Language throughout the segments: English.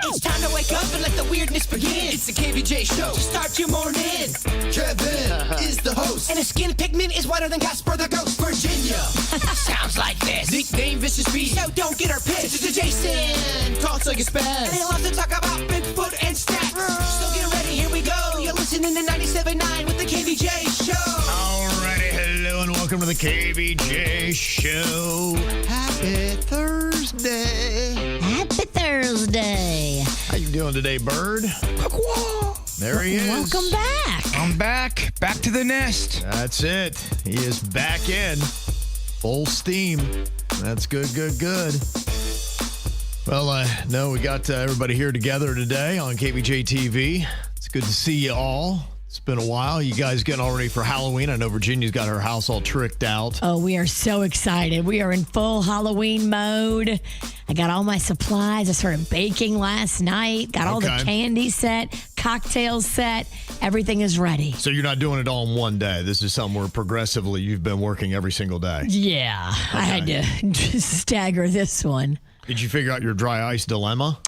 It's time to wake up and let the weirdness begin. It's the KVJ show to start your morning. Kevin is the host, and his skin pigment is whiter than Casper the Ghost. Virginia sounds like this. Nickname Vicious Beast, so don't get her pissed. It's Jason, talks like a spaz, and he loves to talk about Bigfoot and stats. So get ready, here we go. You're listening to 97.9 with the KVJ show. Alrighty, hello and welcome to the KVJ show. Happy Thursday. Happy Thursday. How you doing today, Bird? There he is. Welcome back. I'm back to the nest. That's it. He is back in full steam. That's good. Well, no, we got everybody here together today on KVJ TV. It's good to see you all. It's been a while. You guys getting all ready for Halloween? I know Virginia's got her house all tricked out. Oh, we are so excited. We are in full Halloween mode. I got all my supplies. I started baking last night. Got all the candy set, cocktails set. Everything is ready. So you're not doing it all in one day. This is somewhere progressively you've been working every single day. Yeah. Okay. I had to just stagger this one. Did you figure out your dry ice dilemma?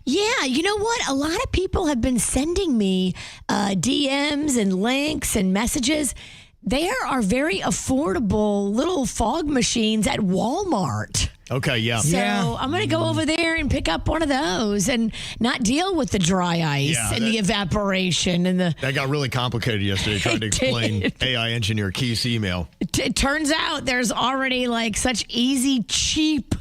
Yeah, you know what? A lot of people have been sending me DMs and links and messages. There are very affordable little fog machines at Walmart. Okay, yeah. So I'm going to go over there and pick up one of those and not deal with the dry ice and the evaporation. That got really complicated yesterday trying to explain AI engineer Keith's email. It turns out there's already like such easy, cheap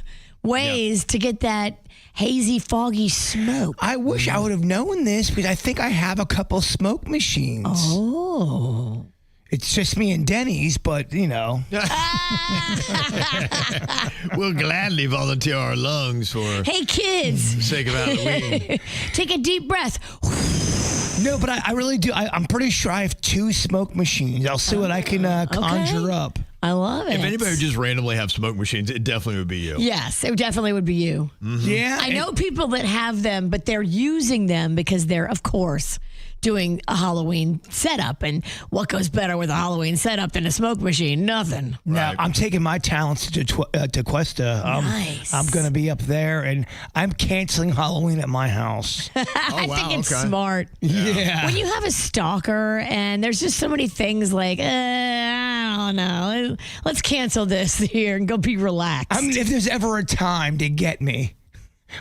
ways to get that hazy, foggy smoke. I wish I would have known this because I think I have a couple smoke machines. Oh. It's just me and Denny's, but, you know. We'll gladly volunteer our lungs for Hey, kids. the sake of Halloween. Take a deep breath. No, but I really do. I'm pretty sure I have 2 smoke machines. I'll see what I can conjure up. I love it. If anybody would just randomly have smoke machines, it definitely would be you. Yes, it definitely would be you. Mm-hmm. Yeah. I know people that have them, but they're using them because they're, of course, doing a Halloween setup. And what goes better with a Halloween setup than a smoke machine? Nothing. Now, I'm taking my talents to Cuesta. Nice. I'm going to be up there, and I'm canceling Halloween at my house. I think it's smart. Yeah. When you have a stalker and there's just so many things like, I don't know, let's cancel this here and go be relaxed. I mean, if there's ever a time to get me,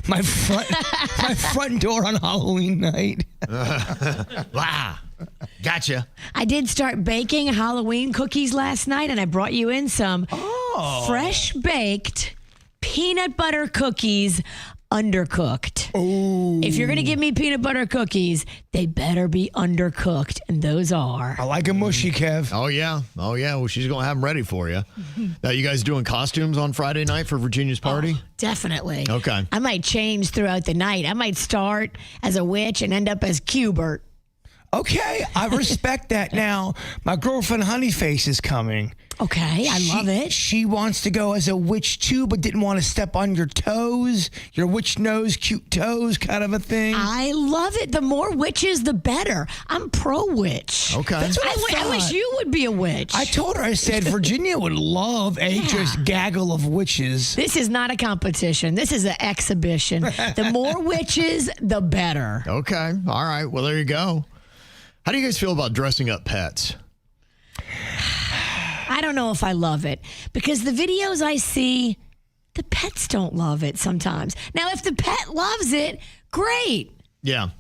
my front door on Halloween night. Wow. Gotcha. I did start baking Halloween cookies last night, and I brought you in some fresh baked peanut butter cookies, undercooked. Ooh. If you're going to give me peanut butter cookies, they better be undercooked, and those are. I like a mushy, Kev. Oh, yeah. Well, she's going to have them ready for you. Now, you guys doing costumes on Friday night for Virginia's party? Oh, definitely. Okay. I might change throughout the night. I might start as a witch and end up as Jbird. Okay, I respect that. Now, my girlfriend Honeyface is coming. Okay, I love it. She wants to go as a witch too, but didn't want to step on your toes, your witch nose, cute toes kind of a thing. I love it. The more witches, the better. I'm pro-witch. Okay. That's what I wish you would be a witch. I told her, I said, Virginia would love a just gaggle of witches. This is not a competition. This is an exhibition. The more witches, the better. Okay. All right. Well, there you go. How do you guys feel about dressing up pets? I don't know if I love it because the videos I see, the pets don't love it sometimes. Now, if the pet loves it, great. Yeah.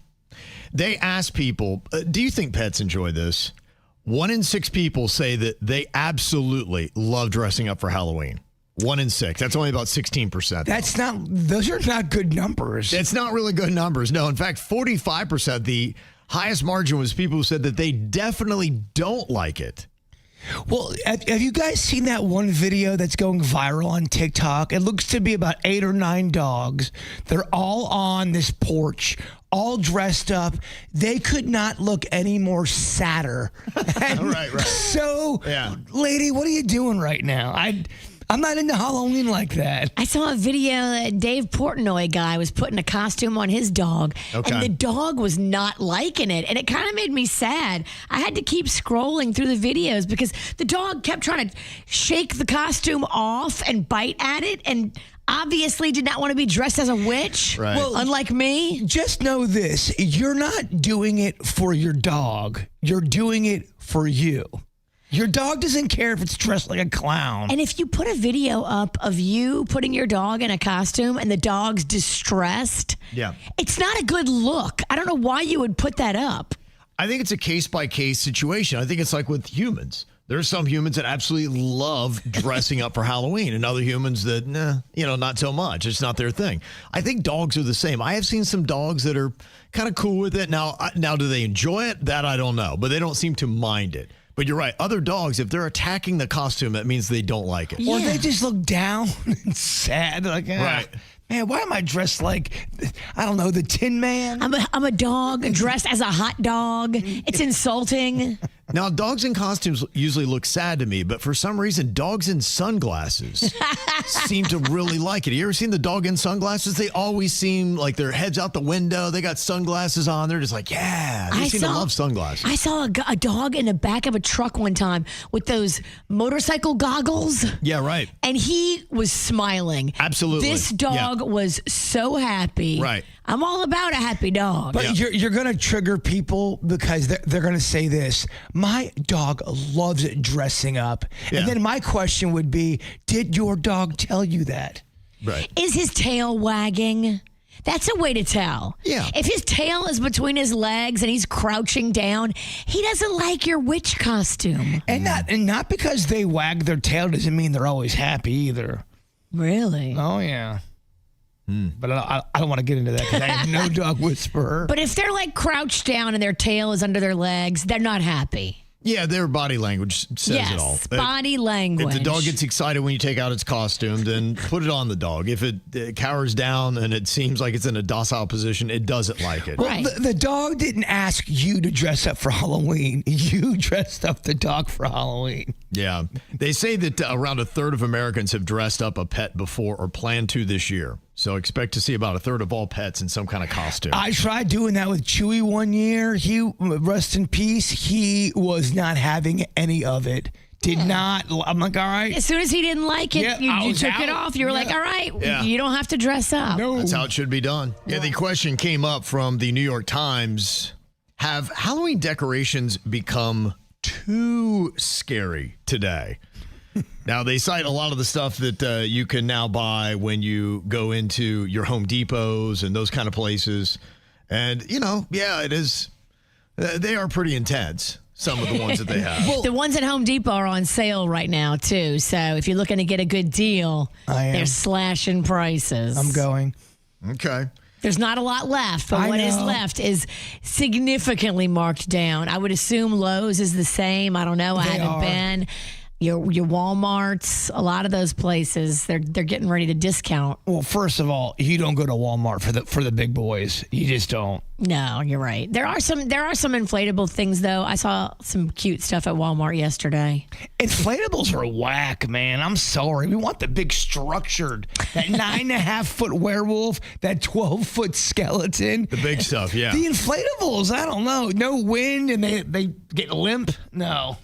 They ask people, do you think pets enjoy this? 1 in 6 people say that they absolutely love dressing up for Halloween. 1 in 6. That's only about 16%. Those are not good numbers. It's not really good numbers. No, in fact, 45%, the highest margin was people who said that they definitely don't like it. Well, have you guys seen that one video that's going viral on TikTok? It looks to be about 8 or 9 dogs. They're all on this porch, all dressed up. They could not look any more sadder. Right. So, lady, what are you doing right now? I'm not into Halloween like that. I saw a video that Dave Portnoy guy was putting a costume on his dog, and the dog was not liking it, and it kind of made me sad. I had to keep scrolling through the videos because the dog kept trying to shake the costume off and bite at it, and obviously did not want to be dressed as a witch. Right. Well, unlike me. Just know this. You're not doing it for your dog. You're doing it for you. Your dog doesn't care if it's dressed like a clown. And if you put a video up of you putting your dog in a costume and the dog's distressed, it's not a good look. I don't know why you would put that up. I think it's a case-by-case situation. I think it's like with humans. There's some humans that absolutely love dressing up for Halloween and other humans that, not so much. It's not their thing. I think dogs are the same. I have seen some dogs that are kind of cool with it. Now, do they enjoy it? That I don't know, but they don't seem to mind it. But you're right. Other dogs, if they're attacking the costume, that means they don't like it. Or they just look down and sad. Like, right. Man, why am I dressed like, I don't know, the Tin Man? I'm a dog dressed as a hot dog. It's insulting. Now, dogs in costumes usually look sad to me, but for some reason, dogs in sunglasses seem to really like it. You ever seen the dog in sunglasses? They always seem like their head's out the window. They got sunglasses on. They're just like, yeah. They seem to love sunglasses. I saw a dog in the back of a truck one time with those motorcycle goggles. Yeah, right. And he was smiling. Absolutely. This dog was so happy. Right. I'm all about a happy dog. But you're going to trigger people because they're going to say this. My dog loves dressing up. Yeah. And then my question would be, did your dog tell you that? Right. Is his tail wagging? That's a way to tell. Yeah. If his tail is between his legs and he's crouching down, he doesn't like your witch costume. And not because they wag their tail doesn't mean they're always happy either. Really? Oh, yeah. But I don't want to get into that because I have no dog whisperer. But if they're like crouched down and their tail is under their legs, they're not happy. Yeah, their body language says it all. Yes, body language. If the dog gets excited when you take out its costume, then put it on the dog. If it cowers down and it seems like it's in a docile position, it doesn't like it. Well, Right. the dog didn't ask you to dress up for Halloween. You dressed up the dog for Halloween. Yeah. They say that around a third of Americans have dressed up a pet before or plan to this year. So expect to see about a third of all pets in some kind of costume. I tried doing that with Chewy one year. He, rest in peace, he was not having any of it. Did not. I'm like, all right. As soon as he didn't like it, you took it off. You were like, all right, you don't have to dress up. No. That's how it should be done. Yeah, the question came up from the New York Times. Have Halloween decorations become too scary today? Now, they cite a lot of the stuff that you can now buy when you go into your Home Depots and those kind of places. And, it is. They are pretty intense, some of the ones that they have. The ones at Home Depot are on sale right now, too. So if you're looking to get a good deal, they're slashing prices. I'm going. Okay. There's not a lot left, but I what is know. left is significantly marked down. I would assume Lowe's is the same. I don't know. I haven't been. Your Walmarts, a lot of those places, they're getting ready to discount. Well, first of all, you don't go to Walmart for the big boys. You just don't. No, you're right. There are some inflatable things though. I saw some cute stuff at Walmart yesterday. Inflatables are whack, man. I'm sorry. We want the big structured, that 9.5 foot werewolf, that 12-foot skeleton. The big stuff, yeah. The inflatables, I don't know. No wind and they get limp. No.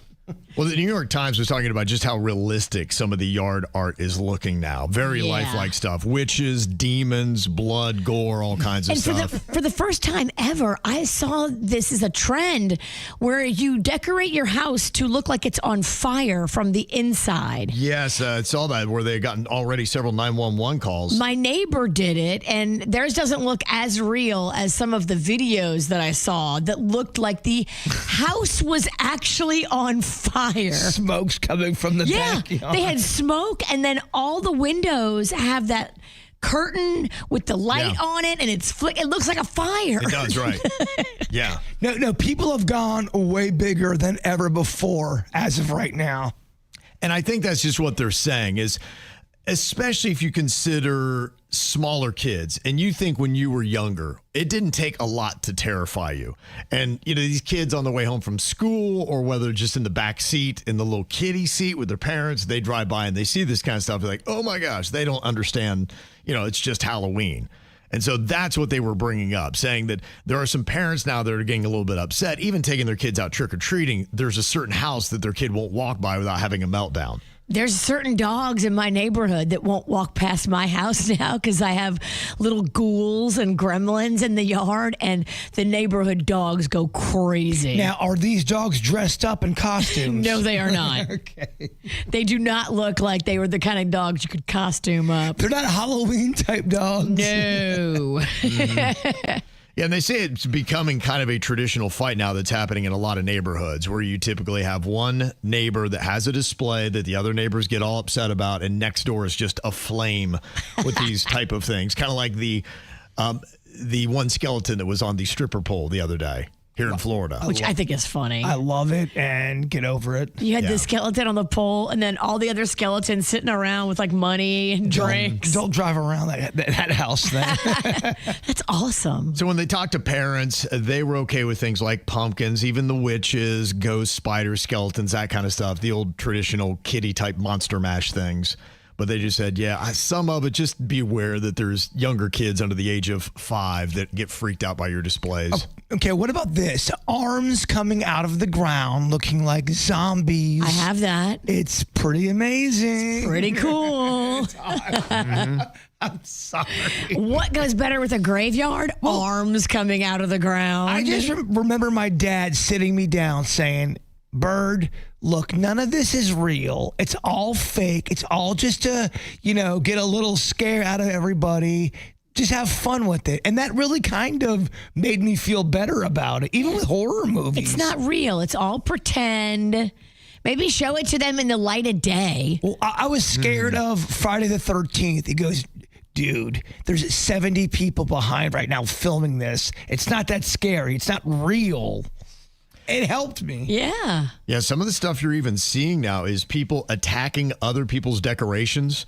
Well, the New York Times was talking about just how realistic some of the yard art is looking now. Very lifelike stuff. Witches, demons, blood, gore, all kinds of stuff. For the first time ever, I saw this as a trend where you decorate your house to look like it's on fire from the inside. Yes, I saw that where they gotten already several 911 calls. My neighbor did it, and theirs doesn't look as real as some of the videos that I saw that looked like the house was actually on fire. Smoke's coming from the backyard. They had smoke, and then all the windows have that curtain with the light on it, and it looks like a fire. It does, right. Yeah. No, people have gone way bigger than ever before as of right now. And I think that's just what they're saying is, especially if you consider smaller kids and you think when you were younger, it didn't take a lot to terrify you. And, these kids on the way home from school or whether just in the back seat, in the little kiddie seat with their parents, they drive by and they see this kind of stuff. They're like, oh my gosh, they don't understand, it's just Halloween. And so that's what they were bringing up, saying that there are some parents now that are getting a little bit upset, even taking their kids out trick-or-treating. There's a certain house that their kid won't walk by without having a meltdown. There's certain dogs in my neighborhood that won't walk past my house now because I have little ghouls and gremlins in the yard, and the neighborhood dogs go crazy. Now, are these dogs dressed up in costumes? No, they are not. Okay. They do not look like they were the kind of dogs you could costume up. They're not Halloween type dogs. No. Yeah, and they say it's becoming kind of a traditional fight now that's happening in a lot of neighborhoods where you typically have one neighbor that has a display that the other neighbors get all upset about, and next door is just aflame with these type of things. Kind of like the one skeleton that was on the stripper pole the other day here in Florida. Which I think is funny. I love it, and get over it. You had the skeleton on the pole, and then all the other skeletons sitting around with like money and drinks. Don't drive around that house then. That's awesome. So when they talked to parents, they were okay with things like pumpkins, even the witches, ghosts, spiders, skeletons, that kind of stuff, the old traditional kitty type monster mash things. But they just said, some of it, just be aware that there's younger kids under the age of 5 that get freaked out by your displays. Okay, what about this? Arms coming out of the ground looking like zombies. I have that. It's pretty amazing. Pretty cool. I'm sorry. What goes better with a graveyard? Arms coming out of the ground. I just remember my dad sitting me down saying, Bird, look, none of this is real. It's all fake. It's all just to, get a little scare out of everybody. Just have fun with it. And that really kind of made me feel better about it, even with horror movies. It's not real. It's all pretend. Maybe show it to them in the light of day. Well, I was scared of Friday the 13th. He goes, dude, there's 70 people behind right now filming this. It's not that scary. It's not real. It helped me. Yeah. Yeah, some of the stuff you're even seeing now is people attacking other people's decorations.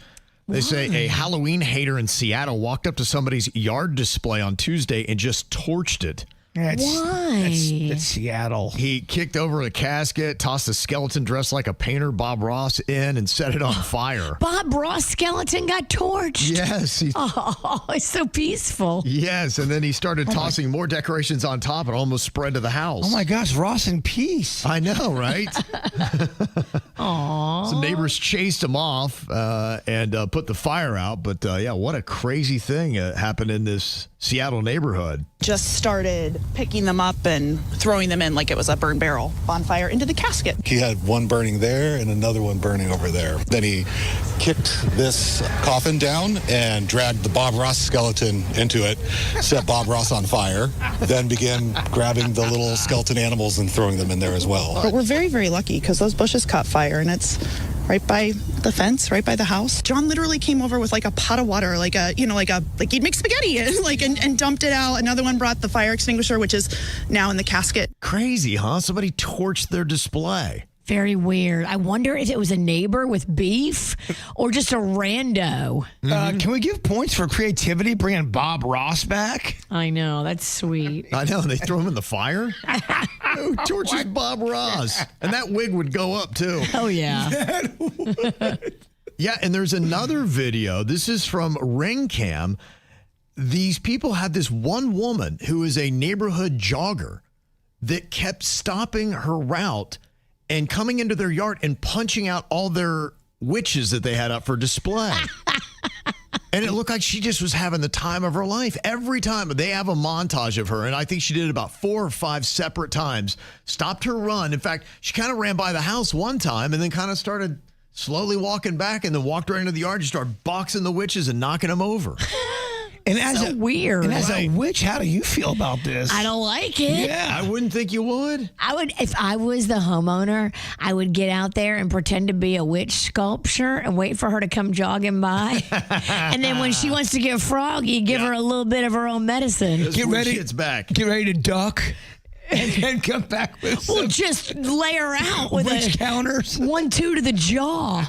They say a Halloween hater in Seattle walked up to somebody's yard display on Tuesday and just torched it. Why? That's Seattle. He kicked over a casket, tossed a skeleton dressed like a painter, Bob Ross, in and set it on fire. Bob Ross skeleton got torched. Yes. Oh, it's so peaceful. Yes, and then he started tossing more decorations on top and almost spread to the house. Oh, my gosh, Ross in peace. I know, right? Aww. Some neighbors chased him off and put the fire out. But, what a crazy thing happened in this Seattle neighborhood. Just started picking them up and throwing them in like it was a burn barrel bonfire into the casket. He had one burning there and another one burning over there. Then he kicked this coffin down and dragged the Bob Ross skeleton into it, set Bob Ross on fire, then began grabbing the little skeleton animals and throwing them in there as well. But we're very, very lucky because those bushes caught fire and it's right by the fence, right by the house. John literally came over with like a pot of water, like he'd make spaghetti and dumped it out. Another one brought the fire extinguisher, which is now in the casket. Crazy, huh? Somebody torched their display. Very weird. I wonder if it was a neighbor with beef or just a rando. Can we give points for creativity bringing Bob Ross back? I know. That's sweet. I know. They throw him in the fire? Who torches Bob Ross? And that wig would go up, too. Oh, yeah. Yeah, and there's another video. This is from Ring Cam. These people had this one woman who is a neighborhood jogger that kept stopping her route and coming into their yard and punching out all their witches that they had up for display. And it looked like she just was having the time of her life. Every time they have a montage of her, and I think she did it about 4 or 5 separate times, stopped her run. In fact, she kind of ran by the house one time and then kind of started slowly walking back and then walked right into the yard and started boxing the witches and knocking them over. And as So weird. And as a witch, how do you feel about this? I don't like it. Yeah. I wouldn't think you would. I would, if I was the homeowner, I would get out there and pretend to be a witch sculpture and wait for her to come jogging by. And then when she wants to get froggy, give her a little bit of her own medicine. Get ready. It's back. Get ready to duck. And then come back with We'll some just lay her out with witch counters. 1-2 to the jaw.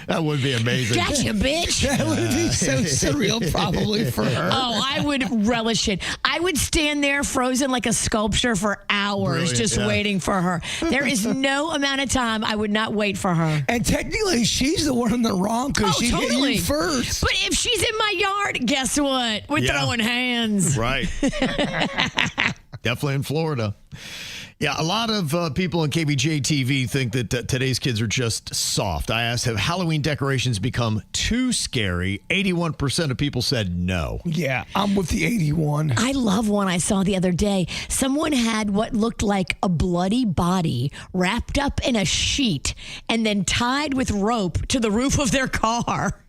That would be amazing. Gotcha, bitch. That would be so surreal probably for her. Oh, I would relish it. I would stand there frozen like a sculpture for hours just waiting for her. There is no amount of time I would not wait for her. And technically, she's the one in the wrong because she hit you first. But if she's in my yard, guess what? We're throwing hands. Right. Definitely in Florida. Yeah, a lot of people on KBJ TV think that today's kids are just soft. I asked, have Halloween decorations become too scary? 81% of people said no. Yeah, I'm with the 81. I love one I saw the other day. Someone had what looked like a bloody body wrapped up in a sheet and then tied with rope to the roof of their car.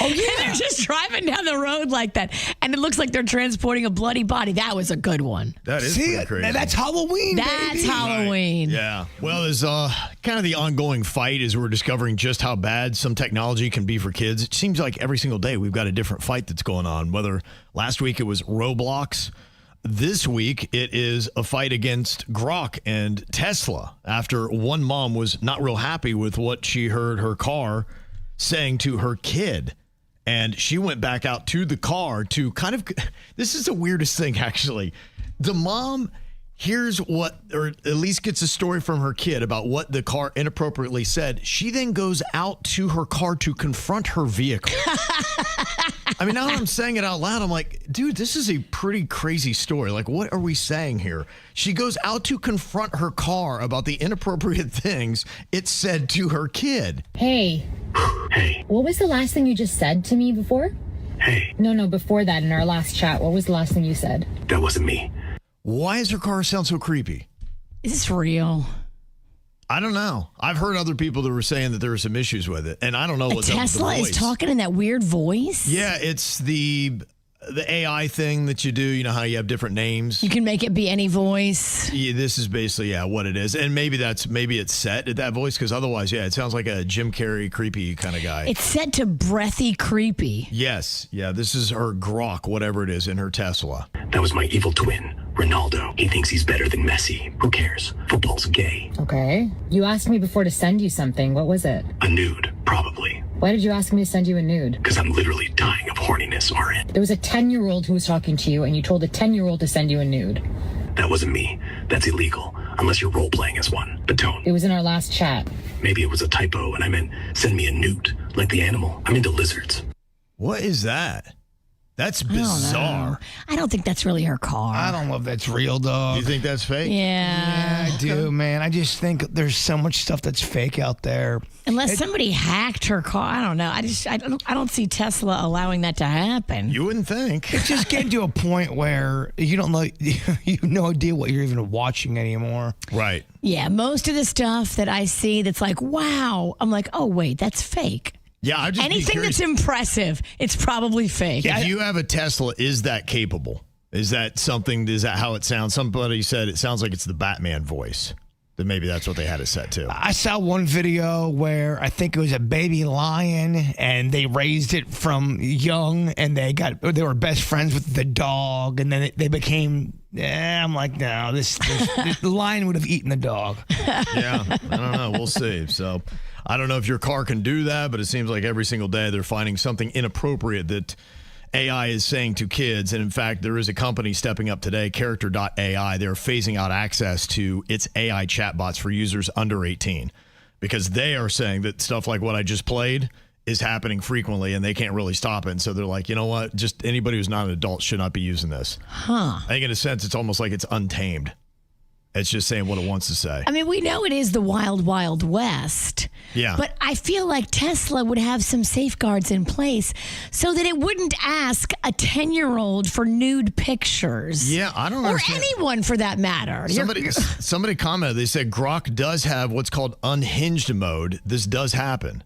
Oh, yeah. And they're just driving down the road like that. And it looks like they're transporting a bloody body. That was a good one. That is pretty crazy. That's Halloween, That's baby. Halloween. Right. Yeah. Well, there's kind of the ongoing fight as we're discovering just how bad some technology can be for kids. It seems like every single day we've got a different fight that's going on. Whether last week it was Roblox, this week it is a fight against Grok and Tesla after one mom was not real happy with what she heard her car saying to her kid. And she went back out to the car to kind of, this is the weirdest thing, actually. The mom hears what, or at least gets a story from her kid about what the car inappropriately said. She then goes out to her car to confront her vehicle. I mean, now that I'm saying it out loud, I'm like, dude, this is a pretty crazy story. Like, what are we saying here? She goes out to confront her car about the inappropriate things it said to her kid. Hey. Hey. What was the last thing you just said to me before? Hey. No, before that in our last chat. What was the last thing you said? That wasn't me. Why does her car sound so creepy? Is this real? I don't know. I've heard other people that were saying that there were some issues with it, and I don't know what's up with the Tesla voice. is talking in that weird voice? Yeah, it's the AI thing that you do. You know how you have different names? You can make it be any voice. Yeah, this is basically, what it is. And maybe it's set at that voice, because otherwise, it sounds like a Jim Carrey creepy kind of guy. It's set to breathy creepy. Yes. Yeah, this is her Grok, whatever it is, in her Tesla. That was my evil twin, Ronaldo. He thinks he's better than Messi. Who cares? Football's gay. Okay. You asked me before to send you something. What was it? A nude, probably. Why did you ask me to send you a nude? Because I'm literally dying of horniness, RN. There was a 10-year-old who was talking to you, and you told a 10-year-old to send you a nude. That wasn't me. That's illegal. Unless you're role-playing as one. But don't. It was in our last chat. Maybe it was a typo, and I meant send me a newt, like the animal. I'm into lizards. What is that? That's I don't know. bizarre. I don't think that's really her car. I don't know if that's real, dog. You think that's fake? Yeah. I do, man. I just think there's so much stuff that's fake out there. Unless somebody hacked her car. I don't know. I don't see Tesla allowing that to happen. You wouldn't think. It's just getting to a point where you don't know, you have no idea what you're even watching anymore. Right. Yeah, most of the stuff that I see that's like, wow, I'm like, oh, wait, that's fake. Yeah, I just Anything that's impressive, it's probably fake. If you have a Tesla, is that capable? Is that how it sounds? Somebody said it sounds like it's the Batman voice. Then maybe that's what they had it set to. I saw one video where I think it was a baby lion and they raised it from young and they were best friends with the dog and then they became, I'm like, no, the lion would have eaten the dog. Yeah, I don't know. We'll see. So I don't know if your car can do that, but it seems like every single day they're finding something inappropriate that AI is saying to kids. And in fact, there is a company stepping up today, Character.ai. They're phasing out access to its AI chatbots for users under 18 because they are saying that stuff like what I just played is happening frequently and they can't really stop it. And so they're like, you know what? Just anybody who's not an adult should not be using this. I think in a sense, it's almost like it's untamed. It's just saying what it wants to say. I mean, we know it is the wild, wild west. Yeah. But I feel like Tesla would have some safeguards in place so that it wouldn't ask a 10-year-old for nude pictures. Yeah, I don't Or understand. anyone for that matter. Somebody commented, they said Grok does have what's called unhinged mode. This does happen.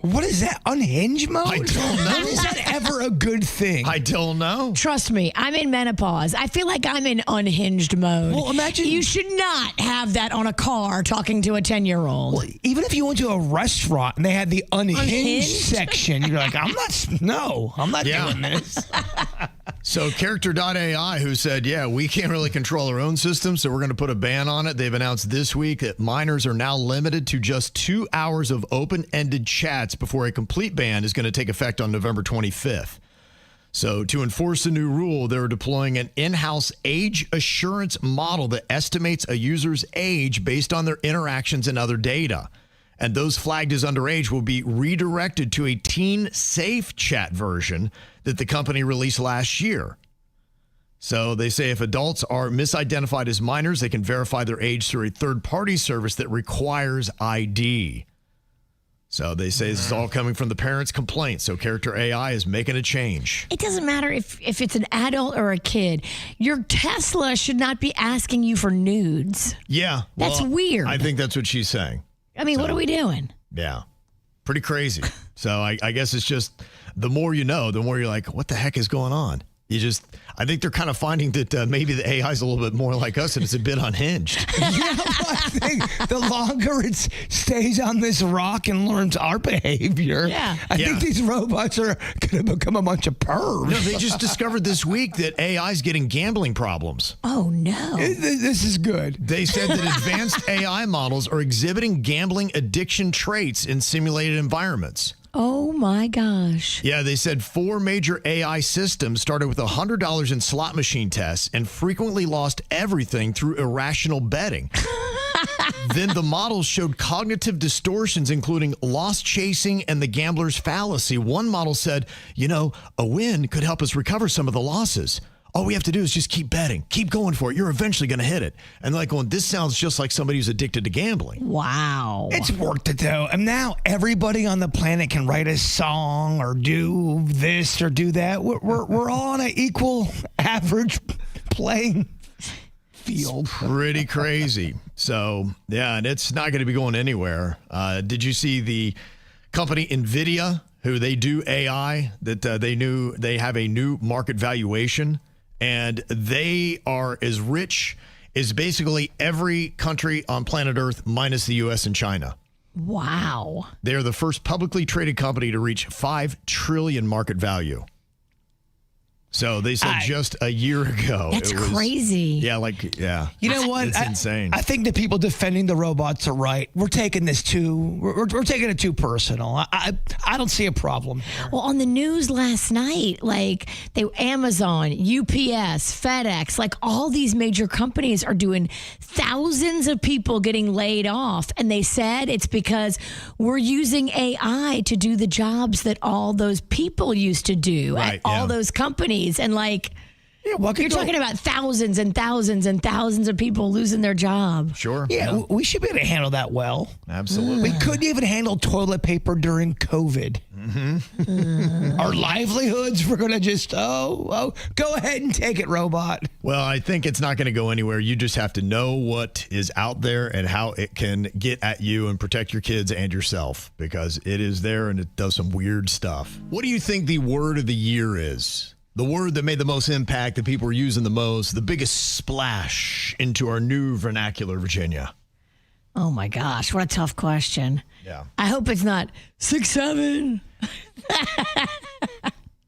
What is that? Unhinged mode? I don't know. When is that ever a good thing? I don't know. Trust me, I'm in menopause. I feel like I'm in unhinged mode. Well, imagine- You should not have that on a car talking to a 10-year-old. Well, even if you went to a restaurant and they had the unhinged Unhinged? section, you're like, I'm not doing this. So Character.ai, who said, we can't really control our own system, so we're going to put a ban on it. They've announced this week that minors are now limited to just 2 hours of open-ended chats before a complete ban is going to take effect on November 25th. So to enforce the new rule, they're deploying an in-house age assurance model that estimates a user's age based on their interactions and other data. And those flagged as underage will be redirected to a teen safe chat version that the company released last year. So they say if adults are misidentified as minors, they can verify their age through a third-party service that requires ID. So they say this is all coming from the parents' complaints. So Character AI is making a change. It doesn't matter if it's an adult or a kid. Your Tesla should not be asking you for nudes. Yeah. That's weird. I think that's what she's saying. I mean, what are we doing? Yeah. Pretty crazy. So I guess it's just the more you know, the more you're like, what the heck is going on? I think they're kind of finding that maybe the AI is a little bit more like us and it's a bit unhinged. I think the longer it stays on this rock and learns our behavior, I think these robots are going to become a bunch of pervs. No, they just discovered this week that AI is getting gambling problems. Oh, no. This is good. They said that advanced AI models are exhibiting gambling addiction traits in simulated environments. Oh, my gosh. Yeah, they said 4 major AI systems started with $100 in slot machine tests and frequently lost everything through irrational betting. Then the models showed cognitive distortions, including loss chasing and the gambler's fallacy. One model said, a win could help us recover some of the losses. All we have to do is just keep betting. Keep going for it. You're eventually going to hit it. And they're like going, this sounds just like somebody who's addicted to gambling. Wow. It's worked it, though. And now everybody on the planet can write a song or do this or do that. We're all on an equal average playing field. It's pretty crazy. So, yeah, and it's not going to be going anywhere. Did you see the company NVIDIA, who they do AI, that they have a new market valuation? And they are as rich as basically every country on planet Earth minus the U.S. and China. Wow. They are the first publicly traded company to reach $5 trillion market value. So they said just a year ago. That's crazy. Yeah, You know what? It's insane. I think the people defending the robots are right. We're taking this we're taking it too personal. I don't see a problem here. Well, on the news last night, Amazon, UPS, FedEx, all these major companies are doing thousands of people getting laid off. And they said it's because we're using AI to do the jobs that all those people used to do at all those companies. And you're talking about thousands and thousands and thousands of people losing their job. Sure. Yeah, we should be able to handle that well. Absolutely. We couldn't even handle toilet paper during COVID. Mm-hmm. Our livelihoods were going to just, go ahead and take it, robot. Well, I think it's not going to go anywhere. You just have to know what is out there and how it can get at you and protect your kids and yourself, because it is there and it does some weird stuff. What do you think the word of the year is? The word that made the most impact, that people are using the most, the biggest splash into our new vernacular, Virginia? Oh, my gosh. What a tough question. Yeah. I hope it's not 6'7".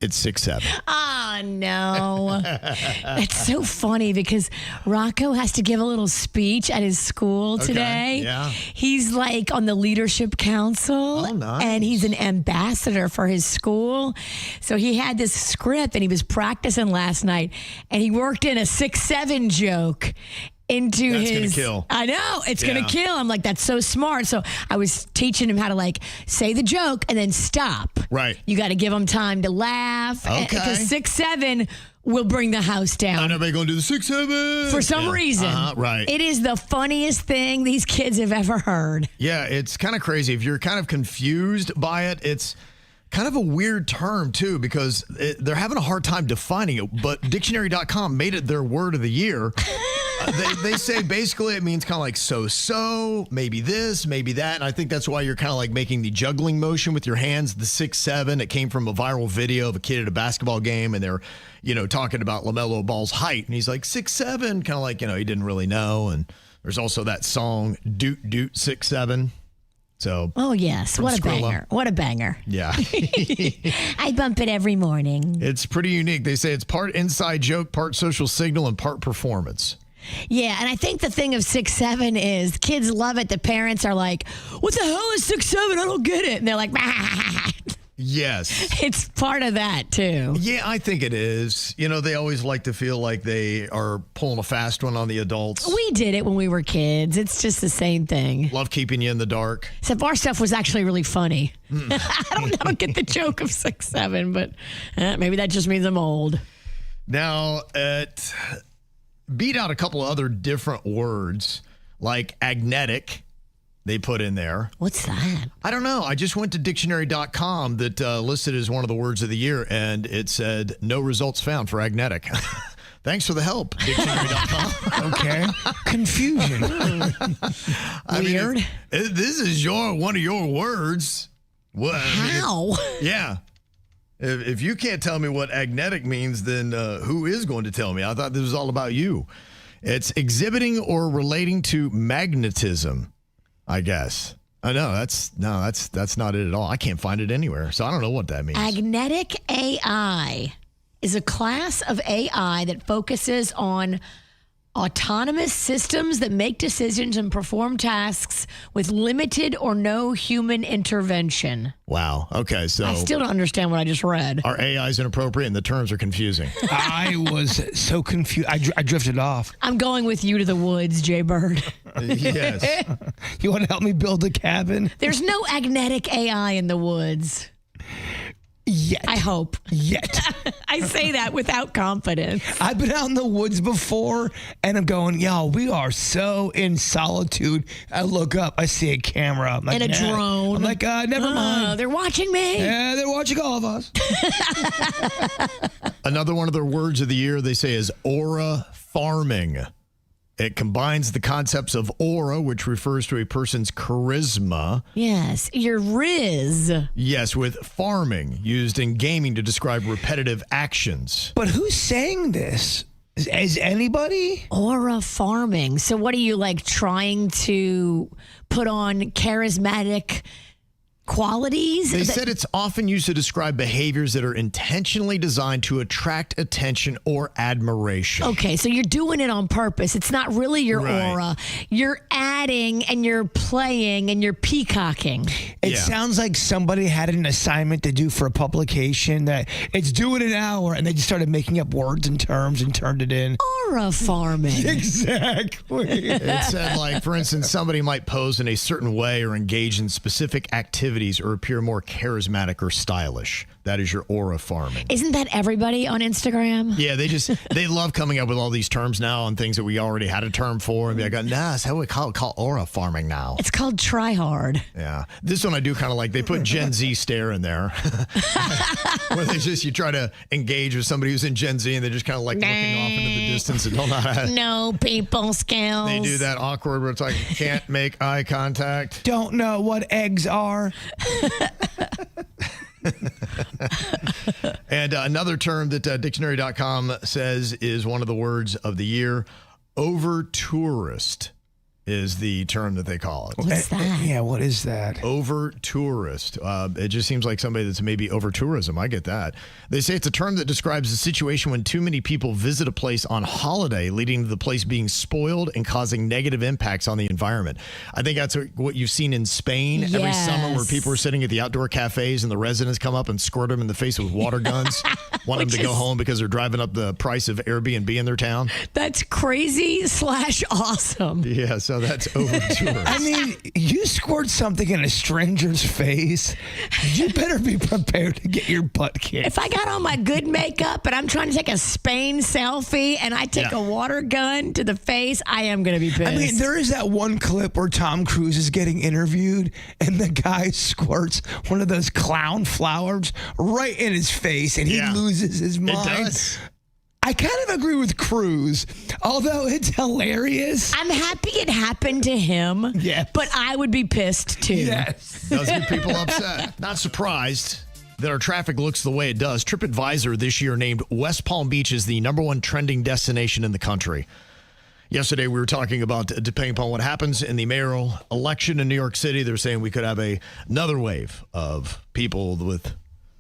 It's 6'7". Oh, no. It's so funny because Rocco has to give a little speech at his school today. Yeah. He's on the leadership council. Oh, nice. And he's an ambassador for his school. So he had this script and he was practicing last night and he worked in a 6'7" joke into That's his. That's going to kill. I know. It's going to kill. I'm like, that's so smart. So I was teaching him how to say the joke and then stop. Right. You got to give him time to laugh. Okay. Because 6'7" will bring the house down. Not everybody going to do the 6'7". For some reason. Right. It is the funniest thing these kids have ever heard. Yeah, it's kind of crazy. If you're kind of confused by it, it's kind of a weird term, too, because they're having a hard time defining it. But dictionary.com made it their word of the year. They say basically it means kind of like so, maybe this, maybe that. And I think that's why you're kind of making the juggling motion with your hands, the 6'7". It came from a viral video of a kid at a basketball game, and they're, talking about LaMelo Ball's height. And he's like 6'7", kind of he didn't really know. And there's also that song, Doot Doot 6'7". So, oh, yes. What a Skrilla. banger. What a banger. Yeah. I bump it every morning. It's pretty unique. They say it's part inside joke, part social signal, and part performance. Yeah, and I think the thing of 6'7" is kids love it. The parents are like, what the hell is 6'7"? I don't get it. And they're like, bah. Yes. It's part of that, too. Yeah, I think it is. They always like to feel like they are pulling a fast one on the adults. We did it when we were kids. It's just the same thing. Love keeping you in the dark. Except our stuff was actually really funny. I don't get the joke of 6'7", but maybe that just means I'm old. Now, it beat out a couple of other different words like agnetic. They put in there. What's that? I don't know. I just went to dictionary.com that listed as one of the words of the year, and it said no results found for agnetic. Thanks for the help, dictionary.com. Okay. Confusion. Weird. This is one of your words. What? How? Yeah. If you can't tell me what agnetic means, then who is going to tell me? I thought this was all about you. It's exhibiting or relating to magnetism, I guess. That's not it at all. I can't find it anywhere, so I don't know what that means. Agnetic AI is a class of AI that focuses on autonomous systems that make decisions and perform tasks with limited or no human intervention. Wow. Okay, so I still don't understand what I just read. our AI is inappropriate and the terms are confusing. I was so confused. I drifted off. I'm going with you to the woods, Jbird. Yes. You want to help me build a cabin? There's no agnetic AI in the woods. Yet. I hope. Yet. I say that without confidence. I've been out in the woods before, and I'm going, yo, we are so in solitude. I look up, I see a camera. I'm like, And a drone. I'm like, never mind. They're watching me. Yeah, they're watching all of us. Another one of their words of the year they say is aura farming. It combines the concepts of aura, which refers to a person's charisma. Yes, your Riz. Yes, with farming, used in gaming to describe repetitive actions. But who's saying this? Is anybody? Aura farming. So what are you like trying to put on charismatic qualities? They said it's often used to describe behaviors that are intentionally designed to attract attention or admiration. Okay, so you're doing it on purpose. It's not really your Right. aura. You're adding and you're playing and you're peacocking. It Yeah. sounds like somebody had an assignment to do for a publication that it's due in an hour, and they just started making up words and terms and turned it in. Aura farming. Exactly. It said, like, for instance, somebody might pose in a certain way or engage in specific activities or appear more charismatic or stylish. That is your aura farming. Isn't that everybody on Instagram? Yeah, they love coming up with all these terms now on things that we already had a term for. And be like, nah, that's how we call aura farming now. It's called try hard. Yeah. This one I do kind of like. They put Gen Z stare in there. Where you try to engage with somebody who's in Gen Z and they're just kind of like looking off into the distance and don't know how to. No people skills. They do that awkward where it's like, can't make eye contact. Don't know what eggs are. And another term that dictionary.com says is one of the words of the year, over tourist is the term that they call it. What's that? Yeah, what is that? Over tourist. It just seems like somebody that's maybe over tourism. I get that. They say it's a term that describes a situation when too many people visit a place on holiday, leading to the place being spoiled and causing negative impacts on the environment. I think that's what you've seen in Spain every summer, where people are sitting at the outdoor cafes and the residents come up and squirt them in the face with water guns, want them to go home because they're driving up the price of Airbnb in their town. That's crazy / awesome. Yeah, so that's over tourist. I mean, you squirt something in a stranger's face, you better be prepared to get your butt kicked. If I got on my good makeup and I'm trying to take a Spain selfie and I take a water gun to the face, I am going to be pissed. I mean, there is that one clip where Tom Cruise is getting interviewed and the guy squirts one of those clown flowers right in his face and he loses his mind. It does. I kind of agree with Cruise, although it's hilarious. I'm happy it happened to him, but I would be pissed too. Yes. Does get people upset. Not surprised that our traffic looks the way it does. TripAdvisor this year named West Palm Beach as the #1 trending destination in the country. Yesterday, we were talking about, depending upon what happens in the mayoral election in New York City, they're saying we could have another wave of people with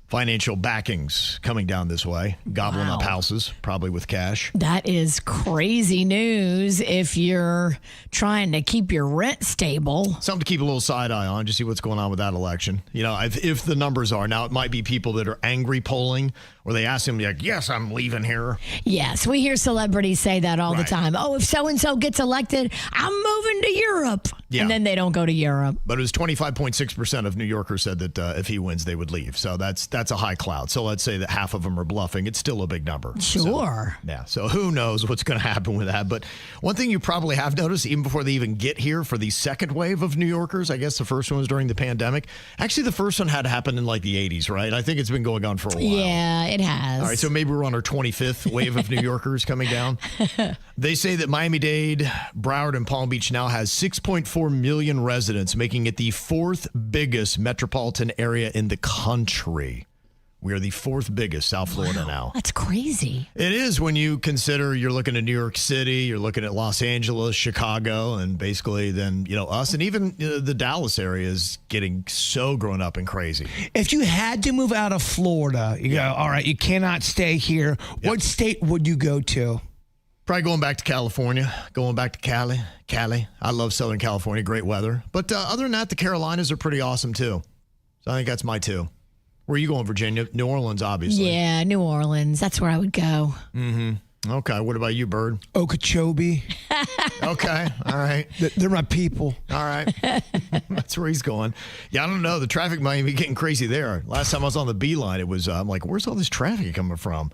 financial backings coming down this way, gobbling up houses, probably with cash. That is crazy news if you're trying to keep your rent stable. Something to keep a little side eye on, just see what's going on with that election. You know, if the numbers are, now it might be people that are angry polling, where they ask him, like, yes, I'm leaving here. Yes, we hear celebrities say that all the time. Oh, if so-and-so gets elected, I'm moving to Europe. Yeah. And then they don't go to Europe. But it was 25.6% of New Yorkers said that if he wins, they would leave. So that's a high cloud. So let's say that half of them are bluffing. It's still a big number. Sure. So who knows what's going to happen with that. But one thing you probably have noticed, even before they even get here for the second wave of New Yorkers, I guess the first one was during the pandemic. Actually, the first one had happened in like the 80s, right? I think it's been going on for a while. Yeah, it has. All right, so maybe we're on our 25th wave of New Yorkers coming down. They say that Miami-Dade, Broward, and Palm Beach now has 6.4 million residents, making it the fourth biggest metropolitan area in the country. We are the fourth biggest South Florida now. That's crazy. It is when you consider you're looking at New York City, you're looking at Los Angeles, Chicago, and basically then, us. And even the Dallas area is getting so grown up and crazy. If you had to move out of Florida, you go, all right, you cannot stay here. What state would you go to? Probably going back to California, going back to Cali. I love Southern California, great weather. But other than that, the Carolinas are pretty awesome too. So I think that's my two. Where are you going, Virginia? New Orleans, obviously. Yeah, New Orleans. That's where I would go. Mm-hmm. Okay. What about you, Bird? Okeechobee. Okay. All right. They're my people. All right. That's where he's going. Yeah, I don't know. The traffic might be getting crazy there. Last time I was on the Beeline, it was, I'm like, where's all this traffic coming from?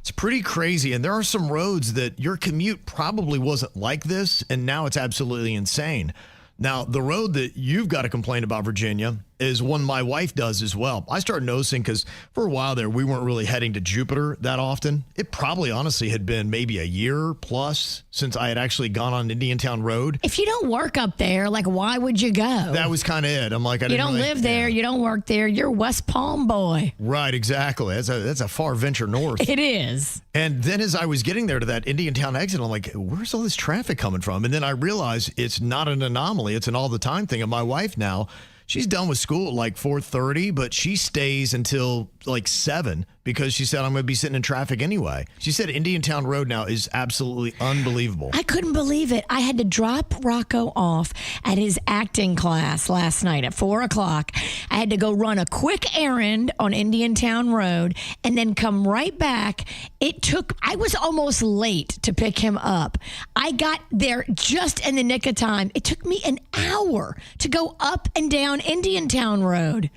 It's pretty crazy. And there are some roads that your commute probably wasn't like this, and now it's absolutely insane. Now, the road that you've got to complain about, Virginia, is one my wife does as well. I started noticing because for a while there, we weren't really heading to Jupiter that often. It probably honestly had been maybe a year plus since I had actually gone on Indiantown Road. If you don't work up there, like, why would you go? That was kind of it. I'm like, you don't live there. You don't work there. You're West Palm boy. Right, exactly. That's a far venture north. It is. And then as I was getting there to that Indiantown exit, I'm like, where's all this traffic coming from? And then I realized it's not an anomaly. It's an all the time thing. And my wife now, she's done with school at like 4:30, but she stays until like 7 because she said, I'm going to be sitting in traffic anyway. She said Indiantown Road now is absolutely unbelievable. I couldn't believe it. I had to drop Rocco off at his acting class last night at 4 o'clock. I had to go run a quick errand on Indiantown Road and then come right back. I was almost late to pick him up. I got there just in the nick of time. It took me an hour to go up and down Indiantown Road.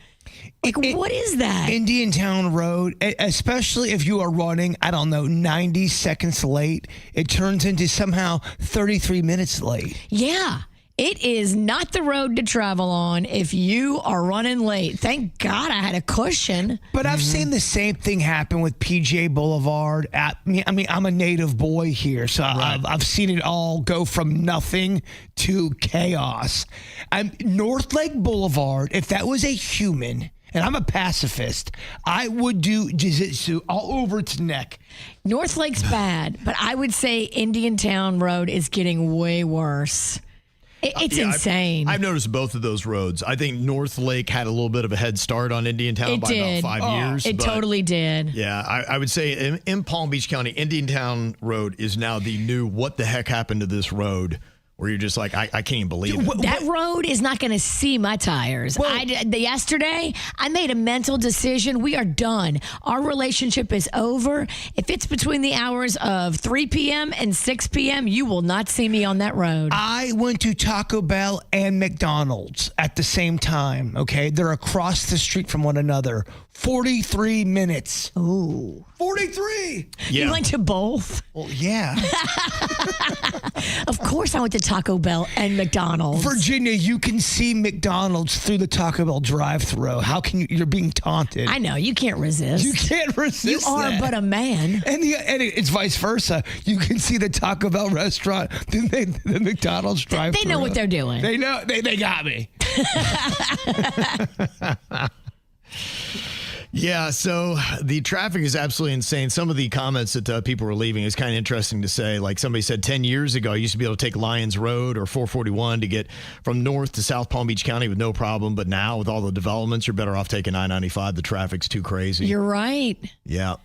What is that? Indiantown Road, especially if you are running, 90 seconds late, it turns into somehow 33 minutes late. Yeah. It is not the road to travel on if you are running late. Thank God I had a cushion. But I've seen the same thing happen with PJ Boulevard. I'm a native boy here, so right. I've seen it all go from nothing to chaos. North Lake Boulevard, if that was a human, and I'm a pacifist, I would do jiu-jitsu all over its neck. North Lake's bad, but I would say Indiantown Road is getting way worse. It's insane. I've noticed both of those roads. I think North Lake had a little bit of a head start on Indiantown about 5 years. It totally did. Yeah, I would say in Palm Beach County, Indiantown Road is now the new what the heck happened to this road, where you're just like, I can't even believe it. That road is not going to see my tires. Yesterday, I made a mental decision. We are done. Our relationship is over. If it's between the hours of 3 p.m. and 6 p.m., you will not see me on that road. I went to Taco Bell and McDonald's at the same time, okay? They're across the street from one another. 43 minutes. Ooh. 43! Yeah. You went to both? Well, yeah. Of course I went to Taco Bell and McDonald's. Virginia, you can see McDonald's through the Taco Bell drive-thru. How can you're being taunted. I know, you can't resist. You can't resist You are that. but a man. And it's vice versa. You can see the Taco Bell restaurant, the McDonald's drive-thru. They know what they're doing. They know. They got me. Yeah, so the traffic is absolutely insane. Some of the comments that people were leaving is kind of interesting to say. Like somebody said 10 years ago, I used to be able to take Lyons Road or 441 to get from North to South Palm Beach County with no problem. But now with all the developments, you're better off taking I-95. The traffic's too crazy. You're right. Yeah.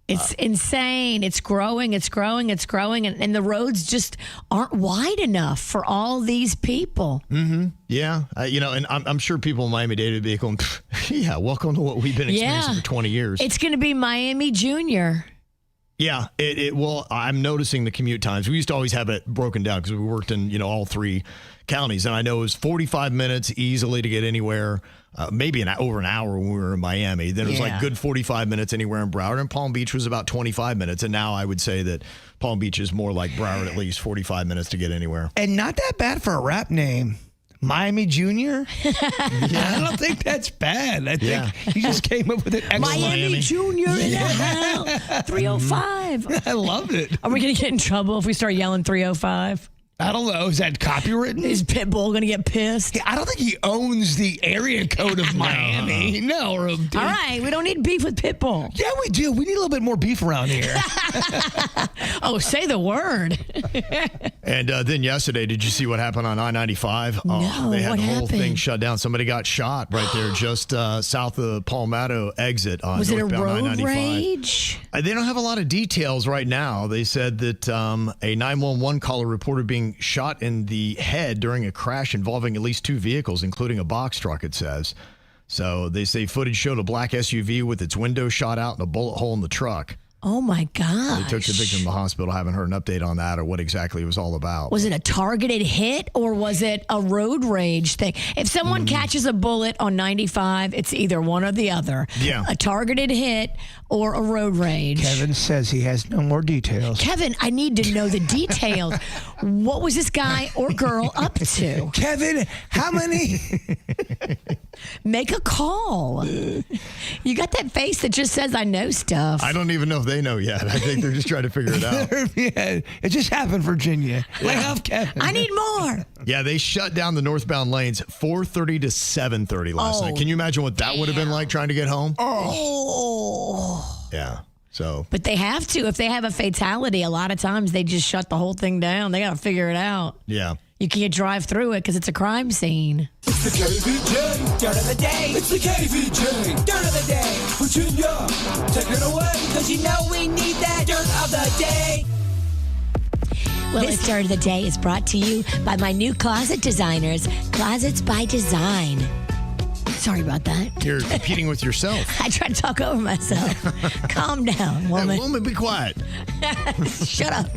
It's insane. It's growing. And the roads just aren't wide enough for all these people. Mm-hmm. Yeah. And I'm sure people in Miami-Dade would be going, yeah, welcome to what we've been experiencing for 20 years. It's going to be Miami Junior. Yeah. Well, I'm noticing the commute times. We used to always have it broken down because we worked in, all three counties. And I know it was 45 minutes easily to get anywhere. Maybe over an hour when we were in Miami. Then it was like good 45 minutes anywhere in Broward. And Palm Beach was about 25 minutes. And now I would say that Palm Beach is more like Broward, at least 45 minutes to get anywhere. And not that bad for a rap name. Miami Junior? I don't think that's bad. I think you just came up with it. Miami Junior in the house. 305. I love it. Are we going to get in trouble if we start yelling 305? I don't know. Is that copywritten? Is Pitbull going to get pissed? I don't think he owns the area code of Miami. No. All right. We don't need beef with Pitbull. Yeah, we do. We need a little bit more beef around here. Oh, say the word. And then yesterday, did you see what happened on I-95? No, they had what the whole happened? thing shut down. Somebody got shot right there just south of the Palmetto exit on Was it a northbound road I-95. rage? They don't have a lot of details right now. They said that a 911 caller reported being shot in the head during a crash involving at least two vehicles, including a box truck, it says. So they say footage showed a black SUV with its window shot out and a bullet hole in the truck. Oh, my God. They took the victim to the hospital. Haven't heard an update on that or what exactly it was all about. Was it a targeted hit or was it a road rage thing? If someone catches a bullet on 95, it's either one or the other. Yeah. A targeted hit or a road rage. Kevin says he has no more details. Kevin, I need to know the details. What was this guy or girl up to? Kevin, how many? Make a call. You got that face that just says, I know stuff. I don't even know if they know yet. I think they're just trying to figure it out. Yeah, it just happened, Virginia. Lay off Kevin. I need more. Yeah, they shut down the northbound lanes 4:30 to 7:30 last night. Can you imagine what that would have been like trying to get home? Oh. Yeah. So, But they have to. If they have a fatality, a lot of times they just shut the whole thing down. They got to figure it out. yeah. You can't drive through it because it's a crime scene. It's the KVJ dirt of the day. It's the KVJ dirt of the day. Virginia, take it away. Because you know we need that dirt of the day. Well, this Dirt of the Day is brought to you by my new closet designers, Closets by Design. Sorry about that. You're competing with yourself. I tried to talk over myself. Calm down, woman. Hey, woman, be quiet. Shut up.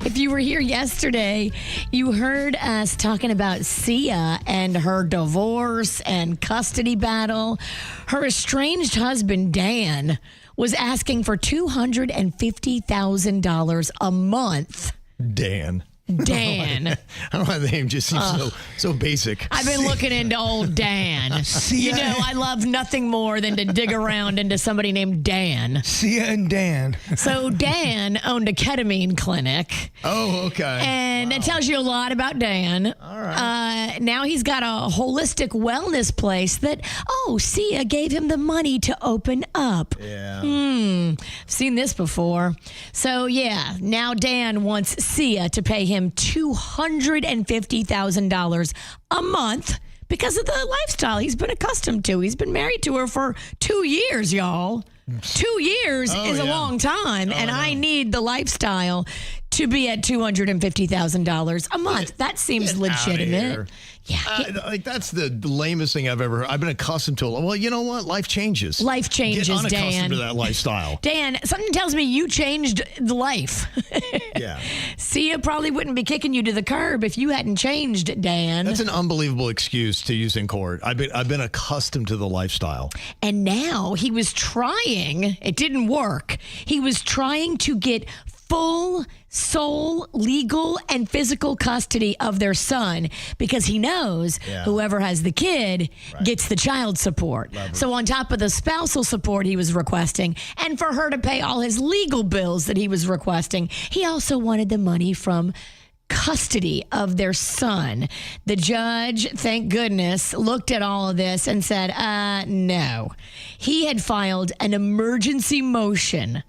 If you were here yesterday, you heard us talking about Sia and her divorce and custody battle. Her estranged husband, Dan, was asking for $250,000 a month. Dan. Dan. I don't know why the name just seems so basic. I've been looking into old Dan. You know, I love nothing more than to dig around into somebody named Dan. Sia and Dan. So Dan owned a ketamine clinic. Oh, okay. And it tells you a lot about Dan. All right. Now he's got a holistic wellness place that, Sia gave him the money to open up. Yeah. I've seen this before. So, yeah, now Dan wants Sia to pay him $250,000 a month because of the lifestyle he's been accustomed to. He's been married to her for 2 years, y'all. 2 years is a long time, and I need the lifestyle to be at $250,000 a month. That seems legitimate. Yeah. That's the lamest thing I've ever heard. I've been accustomed to it. Well, you know what? Life changes. Life changes, Get unaccustomed Dan. to that lifestyle. Dan, something tells me you changed the life. Yeah. Sia probably wouldn't be kicking you to the curb if you hadn't changed, Dan. That's an unbelievable excuse to use in court. I've been accustomed to the lifestyle. And now he was trying, it didn't work. He was trying to get full, sole, legal, and physical custody of their son because he knows whoever has the kid gets the child support. So on top of the spousal support he was requesting, and for her to pay all his legal bills that he was requesting, he also wanted the money from custody of their son. The judge, thank goodness, looked at all of this and said, no. He had filed an emergency motion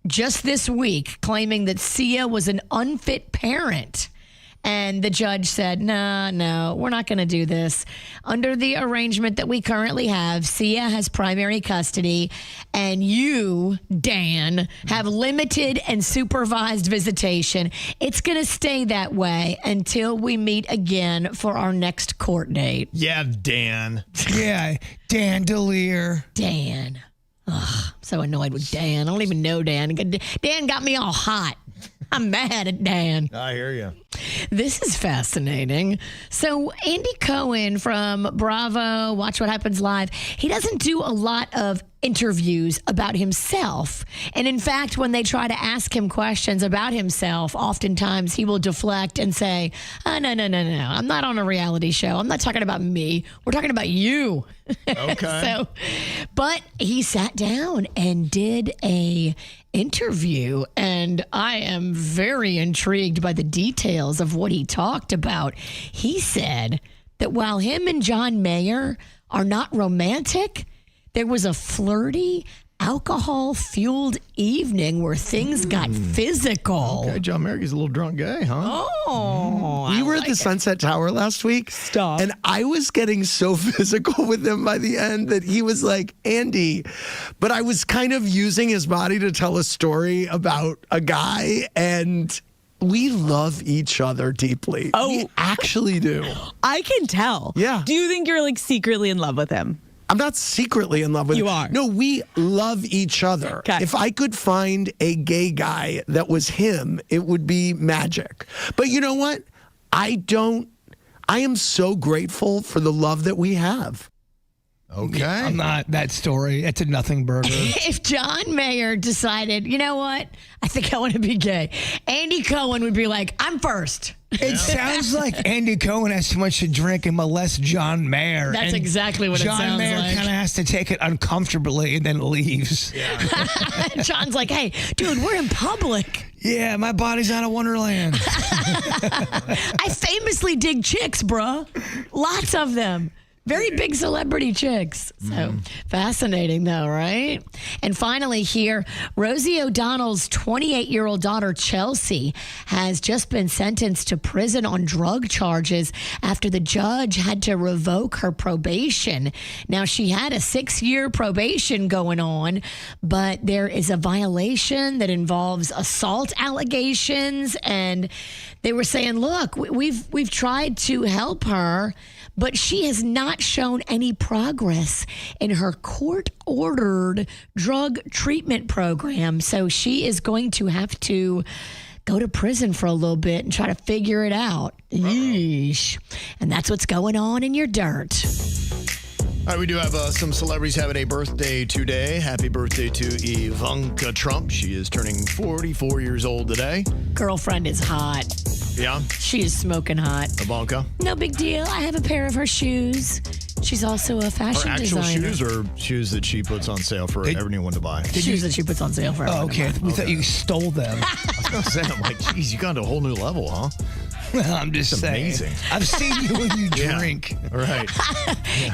just this week claiming that Sia was an unfit parent And the judge said, no, we're not going to do this. Under the arrangement that we currently have, Sia has primary custody, and you, Dan, have limited and supervised visitation. It's going to stay that way until we meet again for our next court date. Yeah, Dan. Yeah, Dan DeLear. Dan. Ugh, I'm so annoyed with Dan. I don't even know Dan. Dan got me all hot. I'm mad at Dan. I hear you. This is fascinating. So Andy Cohen from Bravo, Watch What Happens Live, he doesn't do a lot of interviews about himself. And in fact, when they try to ask him questions about himself, oftentimes he will deflect and say, oh, no. I'm not on a reality show. I'm not talking about me. We're talking about you. Okay. But he sat down and did a interview, and I am very intrigued by the details of what he talked about. He said that while him and John Mayer are not romantic, there was a flirty, alcohol-fueled evening where things got physical. Okay, John Mayer is a little drunk guy, huh? Oh, We were at the Sunset Tower last week. Stop. And I was getting so physical with him by the end that he was like, Andy. But I was kind of using his body to tell a story about a guy, and we love each other deeply. Oh. We actually do. I can tell. Yeah. Do you think you're like secretly in love with him? I'm not secretly in love with him. You are. No, we love each other. Okay. If I could find a gay guy that was him, it would be magic. But you know what? I am so grateful for the love that we have. Okay. I'm not that story. It's a nothing burger. If John Mayer decided, you know what, I think I want to be gay, Andy Cohen would be like, I'm first. It sounds like Andy Cohen has too much to drink and molests John Mayer. That's and exactly what it John sounds Mayer like. kind of has to take it uncomfortably and then leaves. John's like, hey, dude, we're in public. Yeah, my body's out of Wonderland. I famously dig chicks, bruh. Lots of them. Very big celebrity chicks. So fascinating, though, right? And finally, here, Rosie O'Donnell's 28-year-old daughter, Chelsea, has just been sentenced to prison on drug charges after the judge had to revoke her probation. Now, she had a 6-year probation going on, but there is a violation that involves assault allegations. And they were saying, look, we've tried to help her, but she has not shown any progress in her court-ordered drug treatment program. So she is going to have to go to prison for a little bit and try to figure it out. Yeesh. And that's what's going on in your dirt. All right, we do have some celebrities having a birthday today. Happy birthday to Ivanka Trump. She is turning 44 years old today. Girlfriend is hot. Yeah, She is smoking hot. Ivanka. No big deal. I have a pair of her shoes. She's also a Her fashion actual designer. shoes or shoes that she puts on sale for everyone to buy? Shoes that she puts on sale for Oh, everyone. okay. We thought you stole them. I was going to say, I'm like, geez, you got to a whole new level, huh? I'm just saying. amazing. I've seen you when you Yeah. drink. All right.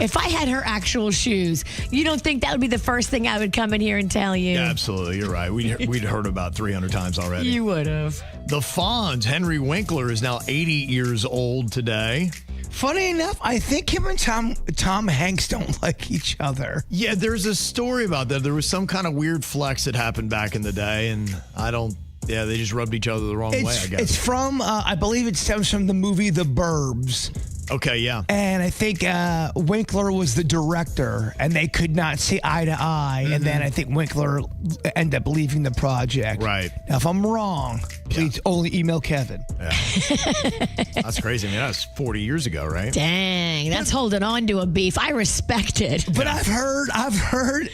If I had her actual shoes, you don't think that would be the first thing I would come in here and tell you? Yeah, absolutely. You're right. We'd heard about 300 times already. You would have. The Fonz, Henry Winkler, is now 80 years old today. Funny enough, I think him and Tom Hanks don't like each other. Yeah, there's a story about that. There was some kind of weird flex that happened back in the day, and yeah, they just rubbed each other the wrong way, I guess. It's from, I believe it stems from the movie The Burbs. Okay, yeah. And I think Winkler was the director, and they could not see eye to eye. And then I think Winkler ended up leaving the project. Right. Now, if I'm wrong, please only email Kevin. Yeah. That's crazy. I mean, that was 40 years ago, right? Dang, that's holding on to a beef. I respect it. But I've heard,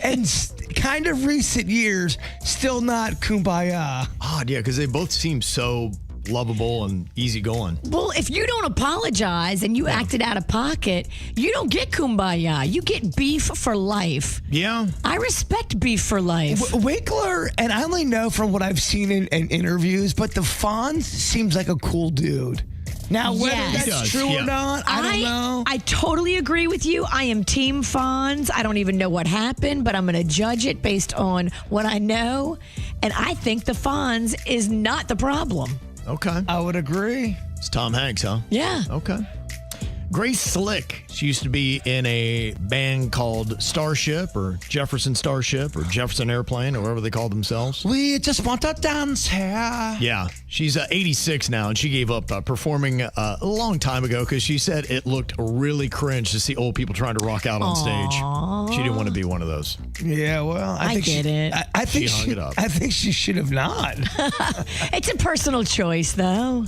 and kind of recent years, still not kumbaya. Odd, yeah, because they both seem so lovable and easygoing. Well, if you don't apologize and you acted out of pocket, you don't get kumbaya. You get beef for life. Yeah. I respect beef for life. Winkler, and I only know from what I've seen in interviews, but the Fonz seems like a cool dude. Now, whether Yes. that's He does, true yeah. or not, I don't know. I totally agree with you. I am Team Fonz. I don't even know what happened, but I'm going to judge it based on what I know. And I think the Fonz is not the problem. Okay. I would agree. It's Tom Hanks, huh? Yeah. Okay. Grace Slick. She used to be in a band called Starship or Jefferson Starship or Jefferson Airplane or whatever they call themselves. We just want to dance here. Yeah. She's 86 now, and she gave up performing a long time ago because she said it looked really cringe to see old people trying to rock out on stage. She didn't want to be one of those. Yeah, well, I think get it. I think She hung it up. I think she should have not. It's a personal choice, though.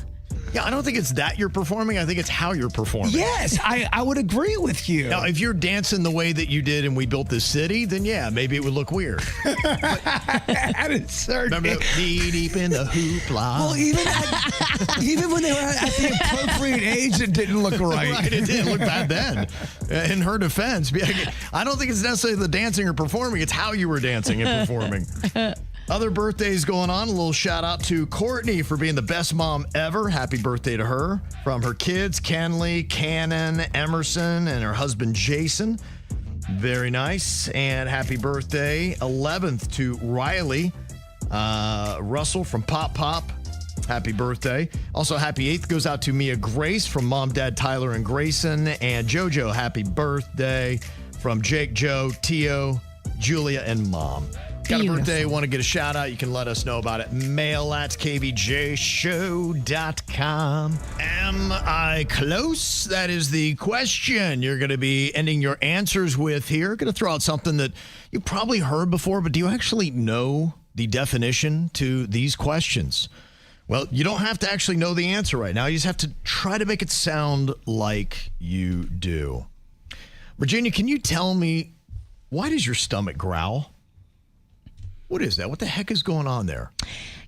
Yeah, I don't think it's that you're performing. I think it's how you're performing. Yes, I would agree with you. Now, if you're dancing the way that you did and we built this city, then yeah, maybe it would look weird. At a certain Remember the deep in the hoopla? Well, even when they were at the appropriate age, it didn't look right. Right, it didn't look bad then. In her defense, I don't think it's necessarily the dancing or performing. It's how you were dancing and performing. Other birthdays going on. A little shout out to Courtney for being the best mom ever. Happy birthday to her. From her kids, Kenley, Cannon, Emerson, and her husband, Jason. Very nice. And happy birthday, 11th, to Riley Russell from Pop Pop. Happy birthday. Also, happy 8th goes out to Mia Grace from Mom, Dad, Tyler, and Grayson. And JoJo, happy birthday from Jake, Joe, Tio, Julia, and Mom. Got a birthday, want to get a shout out, you can let us know about it. mail@kvjshow.com. Am I close? That is the question you're going to be ending your answers with here. Going to throw out something that you probably heard before, but do you actually know the definition to these questions? Well, you don't have to actually know the answer right now. You just have to try to make it sound like you do. Virginia, can you tell me, why does your stomach growl? What is that? What the heck is going on there?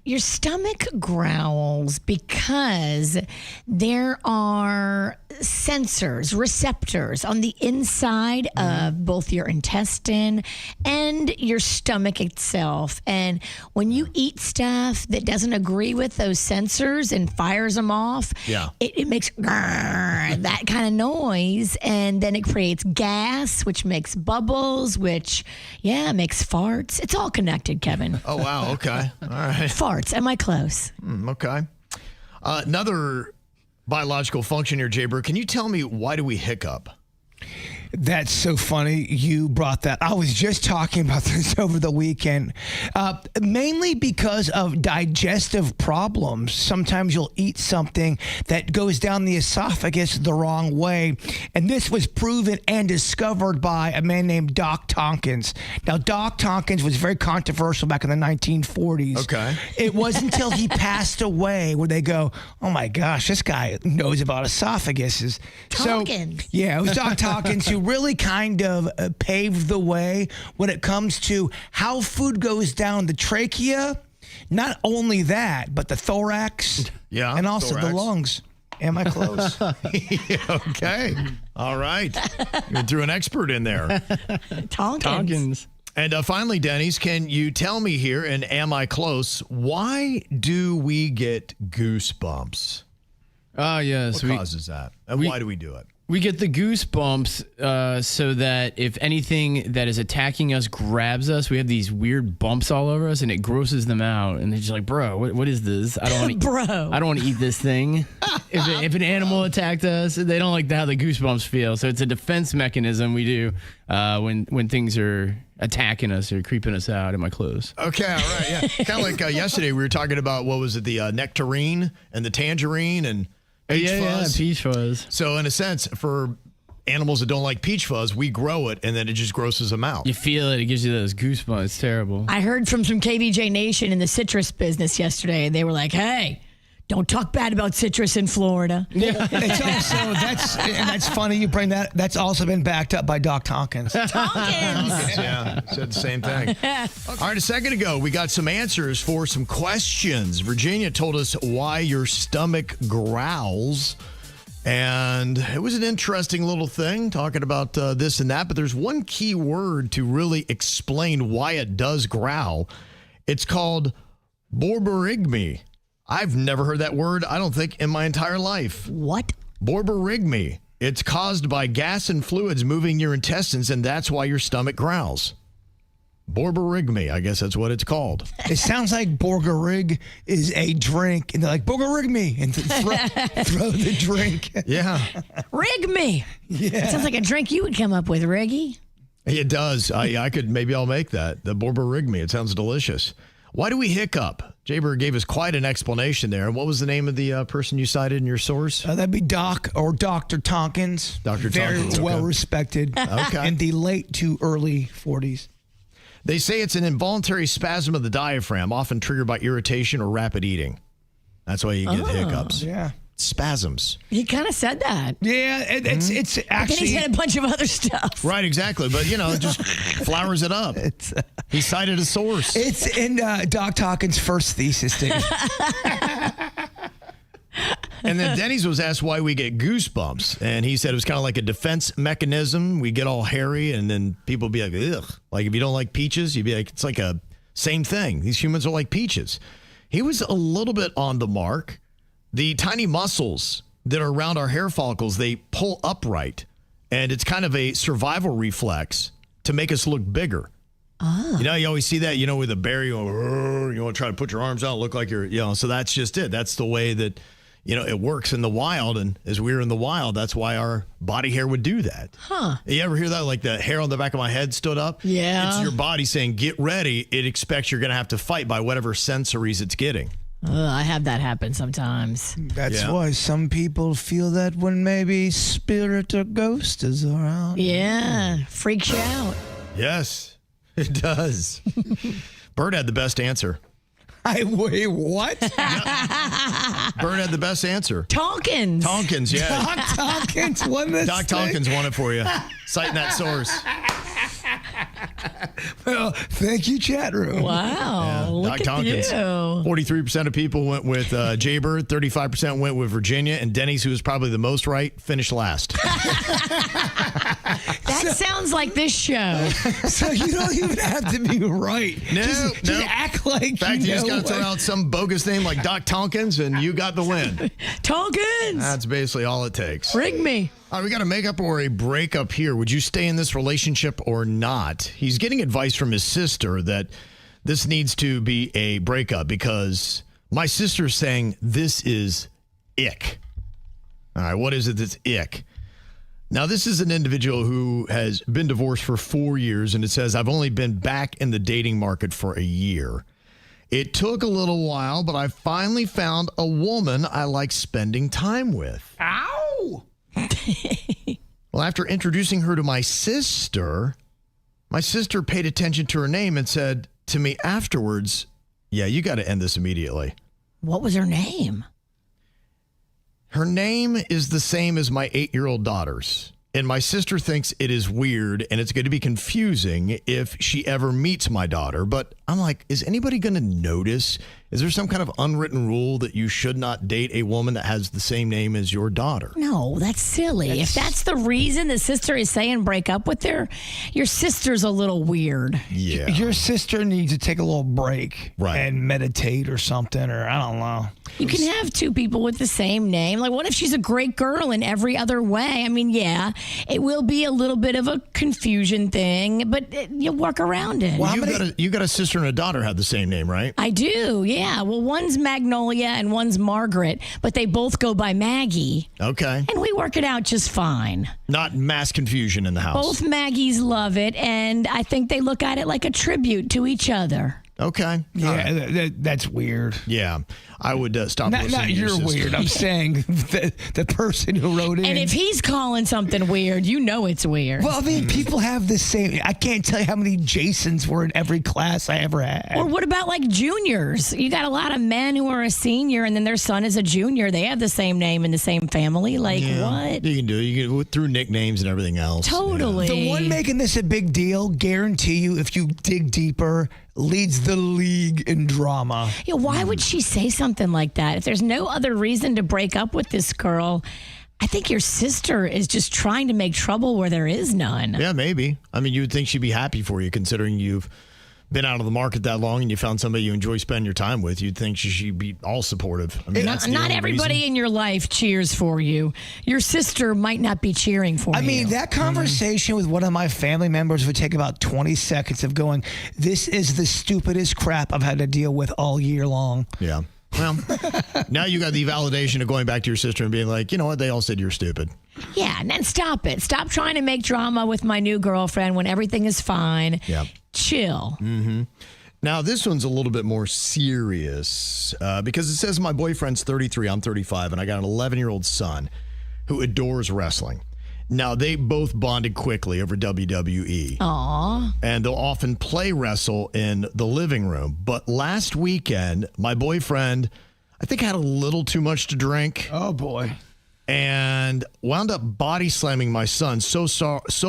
Your stomach growls because there are sensors, receptors on the inside of both your intestine and your stomach itself. And when you eat stuff that doesn't agree with those sensors and fires them off, it makes that kind of noise. And then it creates gas, which makes bubbles, which, makes farts. It's all connected, Kevin. Oh, wow. Okay. All right. Farts. Am I close? Okay. Another biological function here, Jbird. Can you tell me, why do we hiccup? That's so funny you brought that. I was just talking about this over the weekend, mainly because of digestive problems. Sometimes you'll eat something that goes down the esophagus the wrong way. And this was proven and discovered by a man named Doc Tompkins. Now, Doc Tompkins was very controversial back in the 1940s. Okay. It wasn't until he passed away where they go, oh my gosh, this guy knows about esophaguses. Tompkins. So, yeah, it was Doc Tompkins who really kind of paved the way when it comes to how food goes down the trachea. Not only that, but the thorax, and also the lungs. Am I close? Okay. All right. You threw an expert in there. Tompkins. And finally, Denny's, can you tell me here, and am I close, why do we get goosebumps? Yes. What causes that? And why do we do it? We get the goosebumps so that if anything that is attacking us grabs us, we have these weird bumps all over us, and it grosses them out. And they're just like, bro, what is this? I don't want to eat this thing. If an animal attacked us, they don't like how the goosebumps feel. So it's a defense mechanism we do when things are attacking us or creeping us out. Am I close? Okay, all right, yeah. Kind of like yesterday, we were talking about, what was it, the nectarine and the tangerine and peach fuzz. Yeah, peach fuzz. So in a sense, for animals that don't like peach fuzz, we grow it, and then it just grosses them out. You feel it. It gives you those goosebumps. It's terrible. I heard from some KVJ Nation in the citrus business yesterday, and they were like, hey, don't talk bad about citrus in Florida. Yeah, it's also, that's funny you bring that. That's also been backed up by Doc Tompkins. Yeah, said the same thing. All right, a second ago, we got some answers for some questions. Virginia told us why your stomach growls. And it was an interesting little thing talking about this and that, but there's one key word to really explain why it does growl. It's called borborygmi. I've never heard that word, I don't think, in my entire life. What? Borborygmi. It's caused by gas and fluids moving your intestines, and that's why your stomach growls. Borborygmi, I guess that's what it's called. It sounds like Borgerig is a drink, and they're like, Borgerig and throw the drink. Yeah. Rig me. Yeah. It sounds like a drink you would come up with, Riggy. It does. Maybe I'll make that. The Borborygmi. It sounds delicious. Why do we hiccup? Jbird gave us quite an explanation there. And what was the name of the person you cited in your source? That'd be Doc or Dr. Tompkins. Dr. Very Tompkins. well respected. Okay. In the late to early 40s. They say it's an involuntary spasm of the diaphragm, often triggered by irritation or rapid eating. That's why you get hiccups. Yeah. Spasms. He kind of said that. Yeah, it's But then actually. he said a bunch of other stuff. Right, exactly. But, it just flowers it up. He cited a source. It's in Doc Tompkins' first thesis thing. And then Denny's was asked why we get goosebumps. And he said it was kind of like a defense mechanism. We get all hairy, and then people be like, ugh. Like if you don't like peaches, you'd be like, it's like a same thing. These humans are like peaches. He was a little bit on the mark. The tiny muscles that are around our hair follicles, they pull upright. And it's kind of a survival reflex to make us look bigger. Oh. You always see that, with a bear, you want to try to put your arms out, look like you're, so that's just it. That's the way that, it works in the wild. And as we were in the wild, that's why our body hair would do that. Huh. You ever hear that? Like the hair on the back of my head stood up? Yeah. It's your body saying, get ready. It expects you're going to have to fight by whatever sensories it's getting. I have that happen sometimes. That's why some people feel that when maybe spirit or ghost is around. Yeah. Freaks you out. Yes, it does. Bird had the best answer. Wait, what? Bird had the best answer. Tompkins. Tompkins, yeah. Doc Tompkins won this. Doc Tompkins won it for you. Citing that source. Well, thank you, chat room. Wow. Look Doc at Tompkins. you. 43% of people went with Jbird. 35% went with Virginia. And Denny's, who was probably the most right, finished last. That sounds like this show. So you don't even have to be right. No, just act like In fact, you just got to throw out some bogus name like Doc Tompkins, and you got the win. Tompkins. That's basically all it takes. Rig me. All right, we got a makeup or a breakup here. Would you stay in this relationship or not? He's getting advice from his sister that this needs to be a breakup because my sister's saying this is ick. All right, what is it that's ick? Now, this is an individual who has been divorced for 4 years, and it says, I've only been back in the dating market for a year. It took a little while, but I finally found a woman I like spending time with. Ow! Well, after introducing her to my sister paid attention to her name and said to me afterwards, yeah, you got to end this immediately. What was her name? Her name is the same as my 8-year-old daughter's. And my sister thinks it is weird and it's going to be confusing if she ever meets my daughter. But I'm like, is anybody going to notice? Is there some kind of unwritten rule that you should not date a woman that has the same name as your daughter? No, that's silly. If that's the reason the sister is saying break up with her, your sister's a little weird. Yeah. Your sister needs to take a little break and meditate or something, or I don't know. You can have two people with the same name. Like, what if she's a great girl in every other way? I mean, yeah, it will be a little bit of a confusion thing, but you'll work around it. Well, you got a sister and a daughter have the same name, right? I do, yeah. Well, one's Magnolia and one's Margaret, but they both go by Maggie. Okay. And we work it out just fine. Not mass confusion in the house. Both Maggies love it, and I think they look at it like a tribute to each other. Okay. Yeah, that's weird. Yeah. I would stop listening Not to your you're sister. weird. I'm saying the person who wrote in. And if he's calling something weird, you know it's weird. Well, I mean, people have the same. I can't tell you how many Jasons were in every class I ever had. Or what about like juniors? You got a lot of men who are a senior and then their son is a junior. They have the same name in the same family. Like, what? You can do it. You can through nicknames and everything else. Totally. The one making this a big deal, guarantee you, if you dig deeper, leads the league in drama. Yeah, why would she say something like that? If there's no other reason to break up with this girl, I think your sister is just trying to make trouble where there is none. Yeah, maybe. I mean, you would think she'd be happy for you considering you've been out of the market that long and you found somebody you enjoy spending your time with, you'd think she should be all supportive. I mean, that's not everybody in your life cheers for you. Your sister might not be cheering for you. I mean, that conversation with one of my family members would take about 20 seconds of going, this is the stupidest crap I've had to deal with all year long. Yeah. Well, now you got the validation of going back to your sister and being like, you know what? They all said you're stupid. Yeah, and then stop it. Stop trying to make drama with my new girlfriend when everything is fine. Yeah. Chill. Mm-hmm. Now, this one's a little bit more serious because it says my boyfriend's 33, I'm 35, and I got an 11-year-old son who adores wrestling. Now, they both bonded quickly over WWE. Aww. And they'll often play wrestle in the living room. But last weekend, my boyfriend, I think, had a little too much to drink. Oh, boy. And wound up body slamming my son so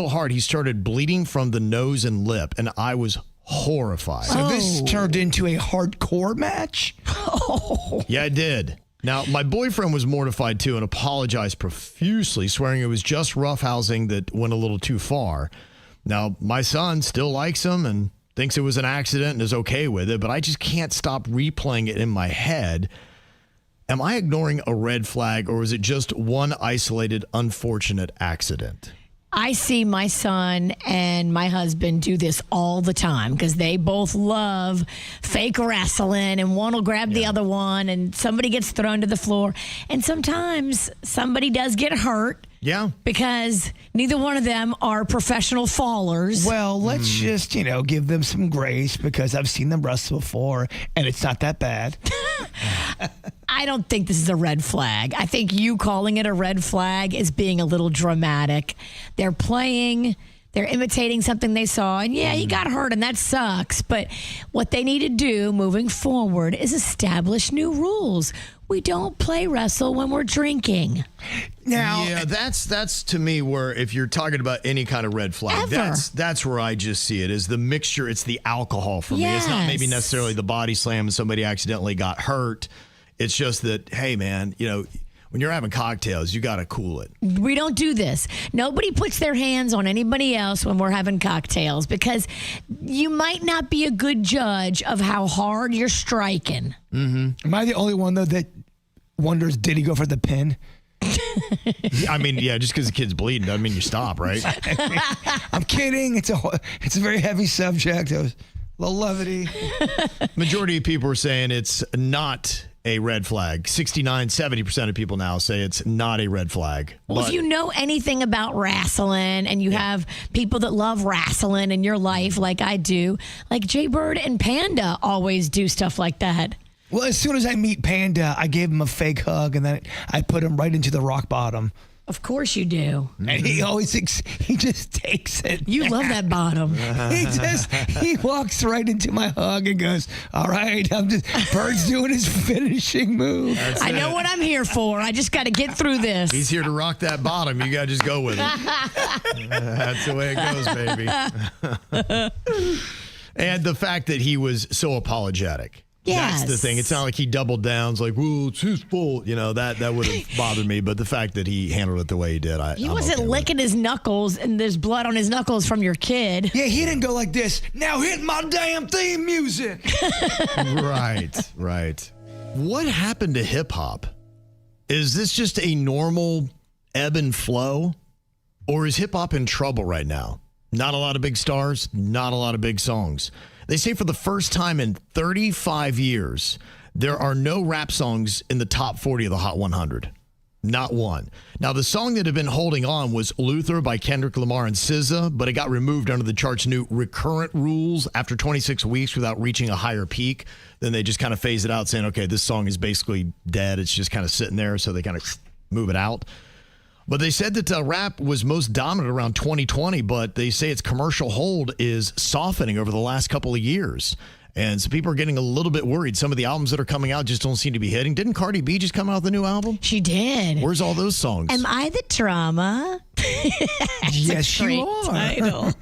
hard he started bleeding from the nose and lip. And I was horrified. So this turned into a hardcore match? Oh. Yeah, it did. Now, my boyfriend was mortified, too, and apologized profusely, swearing it was just roughhousing that went a little too far. Now, my son still likes him and thinks it was an accident and is okay with it, but I just can't stop replaying it in my head. Am I ignoring a red flag, or is it just one isolated, unfortunate accident? I see my son and my husband do this all the time because they both love fake wrestling, and one will grab the other one and somebody gets thrown to the floor. And sometimes somebody does get hurt. Yeah. Because neither one of them are professional fallers. Well, let's just, give them some grace because I've seen them wrestle before and it's not that bad. I don't think this is a red flag. I think you calling it a red flag is being a little dramatic. They're imitating something they saw, and yeah, he got hurt, and that sucks. But what they need to do moving forward is establish new rules. We don't play wrestle when we're drinking. Now, yeah, that's to me where if you're talking about any kind of red flag, that's where I just see it is the mixture. It's the alcohol for me. It's not maybe necessarily the body slam and somebody accidentally got hurt. It's just that, hey, man, when you're having cocktails, you got to cool it. We don't do this. Nobody puts their hands on anybody else when we're having cocktails because you might not be a good judge of how hard you're striking. Mm-hmm. Am I the only one, though, that wonders, did he go for the pin? I mean, yeah, just because the kid's bleeding doesn't mean you stop, right? I'm kidding. It's a very heavy subject. It was a little levity. Majority of people are saying it's not a red flag. 70% of people now say it's not a red flag. Well, if you know anything about wrestling and you have people that love wrestling in your life like I do, like Jbird and Panda always do stuff like that. Well, as soon as I meet Panda, I gave him a fake hug and then I put him right into the rock bottom. Of course you do. And he just takes it. You love that bottom. He walks right into my hug and goes, all right, Bird's doing his finishing move. I know what I'm here for. I just got to get through this. He's here to rock that bottom. You got to just go with it. That's the way it goes, baby. And the fact that he was so apologetic. Yes. That's the thing. It's not like he doubled down. It's like, well, it's his fault. That would have bothered me. But the fact that he handled it the way he did, he wasn't licking his knuckles and there's blood on his knuckles from your kid. Yeah, he didn't go like this. Now hit my damn theme music. Right. What happened to hip hop? Is this just a normal ebb and flow? Or is hip hop in trouble right now? Not a lot of big stars, not a lot of big songs. They say for the first time in 35 years, there are no rap songs in the top 40 of the Hot 100. Not one. Now, the song that had been holding on was Luther by Kendrick Lamar and SZA, but it got removed under the chart's new recurrent rules after 26 weeks without reaching a higher peak. Then they just kind of phase it out saying, okay, this song is basically dead. It's just kind of sitting there, so they kind of move it out. But they said that rap was most dominant around 2020, but they say its commercial hold is softening over the last couple of years. And so people are getting a little bit worried. Some of the albums that are coming out just don't seem to be hitting. Didn't Cardi B just come out with a new album? She did. Where's all those songs? Am I the drama? Yes, you are.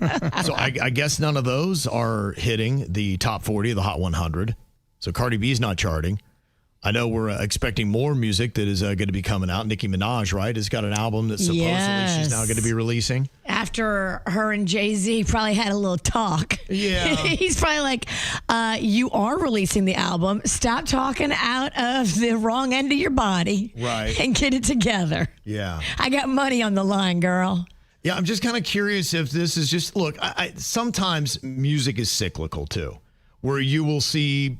So I guess none of those are hitting the top 40 of the Hot 100. So Cardi B's not charting. I know we're expecting more music that is going to be coming out. Nicki Minaj, right, has got an album that supposedly she's now going to be releasing. After her and Jay-Z probably had a little talk. Yeah. He's probably like, you are releasing the album. Stop talking out of the wrong end of your body. Right. And get it together. Yeah. I got money on the line, girl. Yeah, I'm just kind of curious if this is just, look, sometimes music is cyclical too, where you will see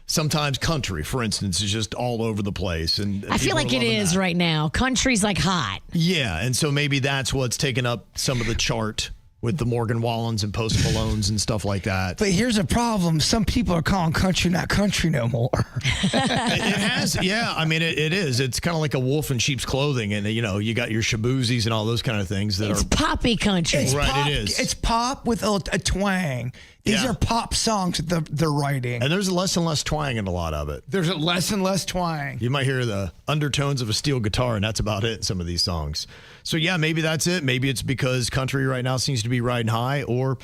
sometimes country, for instance, is just all over the place. And I feel like it is right now. Country's like hot. Yeah, and so maybe that's what's taken up some of the chart with the Morgan Wallens and Post Malones and stuff like that. But here's a problem. Some people are calling country not country no more. It has, yeah. I mean, it is. It's kind of like a wolf in sheep's clothing. And, you got your Shaboozies and all those kind of things that it's poppy country. It's right, pop, it is. It's pop with a twang. These are pop songs that they're writing. And there's less and less twang in a lot of it. There's less and less twang. You might hear the undertones of a steel guitar, and that's about it in some of these songs. So, yeah, maybe that's it. Maybe it's because country right now seems to be riding high. Or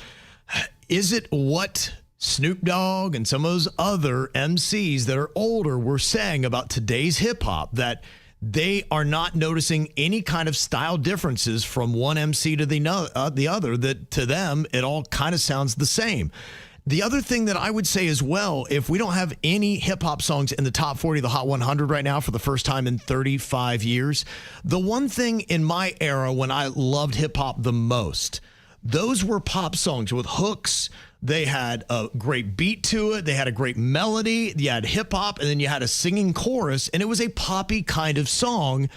is it what Snoop Dogg and some of those other MCs that are older were saying about today's hip-hop, that they are not noticing any kind of style differences from one MC to the other, that to them, it all kind of sounds the same. The other thing that I would say as well, if we don't have any hip-hop songs in the top 40 of the Hot 100 right now for the first time in 35 years, the one thing in my era when I loved hip-hop the most, those were pop songs with hooks. They had a great beat to it. They had a great melody. You had hip-hop, and then you had a singing chorus, and it was a poppy kind of song.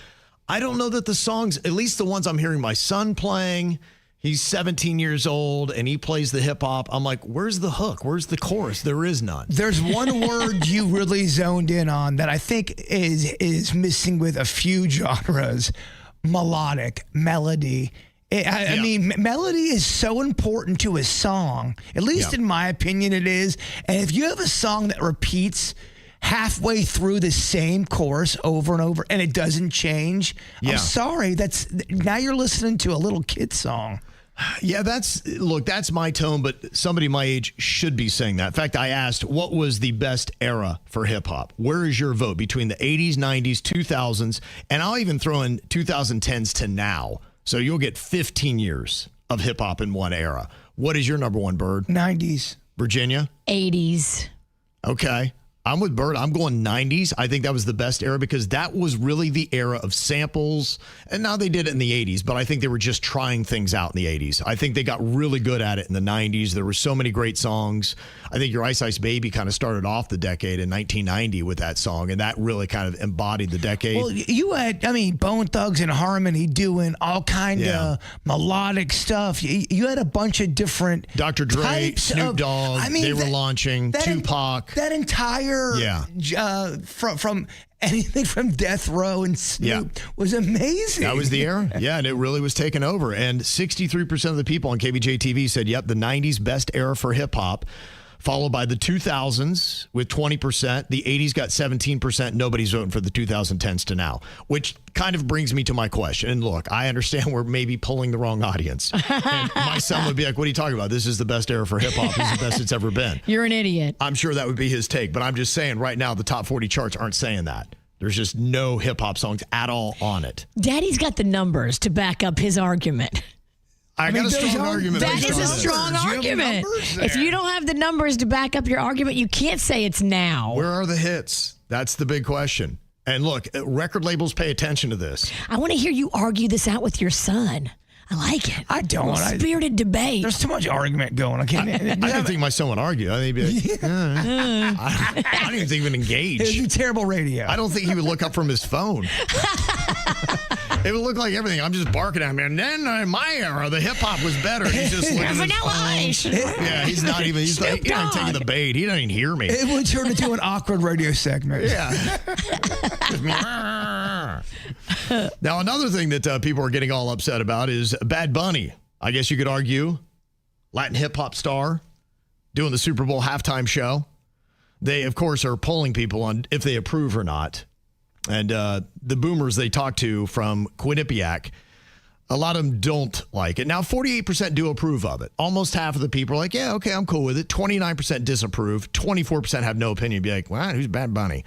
I don't know that the songs, at least the ones I'm hearing my son playing, he's 17 years old, and he plays the hip-hop. I'm like, where's the hook? Where's the chorus? There is none. There's one word you really zoned in on that I think is missing with a few genres: melodic, melody. I mean, melody is so important to a song. At least in my opinion, it is. And if you have a song that repeats halfway through the same chorus over and over and it doesn't change, I'm sorry. Now you're listening to a little kid song. Yeah, that's my tone, but somebody my age should be saying that. In fact, I asked, what was the best era for hip-hop? Where is your vote between the 80s, 90s, 2000s, and I'll even throw in 2010s to now. So you'll get 15 years of hip-hop in one era. What is your number one, Bird? 90s. Virginia? 80s. Okay. I'm with Bird. I'm going 90s. I think that was the best era because that was really the era of samples. And now they did it in the 80s, but I think they were just trying things out in the 80s. I think they got really good at it in the 90s. There were so many great songs. I think Your Ice Ice Baby kind of started off the decade in 1990 with that song, and that really kind of embodied the decade. Well, you had, Bone Thugs and Harmony doing all kind of melodic stuff. You had a bunch of different Dr. Dre, Snoop Dogg, they were launching, Tupac. That entire from anything from Death Row and Snoop was amazing. That was the era. Yeah, and it really was taken over. And 63% of the people on KBJ TV said, yep, the 90s best era for hip hop, followed by the 2000s with 20%. The 80s got 17%. Nobody's voting for the 2010s to now, which kind of brings me to my question. And look, I understand we're maybe pulling the wrong audience. And my son would be like, what are you talking about? This is the best era for hip hop. This is the best it's ever been. You're an idiot. I'm sure that would be his take, but I'm just saying right now the top 40 charts aren't saying that. There's just no hip hop songs at all on it. Daddy's got the numbers to back up his argument. I got a strong argument. That is a strong argument. If you don't have the numbers to back up your argument, you can't say it's now. Where are the hits? That's the big question. And look, record labels pay attention to this. I want to hear you argue this out with your son. I like it. I don't. Spirited debate. There's too much argument going. I don't think my son would argue. I think he'd be like, I don't even think he would engage. It'd be terrible radio. I don't think he would look up from his phone. It would look like everything. I'm just barking at him. And then in my era, the hip hop was better. He's just looking at his phone. Yeah, he's not even. He's like, he ain't taking the bait. He doesn't even hear me. It would turn into an awkward radio segment. Yeah. Now, another thing that people are getting all upset about is Bad Bunny. I guess you could argue Latin hip hop star doing the Super Bowl halftime show. They, of course, are polling people on if they approve or not. And the boomers they talked to from Quinnipiac A lot of them don't like it. Now, 48% do approve of it. Almost half of the people are like, yeah, okay, I'm cool with it. 29% disapprove. 24% have no opinion. Be like, well, who's Bad Bunny?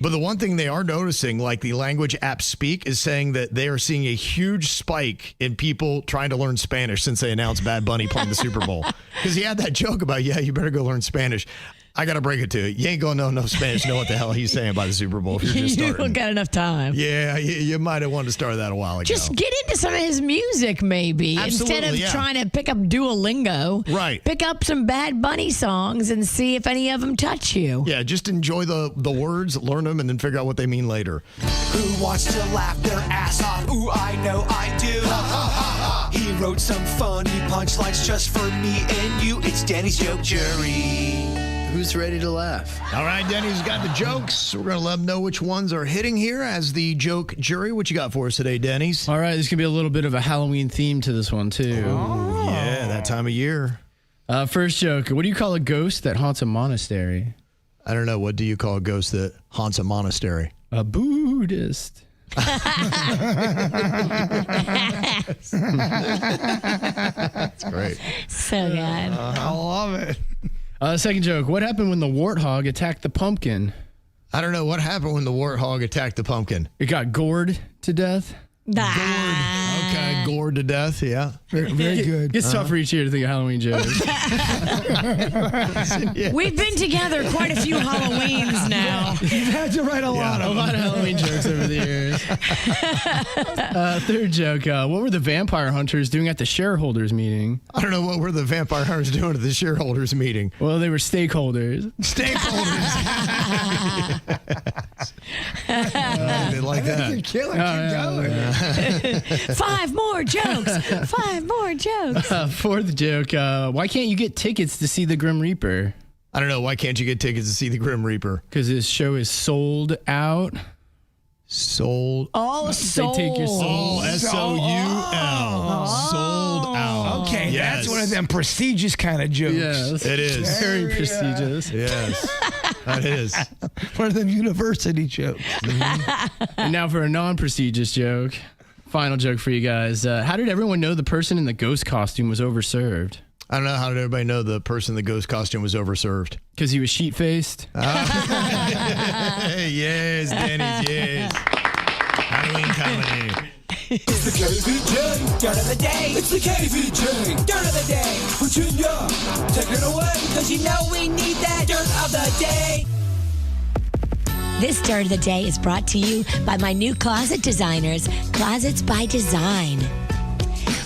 But the one thing they are noticing, like the language app Speak, is saying that they are seeing a huge spike in people trying to learn Spanish since they announced Bad Bunny playing the Super Bowl. Because he had that joke about, yeah, you better go learn Spanish. I got to break it to you. You ain't going to know no Spanish, know what the hell he's saying by the Super Bowl if you're just starting. You don't got enough time. Yeah, you might have wanted to start that a while ago. Just get into some of his music, maybe. Absolutely, instead of trying to pick up Duolingo. Right. Pick up some Bad Bunny songs and see if any of them touch you. Yeah, just enjoy the words, learn them, and then figure out what they mean later. Who wants to laugh their ass off? Ooh, I know I do. He wrote some funny punchlines just for me and you. It's Danny's Joke Jury. Who's ready to laugh? All right, Denny's got the jokes. We're going to let them know which ones are hitting here as the joke jury. What you got for us today, Denny's? All right, there's going to be a little bit of a Halloween theme to this one, too. Oh, yeah, that time of year. First joke. What do you call a ghost that haunts a monastery? I don't know. What do you call a ghost that haunts a monastery? A Buddhist. That's great. So good. I love it. Second joke. What happened when the warthog attacked the pumpkin? I don't know. What happened when the warthog attacked the pumpkin? It got gored to death. Okay, gored to death. Yeah. Very good. It's tough for each year to think of Halloween jokes. We've been together quite a few Halloweens now. You've had to write a lot of Halloween jokes over the years. Third joke. What were the vampire hunters doing at the shareholders meeting? I don't know. What were the vampire hunters doing at the shareholders meeting? Well, they were stakeholders. They like that. You're killing. Keep going. 5 more jokes. 5 more jokes. Fourth joke. Why can't you get tickets to see the Grim Reaper? I don't know. Why can't you get tickets to see the Grim Reaper? Because his show is sold out. Sold. Oh, sold. They take your soul. Oh, S-O-U-L. Sold out. Okay, Yes. that's one of them prestigious kind of jokes. Yes. It is. Very prestigious. Yes. That is. One of them university jokes. And now for a non-prestigious joke. Final joke for you guys. How did everyone know the person in the ghost costume was overserved? I don't know. How did everybody know the person in the ghost costume was overserved? Because he was sheet-faced. Yes, Denny's, yes. Halloween comedy. It's the KVJ dirt of the day. It's the KVJ dirt of the day. Virginia, take it away, because you know we need that dirt of the day. This Dirt of the Day is brought to you by my new closet designers, Closets by Design.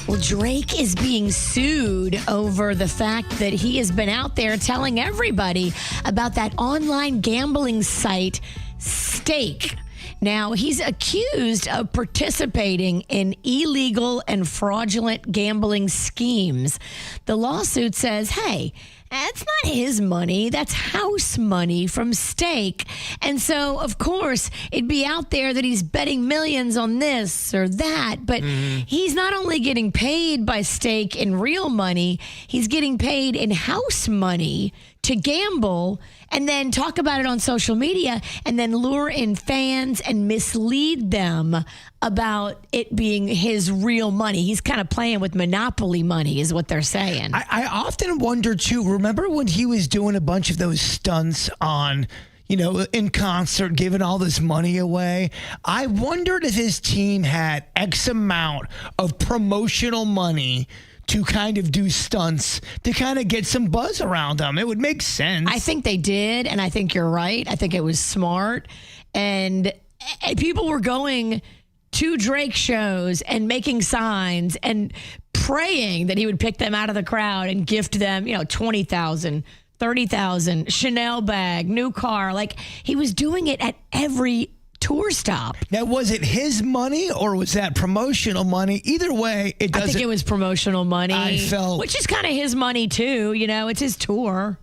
Well, Drake is being sued over the fact that he has been out there telling everybody about that online gambling site, Stake. Now, he's accused of participating in illegal and fraudulent gambling schemes. The lawsuit says, hey, that's not his money. That's house money from Stake. And so, of course, it'd be out there that he's betting millions on this or that. But he's not only getting paid by Stake in real money, he's getting paid in house money to gamble and then talk about it on social media and then lure in fans and mislead them about it being his real money. He's kind of playing with monopoly money is what they're saying. I often wonder, too, remember when he was doing a bunch of those stunts on, you know, in concert, giving all this money away? I wondered if his team had X amount of promotional money to kind of do stunts to kind of get some buzz around them. It would make sense. I think they did, and I think you're right. I think it was smart. And people were going to Drake shows and making signs and praying that he would pick them out of the crowd and gift them, you know, 20,000, 30,000, Chanel bag, new car. Like, he was doing it at every tour stop. Now, was it his money or was that promotional money? Either way, it doesn't. I think it was promotional money. Which is kind of his money too, you know, it's his tour.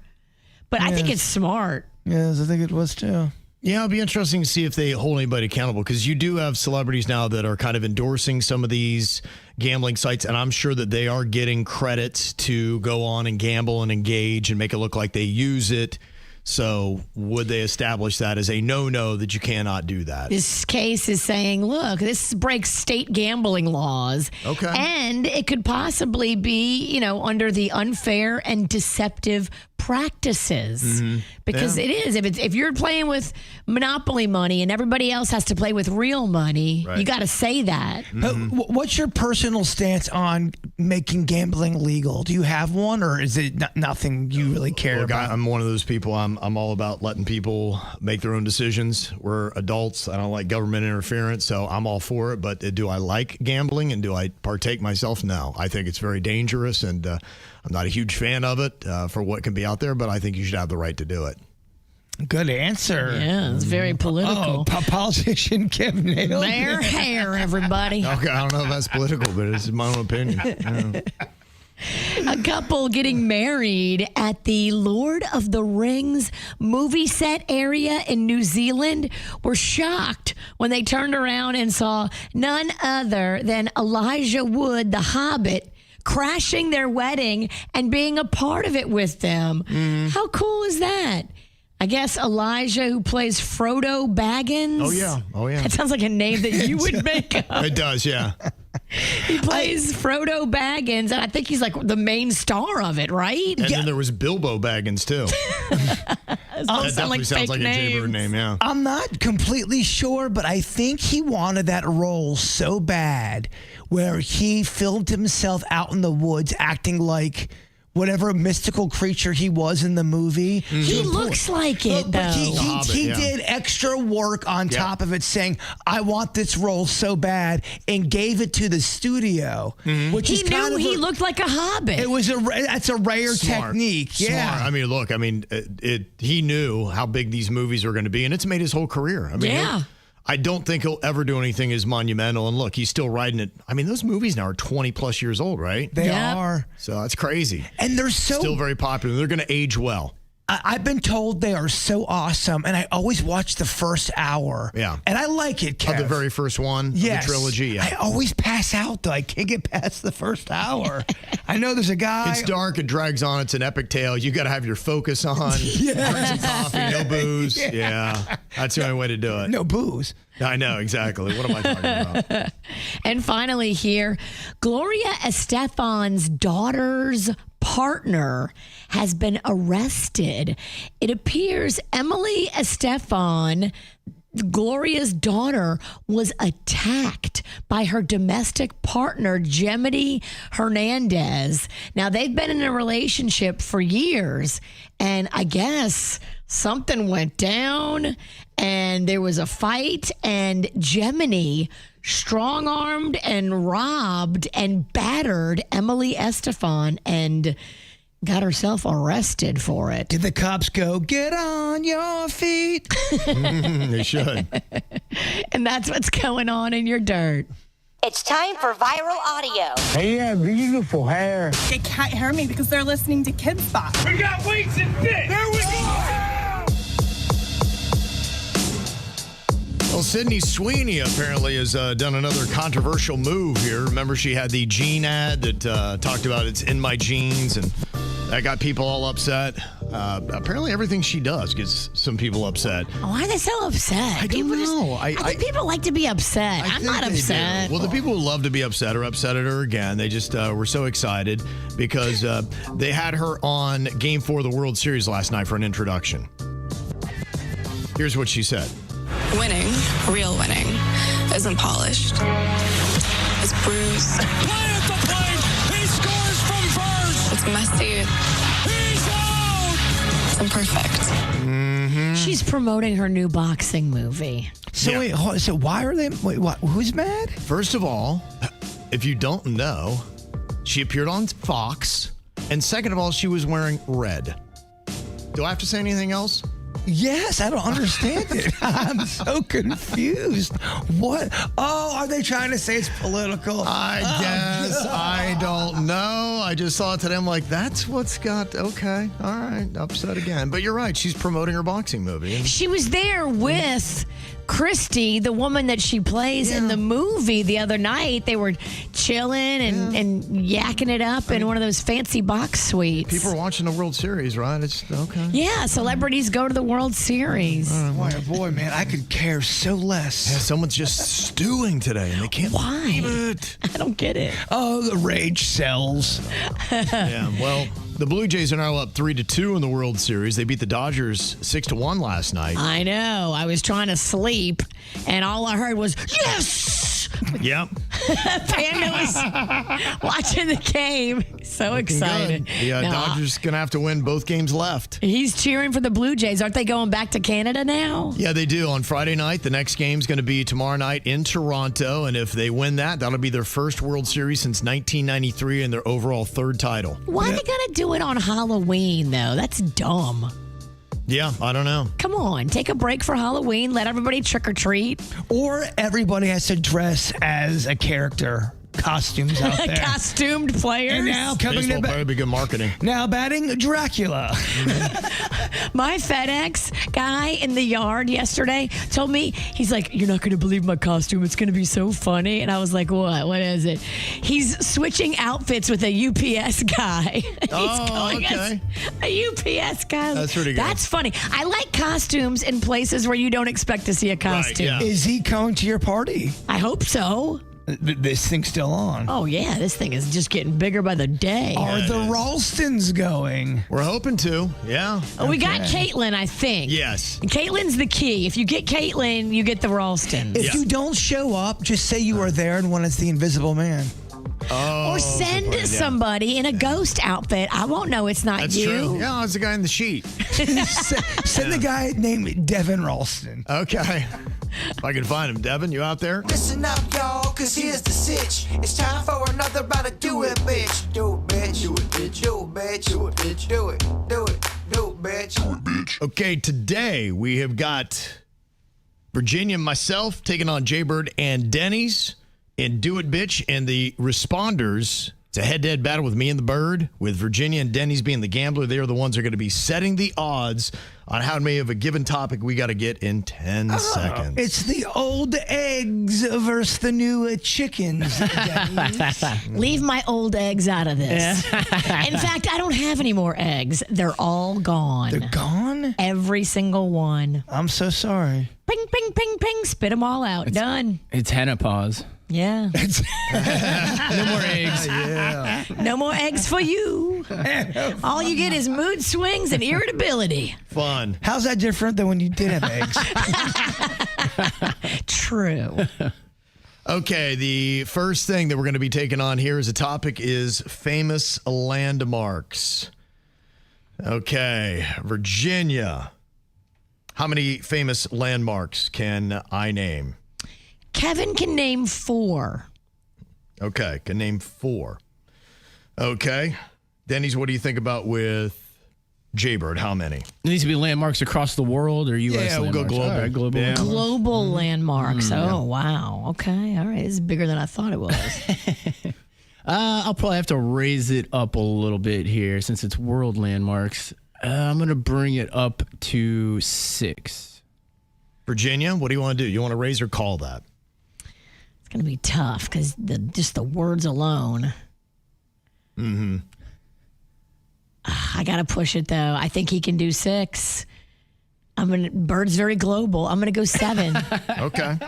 But I think it's smart. Yes, I think it was too. Yeah, it'll be interesting to see if they hold anybody accountable, because you do have celebrities now that are kind of endorsing some of these gambling sites, and I'm sure that they are getting credits to go on and gamble and engage and make it look like they use it So would they establish that as a no-no that you cannot do that? This case is saying, look, this breaks state gambling laws. Okay. And it could possibly be, under the unfair and deceptive practices. Because it is. If you're playing with monopoly money and everybody else has to play with real money, you got to say that. But what's your personal stance on making gambling legal? Do you have one, or is it nothing you really care about? I'm one of those people. I'm all about letting people make their own decisions. We're adults. I don't like government interference, so I'm all for it. But do I like gambling and do I partake myself? No. I think it's very dangerous, and I'm not a huge fan of it for what can be out there, but I think you should have the right to do it. Good answer. Yeah, it's very political. Politician Kim nailed Their hair, everybody. Okay, I don't know if that's political, but it's my own opinion. Yeah. A couple getting married at the Lord of the Rings movie set area in New Zealand were shocked when they turned around and saw none other than Elijah Wood, the Hobbit, crashing their wedding and being a part of it with them. How cool is that? I guess Elijah, who plays Frodo Baggins. Oh, yeah. That sounds like a name that you would make up. It does, yeah. He plays Frodo Baggins, and I think he's like the main star of it, right? And then there was Bilbo Baggins, too. That definitely sounds like a Jbird name, yeah. I'm not completely sure, but I think he wanted that role so bad where he filmed himself out in the woods acting like whatever mystical creature he was in the movie. He looks like it, though. But he did extra work on top of it, saying, I want this role so bad, and gave it to the studio. Which He is knew kind of he looked like a hobbit. That's a rare technique. Smart. Yeah. I mean, look, he knew how big these movies were going to be, and it's made his whole career. I mean, I don't think he'll ever do anything as monumental. And look, he's still riding it. I mean, those movies now are 20 plus years old, right? They are. So that's crazy. And they're still very popular. They're going to age well. I've been told they are so awesome, and I always watch the first hour. Yeah. And I like it, Kev. The very first one of the trilogy, yeah. I always pass out, though. I can't get past the first hour. I know there's a guy. It's dark. It drags on. It's an epic tale. You got to have your focus on. Drink some coffee. No booze. Yeah. That's the only way to do it. No booze. I know, exactly. What am I talking about? And finally here, Gloria Estefan's daughter's partner has been arrested. It appears Emily Estefan, Gloria's daughter, was attacked by her domestic partner, Jemity Hernandez. Now, they've been in a relationship for years, and I guess something went down and there was a fight, and Jemity strong-armed and robbed and battered Emily Estefan and got herself arrested for it. Did the cops go, get on your feet? They should. And that's what's going on in your dirt. It's time for viral audio. Hey, you have beautiful hair. They can't hear me because they're listening to Kids Spot. We got weights and fit. There we go. Well, Sydney Sweeney apparently has done another controversial move here. Remember, she had the jean ad that talked about it's in my jeans, and that got people all upset. Apparently, everything she does gets some people upset. Why are they so upset? I don't know. I think people like to be upset. I'm not upset. Well, the people who love to be upset are upset at her again. They just were so excited because they had her on Game 4 of the World Series last night for an introduction. Here's what she said. Winning, real winning, isn't polished. It's bruised. Play at the plate. He scores from first. It's messy. He's out. It's imperfect. She's promoting her new boxing movie. So wait, so why are they? Wait, what? Who's mad? First of all, if you don't know, she appeared on Fox, and second of all, she was wearing red. Do I have to say anything else? Yes, I don't understand it. I'm so confused. What? Oh, are they trying to say it's political? I guess. I don't know. I just saw it today. I'm like, that's what's got, okay, all right, upset again. But you're right. She's promoting her boxing movie. She was there with Christy, the woman that she plays in the movie, the other night. They were chilling and yakking it up in one of those fancy box suites. People are watching the World Series, right? It's okay. Yeah, celebrities go to the World Series. Boy, oh boy, man, I could care so less. Yeah, someone's just stewing today, and they can't believe it. I don't get it. Oh, the rage sells. Yeah, well, the Blue Jays are now up 3-2 in the World Series. They beat the Dodgers 6-1 last night. I know. I was trying to sleep, and all I heard was, yes! Yep. Panda was watching the game. So excited. Yeah, No, Dodgers going to have to win both games left. He's cheering for the Blue Jays. Aren't they going back to Canada now? Yeah, they do. On Friday night, the next game's going to be tomorrow night in Toronto. And if they win that, that'll be their first World Series since 1993 and their overall third title. Why are they going to do it on Halloween, though? That's dumb. Yeah, I don't know. Come on, take a break for Halloween. Let everybody trick or treat. Or everybody has to dress as a character. Costumes out there. Costumed players. And now coming Baseball to probably be good marketing. now batting Dracula. My FedEx guy in the yard yesterday told me, he's like, you're not going to believe my costume. It's going to be so funny. And I was like, what? What is it? He's switching outfits with a UPS guy. He's calling us a UPS guy. That's pretty good. That's funny. I like costumes in places where you don't expect to see a costume. yeah. Is he coming to your party? I hope so. This thing's still on. Oh, yeah. This thing is just getting bigger by the day. Are the Ralstons going? We're hoping to. Yeah. Oh, we got Caitlin, I think. Yes. And Caitlin's the key. If you get Caitlin, you get the Ralstons. If you don't show up, just say you were there and one is the Invisible Man. Oh, Or send somebody in a ghost outfit. I won't know it's not That's you. true. Yeah, it's the guy in the sheet. Send the guy named Devin Ralston. Okay. If I can find him. Devin, you out there? Listen up, y'all, cause here's the sitch. It's time for another round of do it, bitch. Do it, bitch. Do it, bitch. Do it, bitch. Do it, bitch. Do it. Do it. Do it, bitch. Do it, bitch. Okay, today we have got Virginia and myself taking on Jbird and Denny's in Do It Bitch, and the responders. It's a head-to-head battle with me and the Bird, with Virginia and Denny's being the gambler. They are the ones who are going to be setting the odds on how many of a given topic we got to get in 10 seconds. It's the old eggs versus the new chickens. Leave my old eggs out of this. In fact, I don't have any more eggs. They're all gone. They're gone? Every single one. I'm so sorry. Ping, ping, ping, ping. Spit them all out. Done. It's henna paws. Yeah. No more eggs. Yeah. No more eggs for you. All you get is mood swings and irritability. Fun. How's that different than when you did have eggs? True. Okay, the first thing that we're going to be taking on here as a topic is famous landmarks. Okay, Virginia. How many famous landmarks can I name? Kevin can name 4. Okay, can name 4. Okay. Denny's, what do you think about with Jbird? How many? It needs to be landmarks across the world or U.S. Yeah, we'll go landmarks? global. All right, global. Yeah. Global landmarks. Wow. Okay. All right. This is bigger than I thought it was. I'll probably have to raise it up a little bit here since it's world landmarks. I'm going to bring it up to 6. Virginia, what do you want to do? You want to raise or call that? It's going to be tough because just the words alone. Mm-hmm. I got to push it, though. I think he can do 6. Bird's very global. I'm going to go 7. Okay.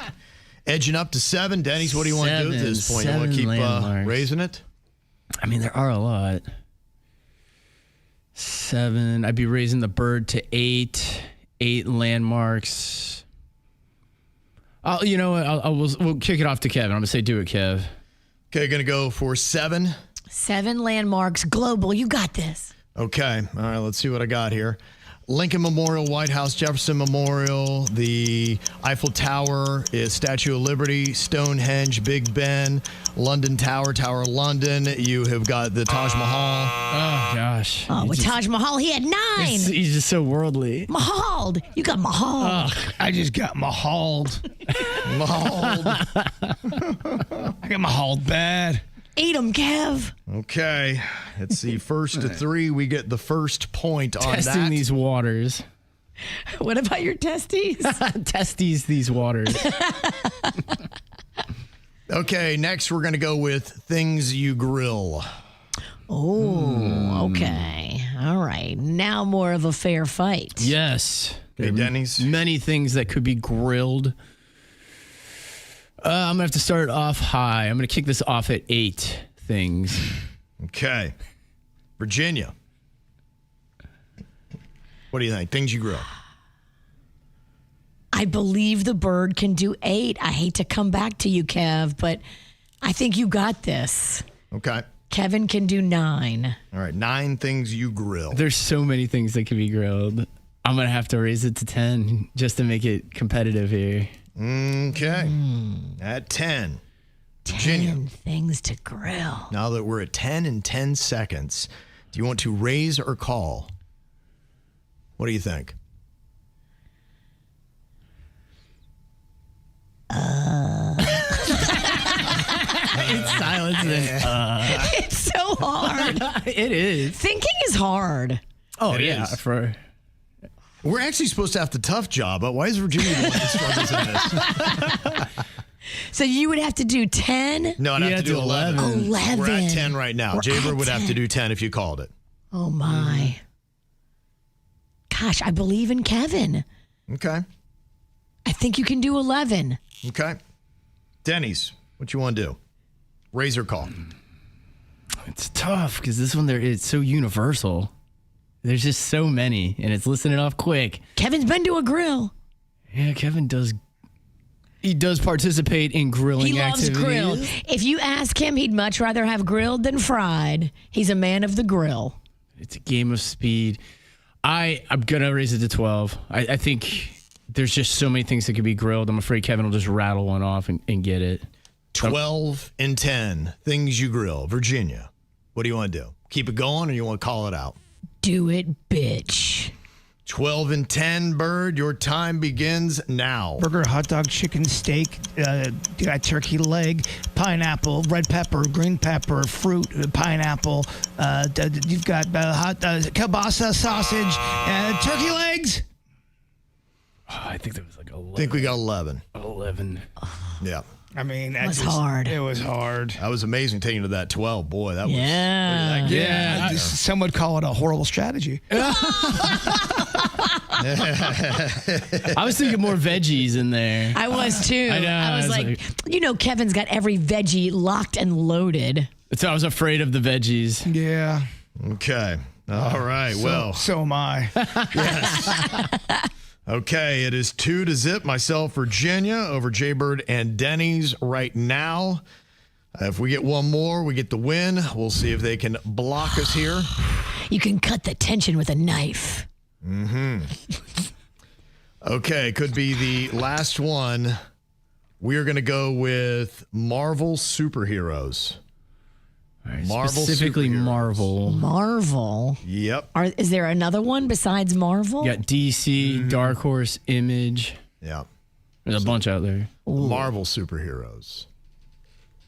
Edging up to 7. Denny's, what do you want to do at this point? You want to keep raising it? I mean, there are a lot. 7. I'd be raising the Bird to 8. 8 landmarks. You know what? We'll kick it off to Kevin. I'm going to say do it, Kev. Okay, going to go for 7. 7 landmarks, global. You got this. Okay. All right, let's see what I got here. Lincoln Memorial, White House, Jefferson Memorial, the Eiffel Tower, Statue of Liberty, Stonehenge, Big Ben, London Tower, Tower of London. You have got the Taj Mahal. Oh, gosh. Oh, with Taj Mahal, he had 9. He's just so worldly. Mahaled. You got Mahal. I just got mahaled. Mahaled. I got mahaled bad. Eat 'em, Kev. Okay. Let's see. First to 3, we get the first point on Testing that. these waters. What about your testes? Testes these waters. Okay, next we're going to go with things you grill. Oh, okay. All right. Now more of a fair fight. Yes. Okay, Denny's. Many things that could be grilled. I'm going to have to start off high. I'm going to kick this off at 8 things. Okay. Virginia. What do you think? Things you grill. I believe the bird can do 8. I hate to come back to you, Kev, but I think you got this. Okay. Kevin can do 9. All right. 9 things you grill. There's so many things that can be grilled. I'm going to have to raise it to 10 just to make it competitive here. Okay. At 10. Virginia. 10 things to grill. Now that we're at 10 and 10 seconds, do you want to raise or call? What do you think? It's silence. It's so hard. It is. Thinking is hard. Oh, It yeah. is. We're actually supposed to have the tough job, but why is Virginia the one that struggles in this? So you would have to do 10? No, I'd have to do 11. 11. We're at 10 right now. We're Jbird at would have 10. to do 10 if you called it. Oh, my. Gosh, I believe in Kevin. Okay. I think you can do 11. Okay. Denny's, what you want to do? Raise or call? It's tough because this one it's so universal. There's just so many, and it's listening off quick. Kevin's been to a grill. Yeah, Kevin does. He does participate in grilling He loves activities. grill. If you ask him, he'd much rather have grilled than fried. He's a man of the grill. It's a game of speed. I'm gonna raise it to 12. I think there's just so many things that could be grilled. I'm afraid Kevin will just rattle one off and get it. 12 and 10 things you grill. Virginia, what do you want to do? Keep it going or you want to call it out? Do it, bitch. 12 and 10, Bird. Your time begins now. Burger, hot dog, chicken, steak, you got turkey leg, pineapple, red pepper, green pepper, fruit, pineapple. You've got hot kielbasa, sausage, turkey legs. Oh, I think there was like 11. I think we got 11. 11. Yeah. I mean, It was hard. It was hard. That was amazing taking to that 12. Boy, that was. Yeah. Look at that game. Some would call it a horrible strategy. I was thinking more veggies in there. I was too. I know, I was like, Kevin's got every veggie locked and loaded. So I was afraid of the veggies. Yeah. Okay. All right. Well. So am I. Yes. Okay. It is 2-0. Myself, Virginia, over Jbird and Denny's right now. If we get one more, we get the win. We'll see if they can block us here. You can cut the tension with a knife. Mm-hmm. Okay, could be the last one. We're going to go with Marvel superheroes. Right, Marvel specifically superheroes. Marvel. Marvel. Yep. Is there another one besides Marvel? You got DC, Dark Horse, Image. Yeah. There's a bunch out there. Marvel superheroes.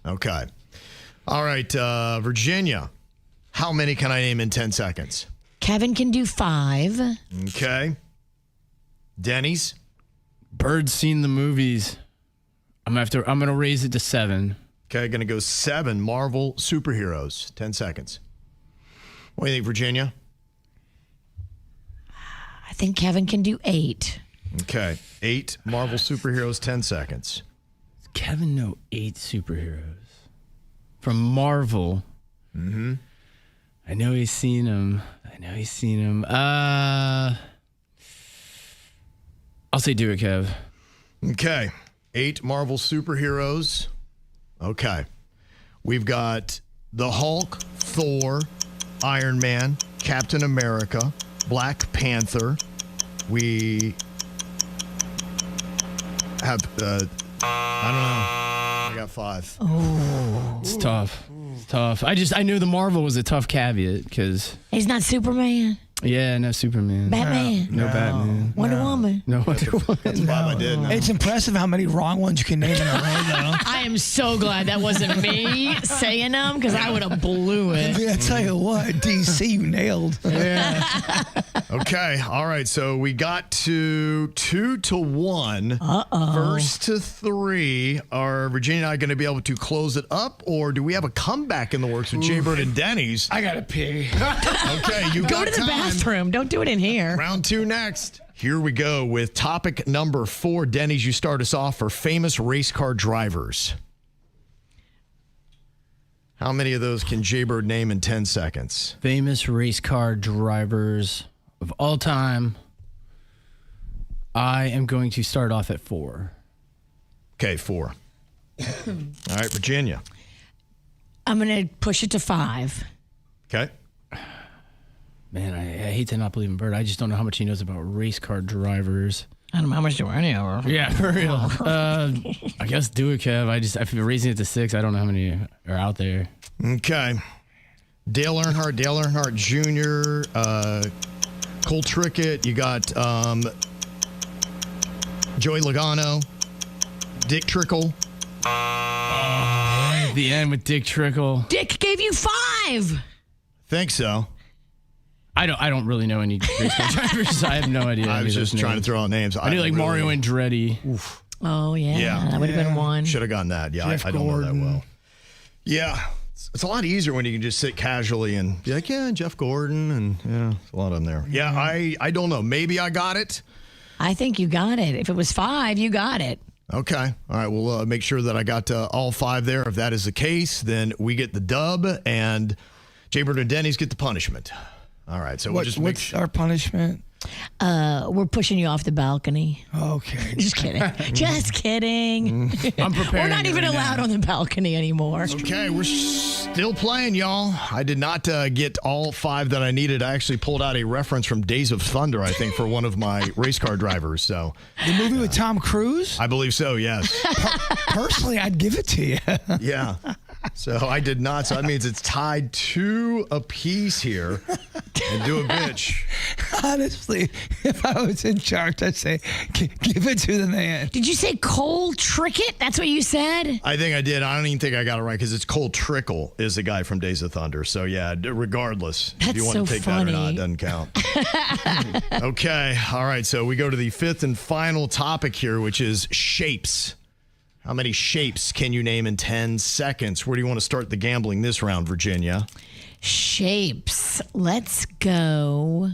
Okay. All right, Virginia. How many can I name in 10 seconds? Kevin can do 5. Okay. Denny's. Bird's seen the movies. I'm gonna raise it to 7. Okay, gonna go 7 Marvel superheroes. 10 seconds. What do you think, Virginia? I think Kevin can do 8. Okay. 8 Marvel superheroes, 10 seconds. Does Kevin know 8 superheroes from Marvel? Mm-hmm. I know he's seen them. I'll say do it, Kev. Okay. 8 Marvel superheroes. Okay. We've got the Hulk, Thor, Iron Man, Captain America, Black Panther, we have, I don't know. I got 5. Oh. It's tough. It's tough. I knew the Marvel was a tough caveat because. He's not Superman. Yeah, no Superman. Batman. No Batman. Wonder Woman. No Wonder Woman. That's why I did. No. It's impressive how many wrong ones you can name in a row, though. I am so glad that wasn't me saying them because I would have blew it. I tell you what, DC, you nailed. Yeah. Okay. All right. So we got to 2-1. Uh-oh. First to 3. Are Virginia and I going to be able to close it up, or do we have a comeback in the works with Jbird and Denny's? I got to pee. Okay. You Go got to the time. bathroom. Don't do it in here. Round 2 next. Here we go with topic number 4. Denny's, you start us off for famous race car drivers. How many of those can Jbird name in 10 seconds? Famous race car drivers of all time. I am going to start off at 4. Okay, 4. All right, Virginia. I'm going to push it to 5. Okay. Man, I hate to not believe in Bird. I just don't know how much he knows about race car drivers. I don't know how much do I know. Yeah, for real. I guess do it, Kev. I feel raising it to 6. I don't know how many are out there. Okay. Dale Earnhardt Jr., Cole Trickett. You got Joey Logano, Dick Trickle. The end with Dick Trickle. Dick gave you 5. Think so. I don't really know any race car drivers. I have no idea. I was just trying to throw out names. I knew like Mario Andretti. Oof. Oh, yeah. That would have been 1. Should have gotten that. Yeah, I don't know that well. Yeah. It's a lot easier when you can just sit casually and be like, yeah, Jeff Gordon, and yeah, a lot of them there. Yeah, I don't know. Maybe I got it. I think you got it. If it was 5, you got it. Okay. All right. We'll make sure that I got all 5 there. If that is the case, then we get the dub, and Jbird and Denny's get the punishment. All right. So we'll just make what's our punishment? We're pushing you off the balcony. Okay. Just kidding. Just kidding. I'm preparing. We're not even allowed on the balcony anymore. Okay, we're still playing, y'all. I did not get all 5 that I needed. I actually pulled out a reference from Days of Thunder, I think, for one of my race car drivers. So the movie with Tom Cruise? I believe so, yes. Personally, I'd give it to you. Yeah. So I did not. So that means it's tied 2 apiece here. And do a bitch. Honestly, if I was in charge, I'd say, give it to the man. Did you say Cole Trickett? That's what you said? I think I did. I don't even think I got it right because it's Cole Trickle is the guy from Days of Thunder. So yeah, regardless, if you want so to take funny. that or not, it doesn't count. Okay. All right. So we go to the 5th and final topic here, which is shapes. How many shapes can you name in 10 seconds? Where do you want to start the gambling this round, Virginia? Shapes. Let's go.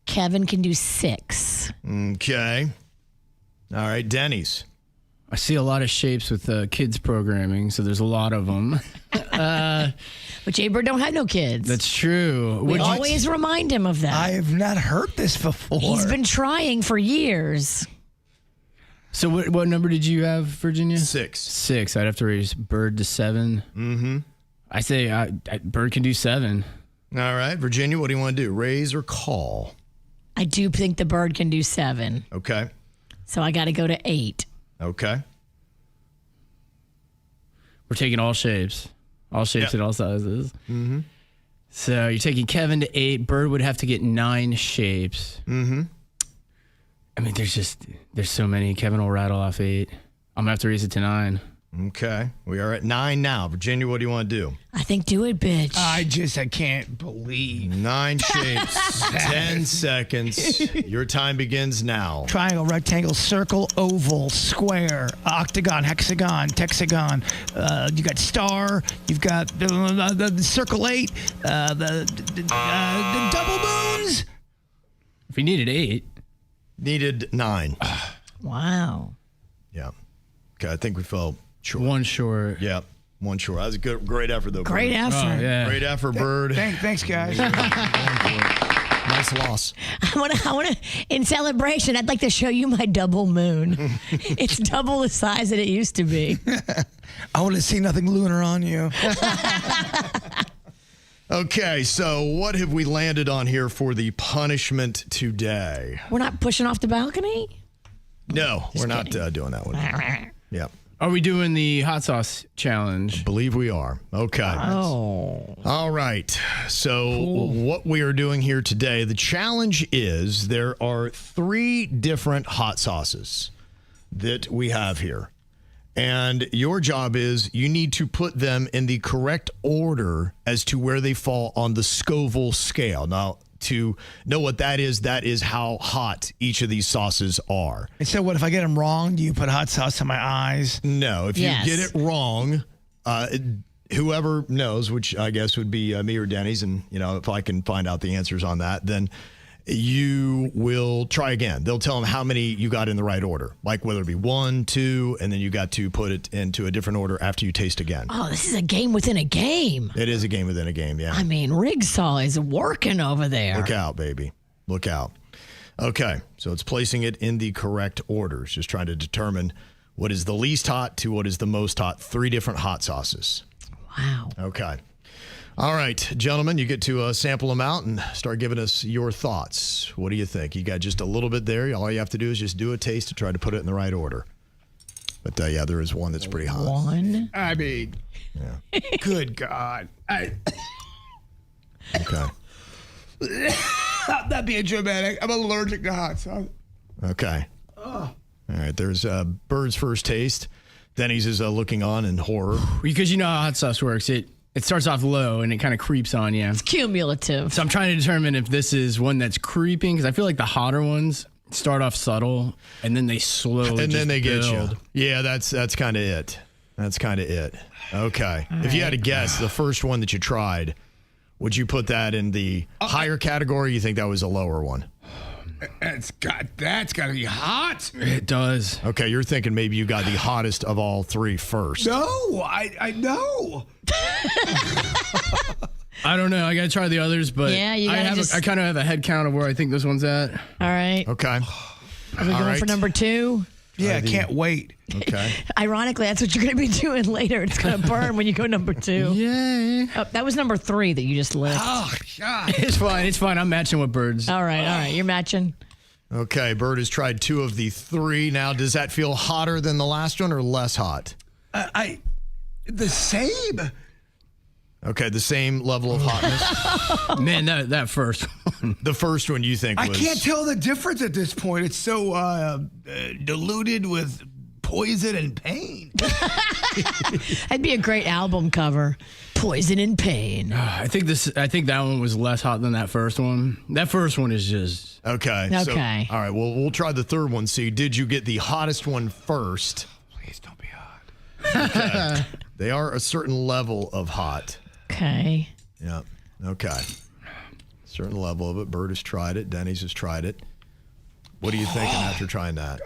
Kevin can do 6. Okay. All right, Denny's. I see a lot of shapes with kids programming, so there's a lot of them. But Jbird don't have no kids. That's true. We always remind him of that. I have not heard this before. He's been trying for years. So what number did you have, Virginia? 6. 6. I'd have to raise Bird to 7. Mm-hmm. I say Bird can do 7. All right, Virginia, what do you want to do? Raise or call? I do think the Bird can do 7. Okay. So I got to go to 8. Okay. We're taking all shapes. All shapes and all sizes. Mm-hmm. So you're taking Kevin to 8. Bird would have to get 9 shapes. Mm-hmm. I mean, there's so many. Kevin will rattle off 8. I'm going to have to raise it to 9. Okay. We are at 9 now. Virginia, what do you want to do? I think do it, bitch. I can't believe. 9 shapes, 10 seconds. Your time begins now. Triangle, rectangle, circle, oval, square, octagon, hexagon, texagon. You got star. You've got the circle 8. The double moons. If you needed 8. Needed 9. Wow. Yeah. Okay, I think we fell short. 1 short. Yeah, 1 short. That was a great effort, though. Great Bird. effort. Oh, yeah. Great effort, Bird. Thanks, guys. Nice loss. I want to, in celebration, I'd like to show you my double moon. It's double the size that it used to be. I want to see nothing lunar on you. Okay, so what have we landed on here for the punishment today? We're not pushing off the balcony? No, we're not doing that one. Yeah. Are we doing the hot sauce challenge? I believe we are. Okay. Oh. All right. So what we are doing here today, the challenge is there are 3 different hot sauces that we have here. And your job is you need to put them in the correct order as to where they fall on the Scoville scale. Now, to know what that is how hot each of these sauces are. And so what if I get them wrong? Do you put hot sauce in my eyes? No, if you get it wrong, whoever knows, which I guess would be me or Denny's, and if I can find out the answers on that, then you will try again. They'll tell them how many you got in the right order, like whether it be 1, 2, and then you got to put it into a different order after you taste again. Oh, this is a game within a game. It is a game within a game, yeah. I mean, Rigsaw is working over there. Look out, baby. Look out. Okay, so it's placing it in the correct orders, just trying to determine what is the least hot to what is the most hot. 3 different hot sauces. Wow. Okay. All right, gentlemen, you get to sample them out and start giving us your thoughts. What do you think? You got just a little bit there. All you have to do is just do a taste to try to put it in the right order. But yeah, there is one that's pretty hot. One? I mean, good God. Okay. I'm not being dramatic. I'm allergic to hot sauce. Okay. All right, there's Bird's first taste. Denny's is looking on in horror. Because you know how hot sauce works. It starts off low and it kind of creeps on you. It's cumulative. So I'm trying to determine if this is one that's creeping, because I feel like the hotter ones start off subtle and then they slowly and then they build. get you. Yeah, that's kind of it. That's kind of it. Okay. If you had to guess, the first one that you tried, would you put that in the higher category? Or you think that was a lower one? That's got to be hot. It does. Okay, you're thinking maybe you got the hottest of all 3 first. No, I know. I don't know. I got to try the others, but I kind of have a head count of where I think this one's at. All right. Okay. Are we going for number 2? Yeah, I can't wait. Okay. Ironically, that's what you're going to be doing later. It's going to burn when you go number 2. Yay. Oh, that was number 3 that you just left. Oh, God. It's fine. It's fine. I'm matching with Birds. All right. You're matching. Okay, Bird has tried 2 of the 3. Now, does that feel hotter than the last one or less hot? The same. Okay, the same level of hotness. Man, that first one. The first one you think was... I can't tell the difference at this point. It's so diluted with poison and pain. That'd be a great album cover. Poison and pain. I think that one was less hot than that first one. That first one is just... Okay. So, all right, well, we'll try the third one. See, did you get the hottest one first? Please don't be hot. Okay. They are a certain level of hot. Okay. Yeah. Okay. Certain level of it. Bird has tried it. Denny's has tried it. What are you thinking after trying that?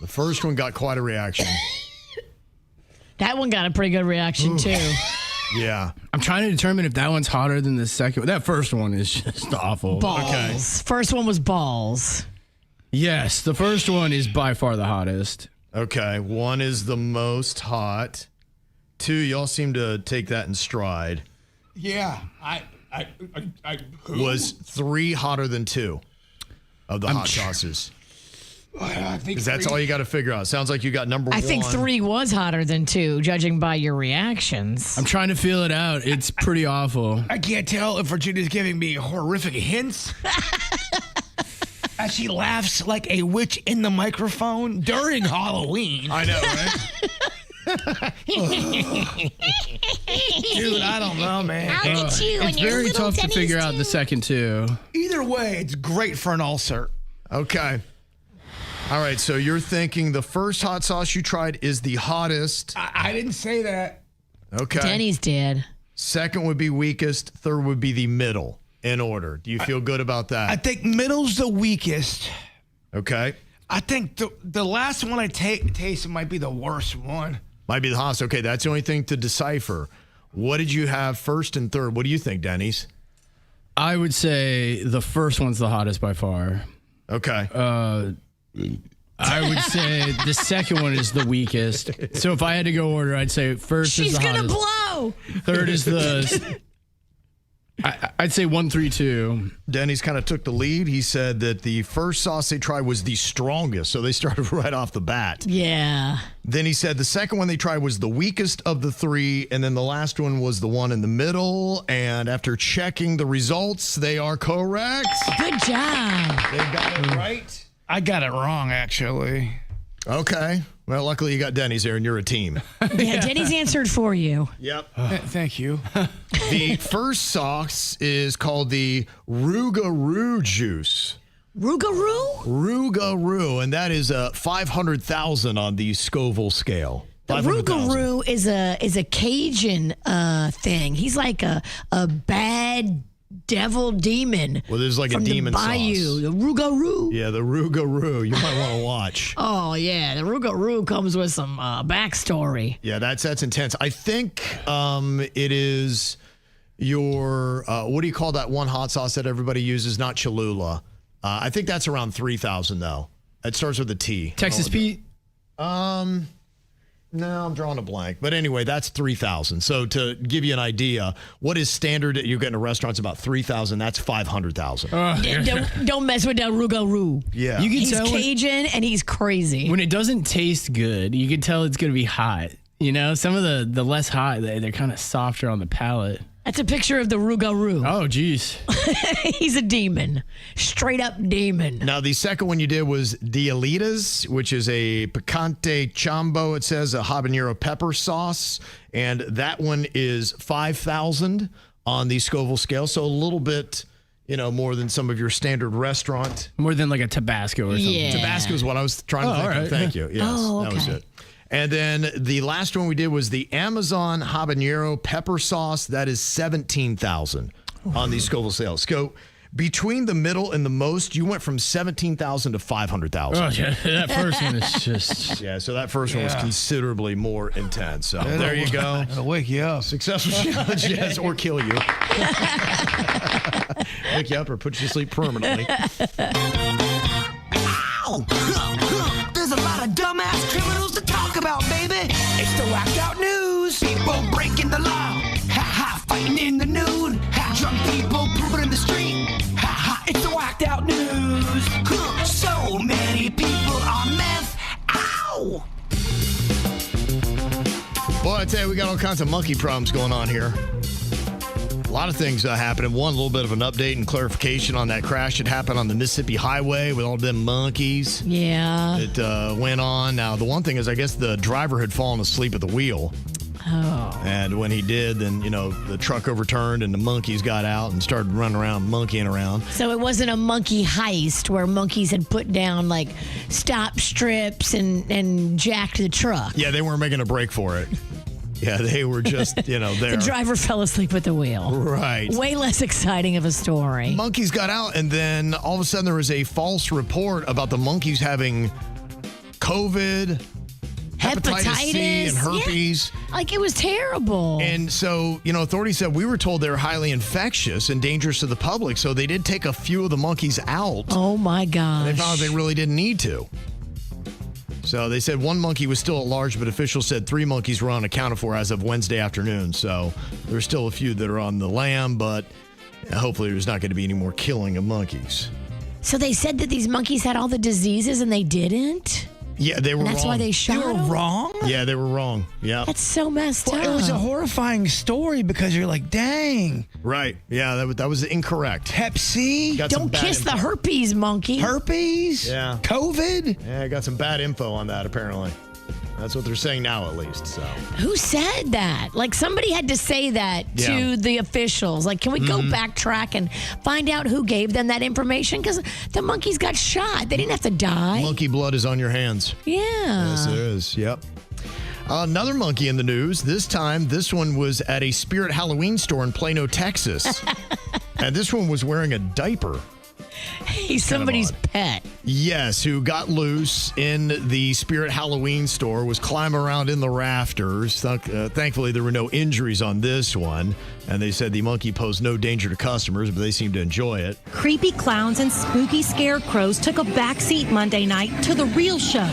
The first one got quite a reaction. That one got a pretty good reaction, too. Yeah. I'm trying to determine if that one's hotter than the second. That first one is just awful. Balls. Okay. First one was balls. Yes, the first one is by far the hottest. Okay. 1 is the most hot. 2, y'all seem to take that in stride. Yeah. Was 3 hotter than 2 of the hot sauces? I think Because that's all you got to figure out. Sounds like you got number 1. I think 3 was hotter than 2, judging by your reactions. I'm trying to feel it out. It's pretty awful. I can't tell if Virginia's giving me horrific hints. As she laughs like a witch in the microphone during Halloween. I know, right? Dude, I don't know, man. I'll get you It's and your very little tough to Denny's figure out too. the second 2. Either way, it's great for an ulcer. Okay. All right, so you're thinking the first hot sauce you tried is the hottest. I didn't say that. Okay. Denny's did. Second would be weakest. Third would be the middle in order. Do you feel good about that? I think middle's the weakest. Okay. I think the last one I tasted might be the worst one. Might be the hottest. Okay, that's the only thing to decipher. What did you have first and third? What do you think, Denny's? I would say the first one's the hottest by far. Okay. I would say the second one is the weakest. So if I had to go order, I'd say first is She's the gonna hottest. blow. Third is the I'd say 1-3-2. Denny's kind of took the lead. He said that the first sauce they tried was the strongest, so they started right off the bat. Yeah. Then he said the second one they tried was the weakest of the three, and then the last one was the one in the middle. And after checking the results, they are correct. Good job. They got it right. I got it wrong, actually. Okay. Well, luckily you got Denny's there, and you're a team. Yeah, Denny's answered for you. Yep. Thank you. The first sauce is called the Rougarou juice. Rougarou? Rougarou, and that is 500,000 on the Scoville scale. The Rougarou is a Cajun thing. He's like a bad devil demon. Well, there's like from a demon the bayou, sauce. the Rougarou. Yeah, the Rougarou. You might want to watch. Oh yeah, the Rougarou comes with some backstory. Yeah, that's intense. I think it is your what do you call that one hot sauce that everybody uses? Not Cholula. I think that's around 3,000 though. It starts with a T. Texas Pete? No, I'm drawing a blank. But anyway, that's 3,000. So to give you an idea, what is standard that you get in a restaurant is about 3,000. That's 500,000. Don't mess with that Rougarou. Yeah. You can He's tell Cajun and he's crazy. when it doesn't taste good, you can tell it's going to be hot. You know, some of the less hot, they're kind of softer on the palate. That's a picture of the Rougarou. Oh, geez. He's a demon. Straight up demon. Now, the second one you did was Dialitas, which is a picante chambo. It says a habanero pepper sauce. And that one is 5,000 on the Scoville scale. So a little bit, more than some of your standard restaurant. More than like a Tabasco or something. Yeah. Tabasco is what I was trying to think all right. of. Thank you. Yes, that was it. And then the last one we did was the Amazon habanero pepper sauce. That is 17,000 on the Scoville scale. So between the middle and the most, you went from 17,000 to 500,000. Oh, yeah. That first one is just... Yeah, so that first one was considerably more intense. So there you go. It'll wake you up. Successful challenge, yes, or kill you. Wake you up or put you to sleep permanently. Ow! There's a lot of dumbass criminals to talk about, baby. It's the whacked out news. People breaking the law. Ha ha, fighting in the nude. Ha, drunk people pooping in the street. Ha ha, it's the whacked out news. So many people on meth. Ow! Boy, I tell you, we got all kinds of monkey problems going on here. A lot of things happening. One, a little bit of an update and clarification on that crash that happened on the Mississippi Highway with all them monkeys. Yeah. It went on. Now, the one thing is, I guess the driver had fallen asleep at the wheel. Oh. And when he did, then, the truck overturned and the monkeys got out and started running around, monkeying around. So it wasn't a monkey heist where monkeys had put down like stop strips and jacked the truck. Yeah, they weren't making a break for it. Yeah, they were just, there. The driver fell asleep at the wheel. Right. Way less exciting of a story. Monkeys got out, and then all of a sudden there was a false report about the monkeys having COVID, hepatitis C, and herpes. Yeah. Like, it was terrible. And so, authorities said we were told they're highly infectious and dangerous to the public, so they did take a few of the monkeys out. Oh, my gosh. They found out they really didn't need to. So they said one monkey was still at large, but officials said 3 monkeys were unaccounted for as of Wednesday afternoon. So there's still a few that are on the lam, but hopefully there's not going to be any more killing of monkeys. So they said that these monkeys had all the diseases and they didn't? Yeah, they were and that's wrong. Why they shot They were them? wrong? Yeah, they were wrong. Yeah. That's so messed up. It was a horrifying story because you're like, dang. Right. Yeah, that was incorrect. Hep C? Don't kiss the herpes monkey. Herpes? Yeah. COVID? Yeah, I got some bad info on that, apparently. That's what they're saying now, at least. So who said that? Like, somebody had to say that to the officials. Like, can we go backtrack and find out who gave them that information? Because the monkeys got shot. They didn't have to die. Monkey blood is on your hands. Yeah. Yes, it is. Yep. Another monkey in the news. This time, this one was at a Spirit Halloween store in Plano, Texas. And this one was wearing a diaper. He's somebody's pet. Yes, who got loose in the Spirit Halloween store, was climbing around in the rafters. Thankfully, there were no injuries on this one. And they said the monkey posed no danger to customers, but they seemed to enjoy it. Creepy clowns and spooky scarecrows took a backseat Monday night to the real show.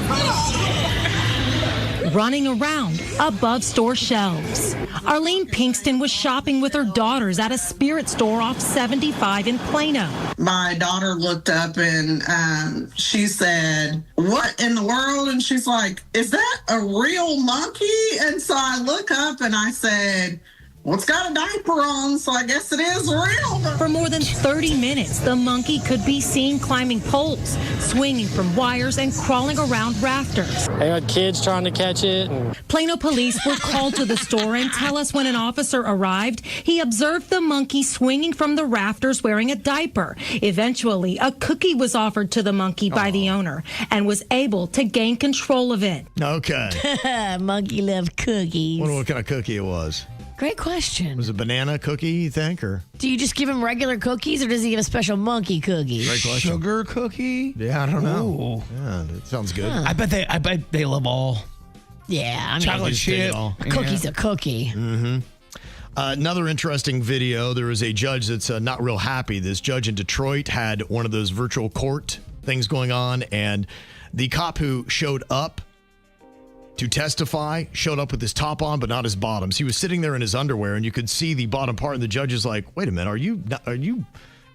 Running around above store shelves. Arlene Pinkston was shopping with her daughters at a spirit store off 75 in Plano. My daughter looked up and she said, "What in the world?" And she's like, "Is that a real monkey?" And so I look up and I said, "Well, it's got a diaper on, so I guess it is real." For more than 30 minutes, the monkey could be seen climbing poles, swinging from wires, and crawling around rafters. They had kids trying to catch it. Plano police were called to the store and tell us when an officer arrived, he observed the monkey swinging from the rafters wearing a diaper. Eventually, a cookie was offered to the monkey by the owner and was able to gain control of it. Okay. Monkey loved cookies. Wonder what kind of cookie it was. Great question. Was it a banana cookie, you think? Or do you just give him regular cookies, or does he give a special monkey cookie? Great question. Sugar cookie? Yeah, I don't know. Ooh. Yeah, that sounds good. I bet they love all. Yeah, I mean, chocolate chip. A cookie's a cookie. Mm-hmm. Another interesting video. There was a judge that's not real happy. This judge in Detroit had one of those virtual court things going on, and the cop who showed up to testify showed up with his top on but not his bottoms. He was sitting there in his underwear, and you could see the bottom part, and the judge is like, "Wait a minute, are you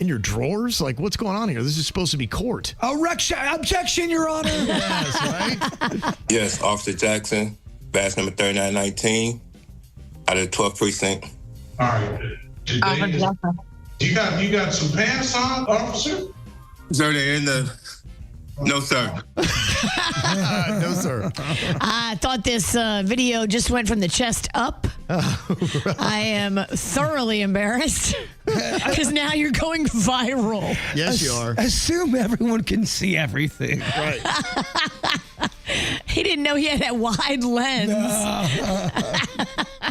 in your drawers? Like, what's going on here? This is supposed to be court." Objection, Your Honor. Yes, right? Yes, Officer Jackson, badge number 3919, out of the 12th precinct. All right. Today, you got some pants on, officer? Sir, they're in the... No, sir. No, sir. I thought this video just went from the chest up. Right. I am thoroughly embarrassed because now you're going viral. Yes, you are. Assume everyone can see everything. Right. He didn't know he had that wide lens.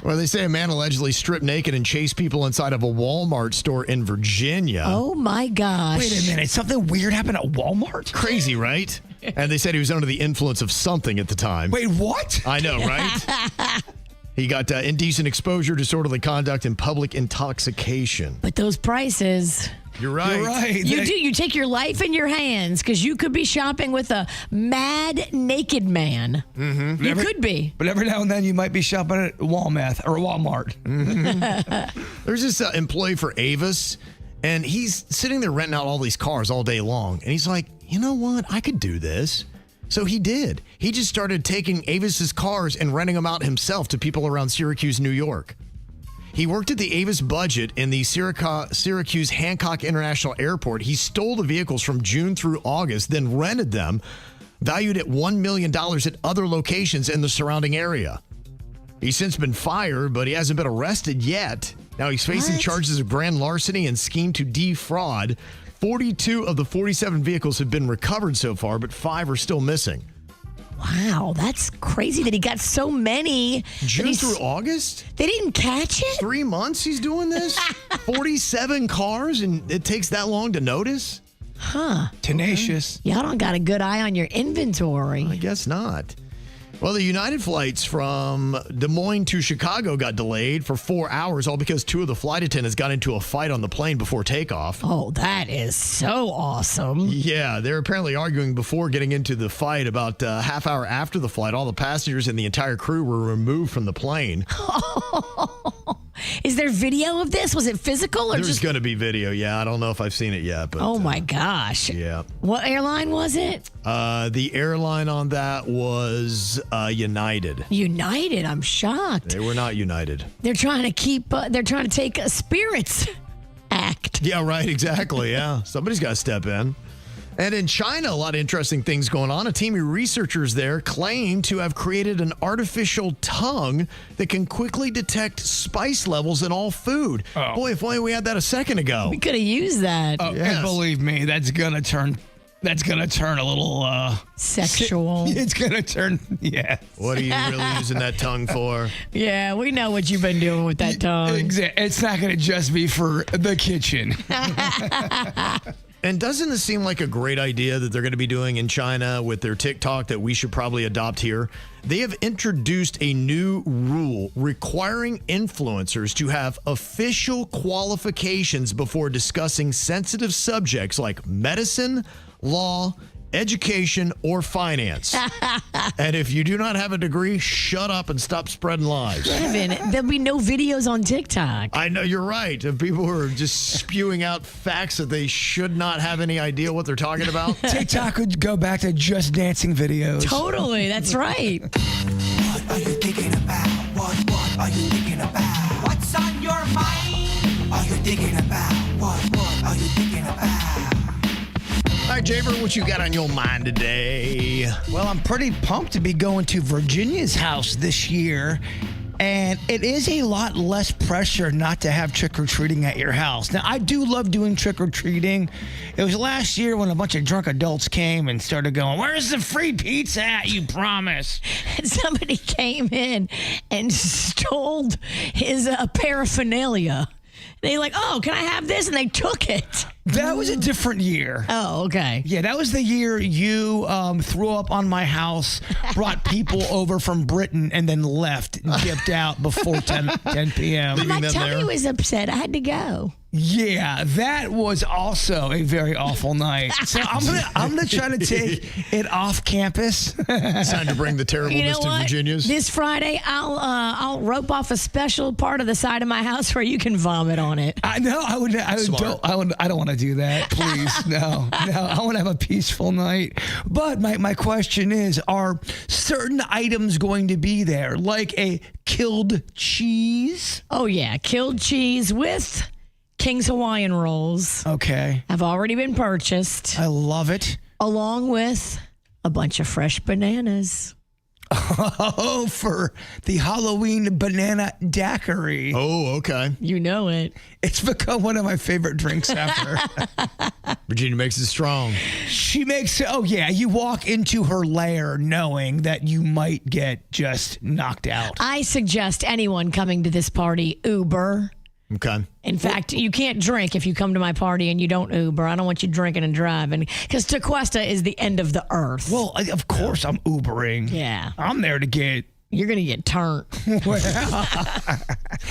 Well, they say a man allegedly stripped naked and chased people inside of a Walmart store in Virginia. Oh, my gosh. Wait a minute. Something weird happened at Walmart? Crazy, right? And they said he was under the influence of something at the time. Wait, what? I know, right? He got indecent exposure, disorderly conduct, and public intoxication. But those prices... You're right. You're right. You do. You take your life in your hands because you could be shopping with a mad naked man. Mm-hmm. You could be. But every now and then you might be shopping at Walmart. Mm-hmm. There's this employee for Avis, and he's sitting there renting out all these cars all day long. And he's like, you know what? I could do this. So he did. He just started taking Avis's cars and renting them out himself to people around Syracuse, New York. He worked at the Avis budget in the Syracuse Hancock International Airport. He stole the vehicles from June through August, then rented them, valued at $1 million at other locations in the surrounding area. He's since been fired, but he hasn't been arrested yet. Now he's facing charges of grand larceny and scheme to defraud. 42 of the 47 vehicles have been recovered so far, but 5 are still missing. Wow, that's crazy that he got so many. June through August? They didn't catch it? 3 months he's doing this? 47 cars, and it takes that long to notice? Huh. Tenacious. Y'all don't got a good eye on your inventory. I guess not. Well, the United flights from Des Moines to Chicago got delayed for 4 hours, all because 2 of the flight attendants got into a fight on the plane before takeoff. Oh, that is so awesome. Yeah, they're apparently arguing before getting into the fight. About a half hour after the flight, all the passengers and the entire crew were removed from the plane. Is there video of this? Was it physical or There's going to be video, yeah. I don't know if I've seen it yet. But, oh, my gosh. Yeah. What airline was it? The airline on that was United. United? I'm shocked. They were not United. They're trying to keep, they're trying to take a Spirits act. Yeah, right, exactly, yeah. Somebody's got to step in. And in China, a lot of interesting things going on. A team of researchers there claim to have created an artificial tongue that can quickly detect spice levels in all food. Oh. Boy, if only we had that a second ago. We could have used that. Oh, yes. And believe me, that's gonna turn a little sexual. It's gonna turn, yeah. What are you really using that tongue for? Yeah, we know what you've been doing with that tongue. It's not gonna just be for the kitchen. And doesn't it seem like a great idea that they're going to be doing in China with their TikTok that we should probably adopt here? They have introduced a new rule requiring influencers to have official qualifications before discussing sensitive subjects like medicine, law, education, or finance. And if you do not have a degree, shut up and stop spreading lies. Kevin, there'll be no videos on TikTok. I know, you're right. Of people who are just spewing out facts that they should not have any idea what they're talking about. TikTok would go back to just dancing videos. Totally, that's right. What are you thinking about? What are you thinking about? What's on your mind? Are you thinking about? What are you thinking about? All right, Jbird, what you got on your mind today? Well, I'm pretty pumped to be going to Virginia's house this year. And it is a lot less pressure not to have trick-or-treating at your house. Now, I do love doing trick-or-treating. It was last year when a bunch of drunk adults came and started going, "Where's the free pizza at, you promised?" And somebody came in and stole his paraphernalia. They like, "Oh, can I have this?" And they took it. That was a different year. Oh, okay. Yeah, that was the year you threw up on my house, brought people over from Britain, and then left and dipped out before 10 p.m. My tummy was upset. I had to go. Yeah, that was also a very awful night. So I'm gonna try to take it off campus. It's time to bring the terribleness to Virginia's. This Friday, I'll rope off a special part of the side of my house where you can vomit on it. I know. I don't want to do that. Please, no. I want to have a peaceful night. But my question is: are certain items going to be there, like a killed cheese? Oh yeah, killed cheese with King's Hawaiian rolls. Okay. Have already been purchased. I love it. Along with a bunch of fresh bananas. Oh, for the Halloween banana daiquiri. Oh, okay. You know it. It's become one of my favorite drinks ever. Virginia makes it strong. She makes it, oh yeah, you walk into her lair knowing that you might get just knocked out. I suggest anyone coming to this party Uber. Okay. In fact, you can't drink if you come to my party and you don't Uber. I don't want you drinking and driving because Tequesta is the end of the earth. Well, of course I'm Ubering. Yeah. I'm there to get... You're going to get turned.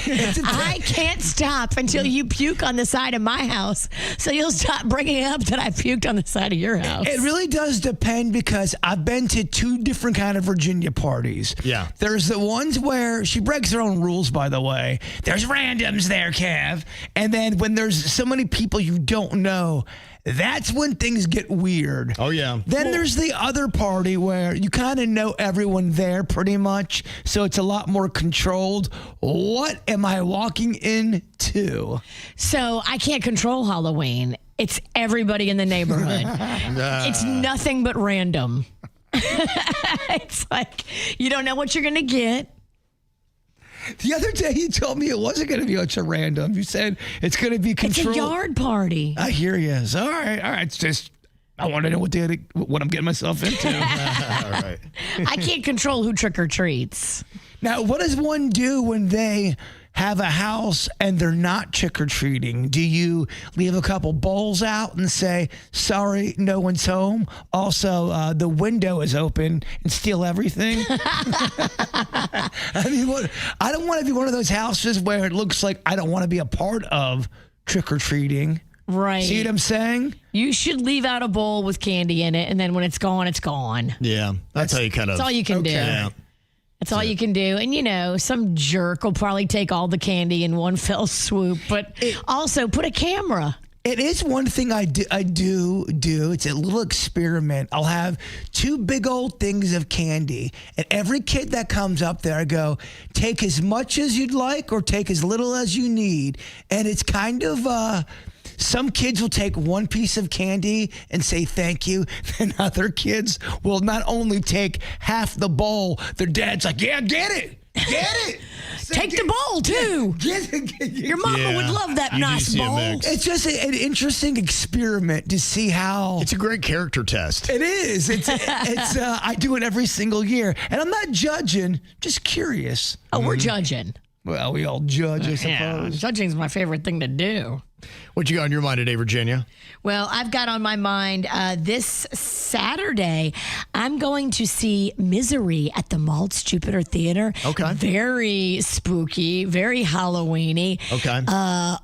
I can't stop until you puke on the side of my house. So you'll stop bringing up that I puked on the side of your house. It really does depend because I've been to two different kind of Virginia parties. Yeah. There's the ones where she breaks her own rules, by the way. There's randoms there, Kev. And then when there's so many people you don't know, that's when things get weird. Oh, yeah. Then there's the other party where you kind of know everyone there pretty much, so it's a lot more controlled. What am I walking into? So I can't control Halloween. It's everybody in the neighborhood. It's nothing but random. It's like you don't know what you're going to get. The other day you told me it wasn't going to be such a random. You said it's going to be controlled. It's a yard party. I hear you. All right. It's just I want to know what I'm getting myself into. All right. I can't control who trick or treats. Now, what does one do when they have a house and they're not trick-or-treating? Do you leave a couple bowls out and say, "Sorry, no one's home"? Also, the window is open and steal everything? I mean, I don't want to be one of those houses where it looks like I don't want to be a part of trick-or-treating. Right. See what I'm saying? You should leave out a bowl with candy in it, and then when it's gone, it's gone. Yeah. That's how you kind of... That's all you can do. Yeah. That's all you can do. And, some jerk will probably take all the candy in one fell swoop. But also put a camera. It is one thing I do. It's a little experiment. I'll have two big old things of candy. And every kid that comes up there, I go, take as much as you'd like or take as little as you need. And it's kind of... some kids will take one piece of candy and say thank you. Then other kids will not only take half the bowl, their dad's like, "Yeah, get it. Get it. Take the bowl, too. Your mama would love that nice bowl." It's just an interesting experiment to see how... It's a great character test. It is. It's I do it every single year. And I'm not judging, just curious. Oh, we're judging. Well, we all judge, I suppose. Yeah, judging's my favorite thing to do. What you got on your mind today, Virginia? Well, I've got on my mind this Saturday, I'm going to see Misery at the Maltz Jupiter Theater. Okay. Very spooky, very Halloween-y. Okay.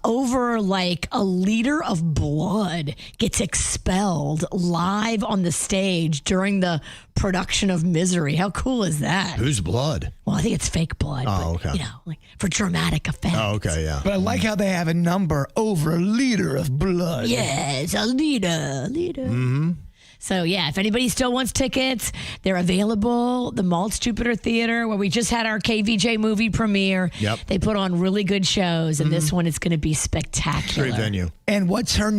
Over like a liter of blood gets expelled live on the stage during the production of Misery. How cool is that? Whose blood? Well, I think it's fake blood. Oh, but, okay. Like for dramatic effect. Oh, okay, yeah. But I like how they have a number over a liter of blood. Yes, a liter. Mm-hmm. So, yeah, if anybody still wants tickets, they're available. The Maltz Jupiter Theater, where we just had our KVJ movie premiere. Yep. They put on really good shows, and this one is going to be spectacular. Great venue. And what's her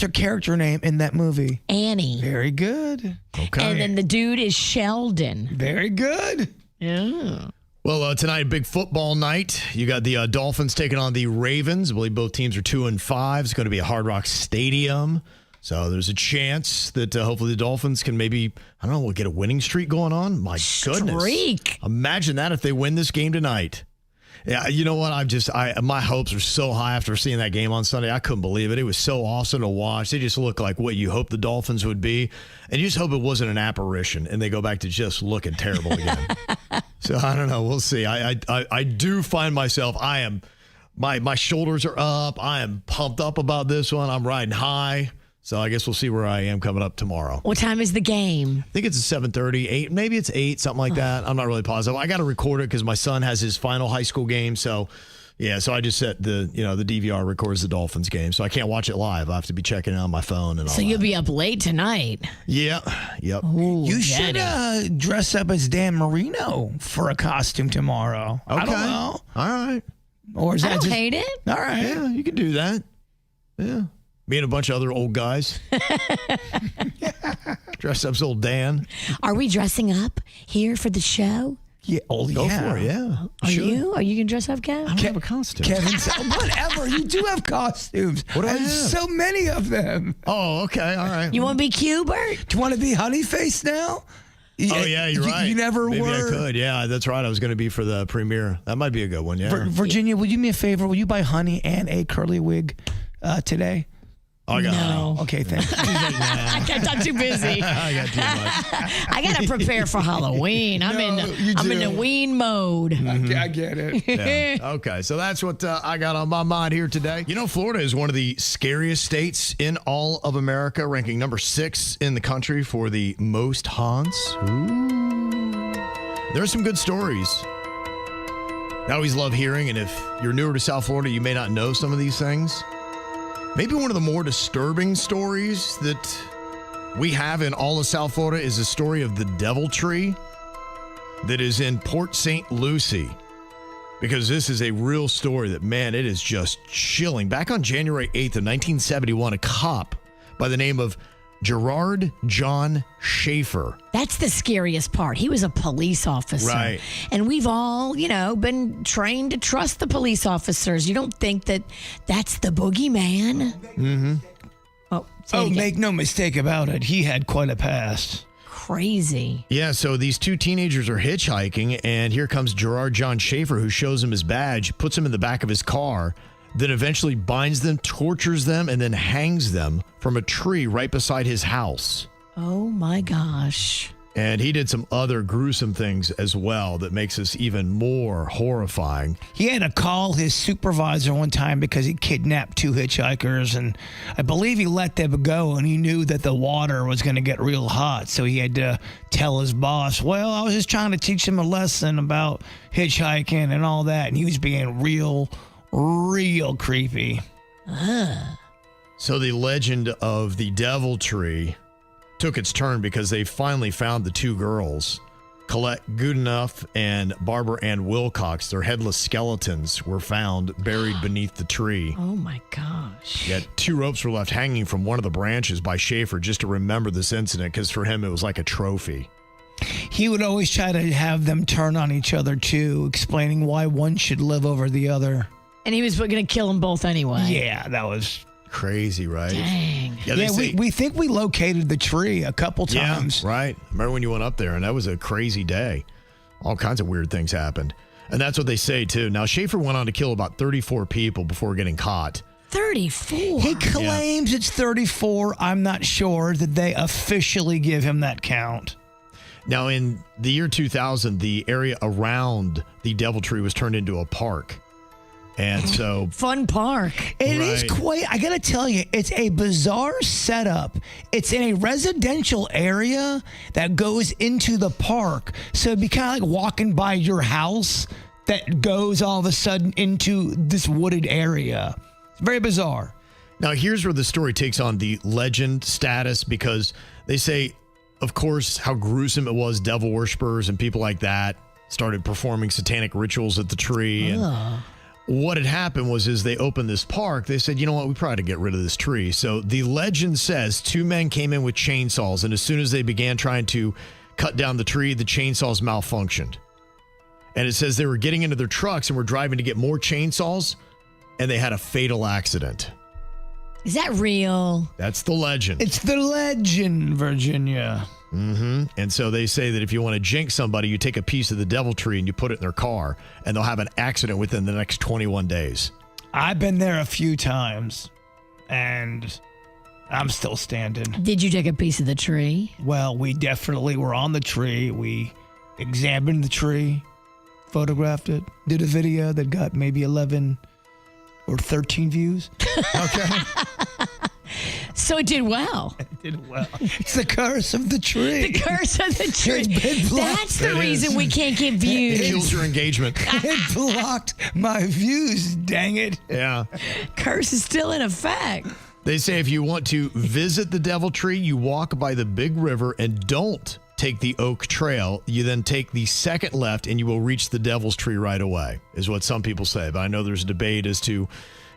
character name in that movie? Annie. Very good. Okay. And then the dude is Sheldon. Very good. Yeah. Well, tonight, big football night. You got the Dolphins taking on the Ravens. I believe both teams are 2-5. It's going to be at Hard Rock Stadium. So there's a chance that hopefully the Dolphins can maybe, I don't know, we'll get a winning streak going on. My goodness. Streak. Imagine that if they win this game tonight. Yeah, you know what? My hopes are so high after seeing that game on Sunday. I couldn't believe it. It was so awesome to watch. They just look like what you hope the Dolphins would be. And you just hope it wasn't an apparition and they go back to just looking terrible again. So I don't know. We'll see. I do find myself, my shoulders are up. I am pumped up about this one. I'm riding high. So I guess we'll see where I am coming up tomorrow. What time is the game? I think it's 7:30, 8, maybe it's 8, something like that. I'm not really positive. I got to record it because my son has his final high school game. So, yeah, so I just set the DVR records the Dolphins game. So I can't watch it live. I have to be checking it on my phone and all So you'll that. be up late tonight. Yeah, yep. Ooh, You should dress up as Dan Marino for a costume tomorrow. Okay. I don't know. All right. Or is I that don't just hate it. all right? Yeah, you can do that. Yeah. Me and a bunch of other old guys. Dressed up as old Dan. Are we dressing up here for the show? Yeah. Oh, Go for it, yeah. Are you? Are you going to dress up, Kev? I don't have a costume. Kevin, whatever. You do have costumes. What do I have? So many of them. Oh, okay. All right. You want to be Q-Bert? Do you want to be Honeyface now? Oh, yeah, you're right. You never Maybe were. I could. Yeah, that's right. I was going to be for the premiere. That might be a good one, yeah. Virginia, would you do me a favor? Will you buy honey and a curly wig today? Oh, I got No. Okay, thanks. I'm too busy. I got too much. I got to prepare for Halloween. I'm in the ween mode. I get it. Yeah. Okay, so that's what I got on my mind here today. You know, Florida is one of the scariest states in all of America, ranking number 6 in the country for the most haunts. Ooh. There's some good stories. I always love hearing, and if you're newer to South Florida, you may not know some of these things. Maybe one of the more disturbing stories that we have in all of South Florida is the story of the Devil Tree that is in Port St. Lucie. Because this is a real story that, man, it is just chilling. Back on January 8th of 1971, a cop by the name of Gerard John Schaefer. That's the scariest part. He was a police officer. Right. And we've all, been trained to trust the police officers. You don't think that that's the boogeyman? Mm-hmm. Oh, make no mistake about it. He had quite a past. Crazy. Yeah, so these two teenagers are hitchhiking, and here comes Gerard John Schaefer, who shows him his badge, puts him in the back of his car, then eventually binds them, tortures them, and then hangs them from a tree right beside his house. Oh, my gosh. And he did some other gruesome things as well that makes this even more horrifying. He had to call his supervisor one time because he kidnapped 2 hitchhikers, and I believe he let them go, and he knew that the water was going to get real hot, so he had to tell his boss, well, I was just trying to teach him a lesson about hitchhiking and all that, and he was being real creepy. So the legend of the Devil Tree took its turn because they finally found the 2 girls, Colette Goodenough and Barbara Ann Wilcox. Their headless skeletons were found buried beneath the tree. Oh, my gosh. Yet 2 ropes were left hanging from one of the branches by Schaefer just to remember this incident, because for him it was like a trophy. He would always try to have them turn on each other, too, explaining why one should live over the other. And he was going to kill them both anyway. Yeah, that was crazy, right? Dang. Yeah, we think we located the tree a couple times. Yeah, right. Remember when you went up there, and that was a crazy day. All kinds of weird things happened. And that's what they say, too. Now, Schaefer went on to kill about 34 people before getting caught. 34. He claims it's 34. I'm not sure that they officially give him that count. Now, in the year 2000, the area around the DevilTree was turned into a park. And so... Fun park. It is quite... I got to tell you, it's a bizarre setup. It's in a residential area that goes into the park. So it'd be kind of like walking by your house that goes all of a sudden into this wooded area. It's very bizarre. Now, here's where the story takes on the legend status, because they say, of course, how gruesome it was. Devil worshippers and people like that started performing satanic rituals at the tree. And what had happened was they opened this park. They said, you know what, we probably ought to get rid of this tree. So the legend says 2 men came in with chainsaws, and as soon as they began trying to cut down the tree, the chainsaws malfunctioned. And it says they were getting into their trucks and were driving to get more chainsaws, and they had a fatal accident. Is that real? That's the legend. It's the legend, Virginia. Mm-hmm. And so they say that if you want to jinx somebody, you take a piece of the DevilTree and you put it in their car, and they'll have an accident within the next 21 days. I've been there a few times, and I'm still standing. Did you take a piece of the tree? Well, we definitely were on the tree. We examined the tree, photographed it, did a video that got maybe 11 or 13 views. Okay. So it did well. It did well. It's the curse of the tree. The curse of the tree. It's been blocked. That's the reason we can't get views. It kills your engagement. It blocked my views, dang it. Yeah. Curse is still in effect. They say if you want to visit the DevilTree, you walk by the big river and don't take the Oak Trail. You then take the second left and you will reach the Devil's Tree right away, is what some people say. But I know there's a debate as to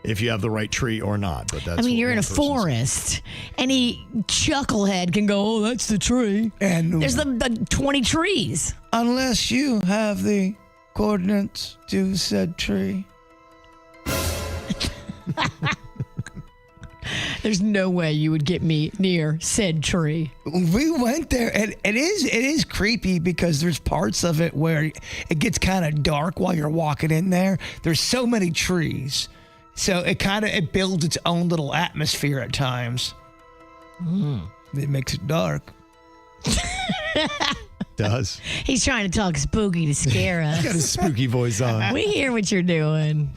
if you have the right tree or not. But that's you're in a forest. Any chucklehead can go, oh, that's the tree. And there's the 20 trees. Unless you have the coordinates to said tree. There's no way you would get me near said tree. We went there, and it is creepy because there's parts of it where it gets kind of dark while you're walking in there. There's so many trees. So it builds its own little atmosphere at times. It makes it dark. Does. He's trying to talk spooky to scare us. He's got his spooky voice on. We hear what you're doing.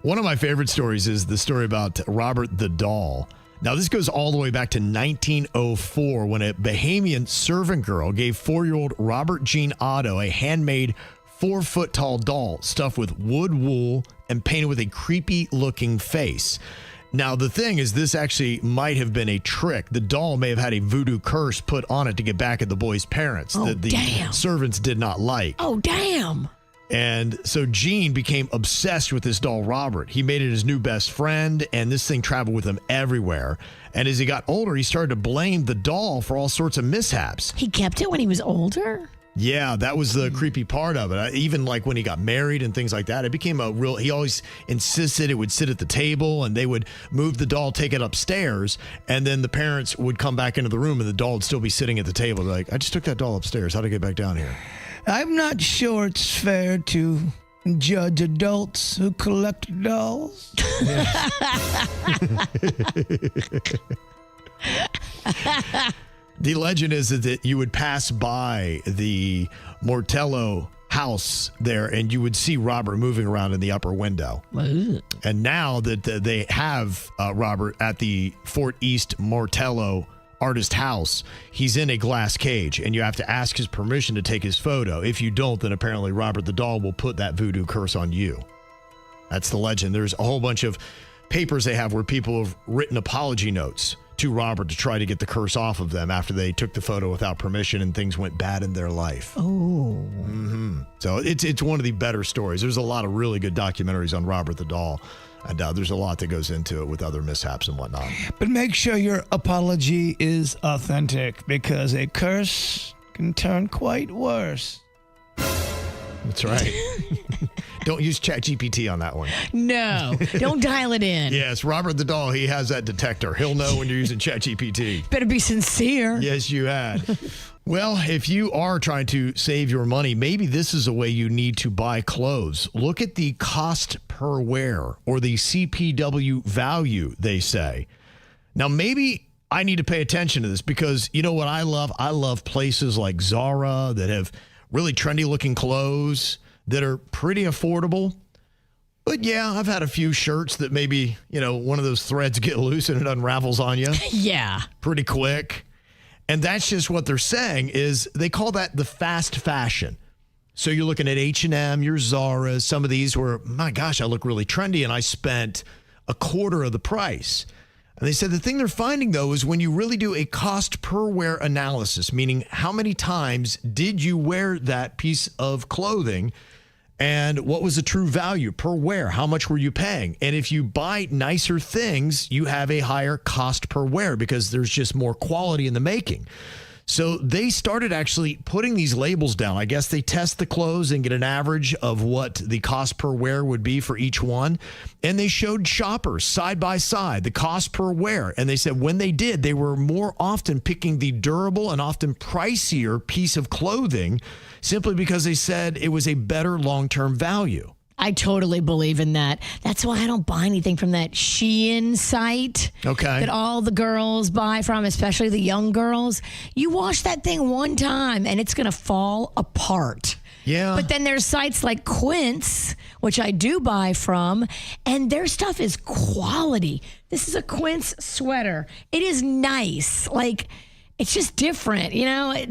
One of my favorite stories is the story about Robert the Doll. Now, this goes all the way back to 1904 when a Bahamian servant girl gave 4-year-old Robert Jean Otto a handmade 4-foot-tall doll stuffed with wood wool and painted with a creepy-looking face. Now, the thing is, this actually might have been a trick. The doll may have had a voodoo curse put on it to get back at the boy's parents that the servants did not like. Oh, damn. And so Gene became obsessed with this doll, Robert. He made it his new best friend, and this thing traveled with him everywhere. And as he got older, he started to blame the doll for all sorts of mishaps. He kept it when he was older? Yeah, that was the creepy part of it. Even like when he got married and things like that, it became he always insisted it would sit at the table, and they would move the doll, take it upstairs, and then the parents would come back into the room and the doll would still be sitting at the table. They're like, I just took that doll upstairs. How'd I get back down here? I'm not sure it's fair to judge adults who collect dolls. The legend is that you would pass by the Mortello house there and you would see Robert moving around in the upper window. And now that they have Robert at the Fort East Mortello artist house, he's in a glass cage and you have to ask his permission to take his photo. If you don't, then apparently Robert the doll will put that voodoo curse on you. That's the legend. There's a whole bunch of papers they have where people have written apology notes to Robert to try to get the curse off of them after they took the photo without permission and things went bad in their life. Oh. So it's one of the better stories. There's a lot of really good documentaries on Robert the doll. And there's a lot that goes into it with other mishaps and whatnot. But make sure your apology is authentic because a curse can turn quite worse. That's right. Don't use ChatGPT on that one. No, don't dial it in. Yes, Robert the doll, he has that detector. He'll know when you're using ChatGPT. Better be sincere. Yes, you had. Well, if you are trying to save your money, maybe this is a way you need to buy clothes. Look at the cost per wear, or the CPW value, they say. Now, maybe I need to pay attention to this, because you know what I love? I love places like Zara that have really trendy looking clothes that are pretty affordable. But yeah, I've had a few shirts that maybe, one of those threads get loose and it unravels on you. Yeah. Pretty quick. And that's just what they're saying, is they call that the fast fashion. So you're looking at H&M, your Zara, some of these where, my gosh, I look really trendy and I spent a quarter of the price. And they said the thing they're finding, though, is when you really do a cost per wear analysis, meaning how many times did you wear that piece of clothing and what was the true value per wear? How much were you paying? And if you buy nicer things, you have a higher cost per wear because there's just more quality in the making. So they started actually putting these labels down. I guess they test the clothes and get an average of what the cost per wear would be for each one. And they showed shoppers side by side the cost per wear. And they said when they did, they were more often picking the durable and often pricier piece of clothing simply because they said it was a better long-term value. I totally believe in that. That's why I don't buy anything from that Shein site that all the girls buy from, especially the young girls. You wash that thing one time and it's going to fall apart. Yeah. But then there's sites like Quince, which I do buy from, and their stuff is quality. This is a Quince sweater. It is nice. It's just different.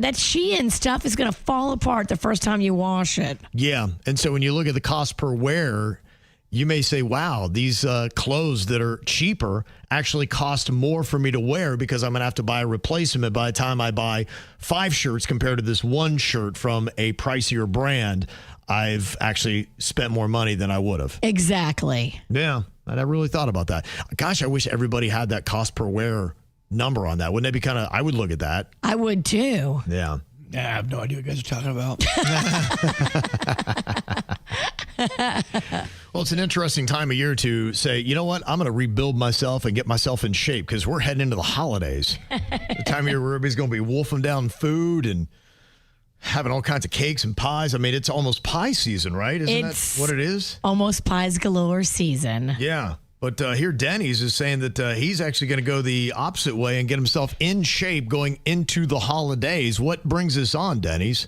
That Shein stuff is going to fall apart the first time you wash it. Yeah. And so when you look at the cost per wear, you may say, wow, these clothes that are cheaper actually cost more for me to wear because I'm going to have to buy a replacement by the time I buy 5 shirts compared to this one shirt from a pricier brand. I've actually spent more money than I would have. Exactly. Yeah. I never really thought about that. Gosh, I wish everybody had that cost per wear number on that. Wouldn't that be I would look at that. I would too. Yeah. I have no idea what you guys are talking about. Well, it's an interesting time of year to say, you know what, I'm going to rebuild myself and get myself in shape because we're heading into the holidays. The time of year where everybody's going to be wolfing down food and having all kinds of cakes and pies. I mean, it's almost pie season, right? Isn't that what it is? Almost pies galore season. Yeah. But here, Denny's is saying that he's actually going to go the opposite way and get himself in shape going into the holidays. What brings us on, Denny's?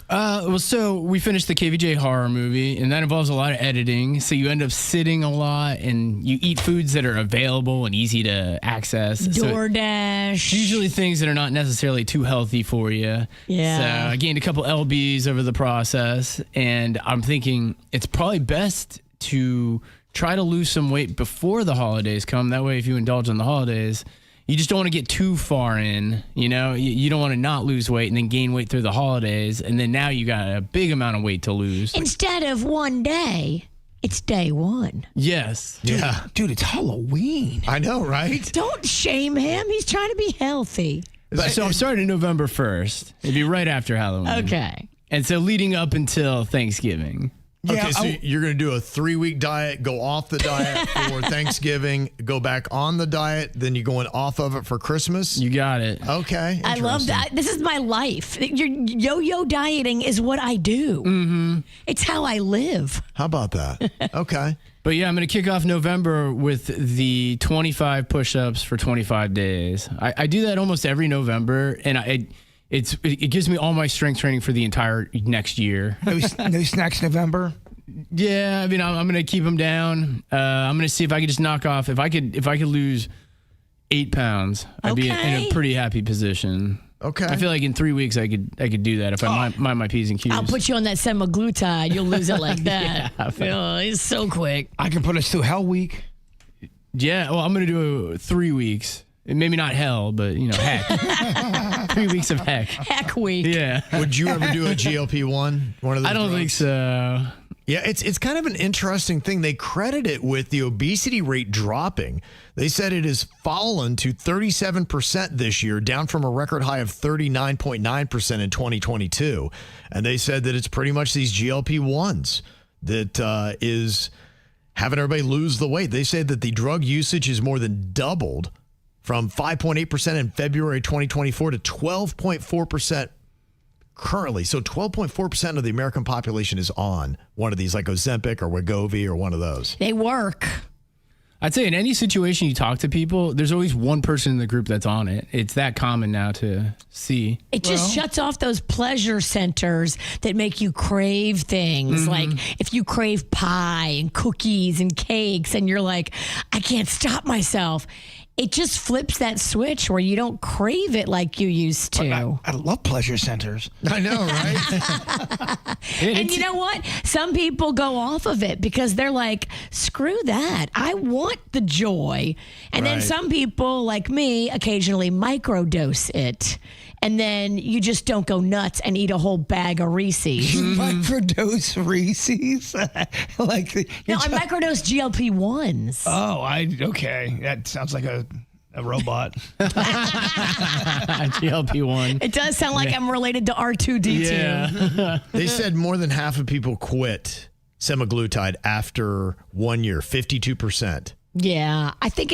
So we finished the KVJ horror movie, and that involves a lot of editing. So you end up sitting a lot, and you eat foods that are available and easy to access. DoorDash. So usually things that are not necessarily too healthy for you. Yeah. So I gained a couple LBs over the process, and I'm thinking it's probably best to try to lose some weight before the holidays come. That way, if you indulge in the holidays, you just don't want to get too far in. You don't want to not lose weight and then gain weight through the holidays. And then now you got a big amount of weight to lose. Instead of one day, it's day one. Yes. Yeah. Dude, it's Halloween. I know, right? Don't shame him. He's trying to be healthy. So I'm starting November 1st. It'd be right after Halloween. Okay. And so leading up until Thanksgiving. Okay, so you're going to do a 3-week diet, go off the diet for Thanksgiving, go back on the diet, then you're going off of it for Christmas? You got it. Okay. I love that. This is my life. Your yo-yo dieting is what I do. Mm-hmm. It's how I live. How about that? Okay. But yeah, I'm going to kick off November with the 25 push-ups for 25 days. I do that almost every November, and it gives me all my strength training for the entire next year. No snacks November? Yeah, I mean, I'm going to keep them down. I'm going to see if I could just knock off. If I could lose 8 pounds, I'd be in a pretty happy position. Okay. I feel like in 3 weeks I could do that if I mind my P's and Q's. I'll put you on that semaglutide. You'll lose it like that. It's so quick. I can put us through Hell Week. Yeah, well, I'm going to do 3 weeks. Maybe not hell, but, heck. 3 weeks of heck. Heck week. Yeah. Would you ever do a GLP-1? One of those I don't think so. Yeah, it's kind of an interesting thing. They credit it with the obesity rate dropping. They said it has fallen to 37% this year, down from a record high of 39.9% in 2022. And they said that it's pretty much these GLP-1s that is having everybody lose the weight. They say that the drug usage is more than doubled from 5.8% in February 2024 to 12.4% currently. So 12.4% of the American population is on one of these, like Ozempic or Wegovy or one of those. They work. I'd say in any situation you talk to people, there's always one person in the group that's on it. It's that common now to see. It just shuts off those pleasure centers that make you crave things. Like if you crave pie and cookies and cakes and you're like, I can't stop myself. It just flips that switch where you don't crave it like you used to. I love pleasure centers. I know, right? And you know what? Some people go off of it because they're like, screw that. I want the joy. And then some people, like me, occasionally microdose it. And then you just don't go nuts and eat a whole bag of Reese's. Microdose Reese's? No, I microdose GLP-1s. Oh, okay. That sounds like a robot. GLP-1. It does sound like I'm related to R2-D2. Yeah. They said more than half of people quit semaglutide after 1 year, 52%. Yeah, I think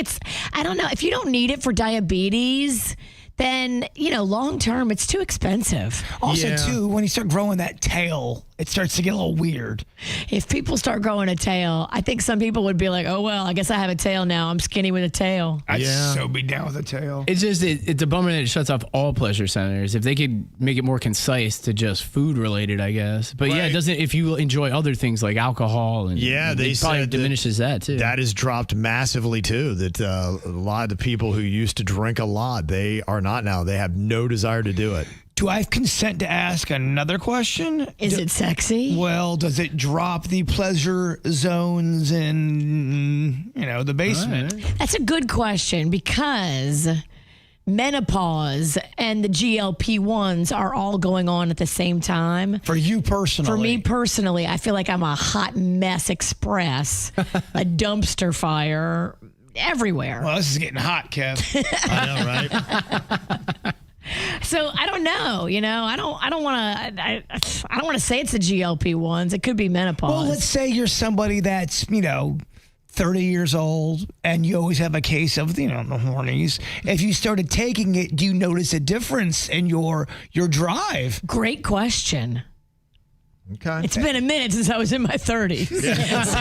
I don't know. If you don't need it for diabetes, then, long term, it's too expensive. Also, too, when you start growing that tail, it starts to get a little weird. If people start growing a tail, I think some people would be like, oh, well, I guess I have a tail now. I'm skinny with a tail. I'd so be down with a tail. It's just, it's a bummer that it shuts off all pleasure centers. If they could make it more concise to just food related, I guess. But yeah, it doesn't, if you enjoy other things like alcohol and they probably said diminishes that too. That has dropped massively too. That a lot of the people who used to drink a lot, they are not now. They have no desire to do it. Do I have consent to ask another question? Is it sexy? Well, does it drop the pleasure zones in, the basement? Right. That's a good question because menopause and the GLP-1s are all going on at the same time. For you personally? For me personally, I feel like I'm a hot mess express, a dumpster fire everywhere. Well, this is getting hot, Kev. I know, right? So I don't know, I don't want to say it's the GLP-1s. It could be menopause. Well, let's say you're somebody that's, 30 years old and you always have a case of, the hornies. If you started taking it, do you notice a difference in your drive? Great question. Okay. It's been a minute since I was in my 30s. So,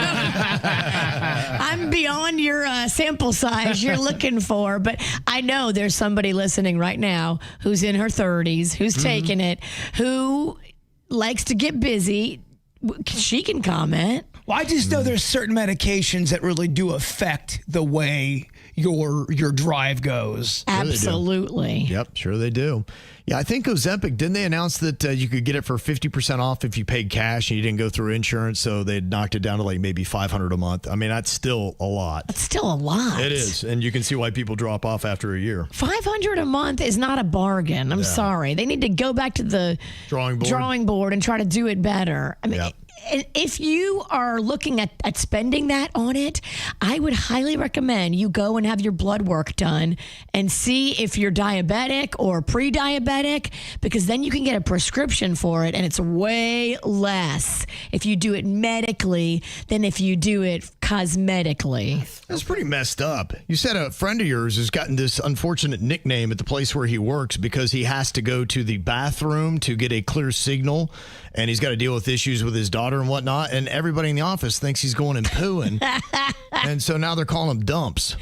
I'm beyond your sample size you're looking for, but I know there's somebody listening right now who's in her 30s, who's taking it, who likes to get busy. She can comment. Well, I just know there's certain medications that really do affect the way your drive goes. Absolutely. Yep, sure they do. Yeah, I think Ozempic, didn't they announce that you could get it for 50% off if you paid cash and you didn't go through insurance? So they knocked it down to like maybe $500 a month. I mean, that's still a lot. That's still a lot. It is. And you can see why people drop off after a year. $500 a month is not a bargain. I'm sorry. They need to go back to the drawing board and try to do it better. I mean, if you are looking at spending that on it, I would highly recommend you go and have your blood work done and see if you're diabetic or pre-diabetic, because then you can get a prescription for it, and it's way less if you do it medically than if you do it cosmetically. That's pretty messed up. You said a friend of yours has gotten this unfortunate nickname at the place where he works because he has to go to the bathroom to get a clear signal, and he's got to deal with issues with his daughter and whatnot, and everybody in the office thinks he's going and pooing. And so now they're calling him Dumps.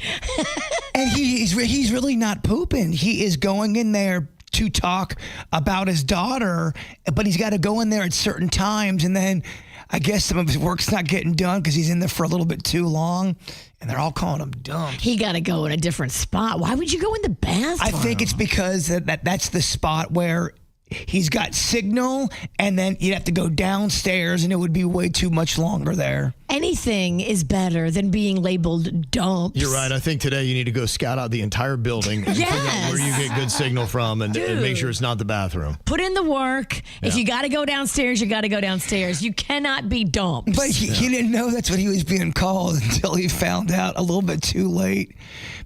And he's really not pooping. He is going in there to talk about his daughter, but he's got to go in there at certain times, and then I guess some of his work's not getting done because he's in there for a little bit too long, and they're all calling him Dumps. He got to go in a different spot. Why would you go in the bathroom? I think it's because that's the spot where he's got signal, and then you'd have to go downstairs, and it would be way too much longer there. anything is better than being labeled dumps. You're right. I think today you need to go scout out the entire building and figure out where you get good signal from and make sure it's not the bathroom. Put in the work. Yeah. If you got to go downstairs, you got to go downstairs. You cannot be dumps. But he didn't know that's what he was being called until he found out a little bit too late.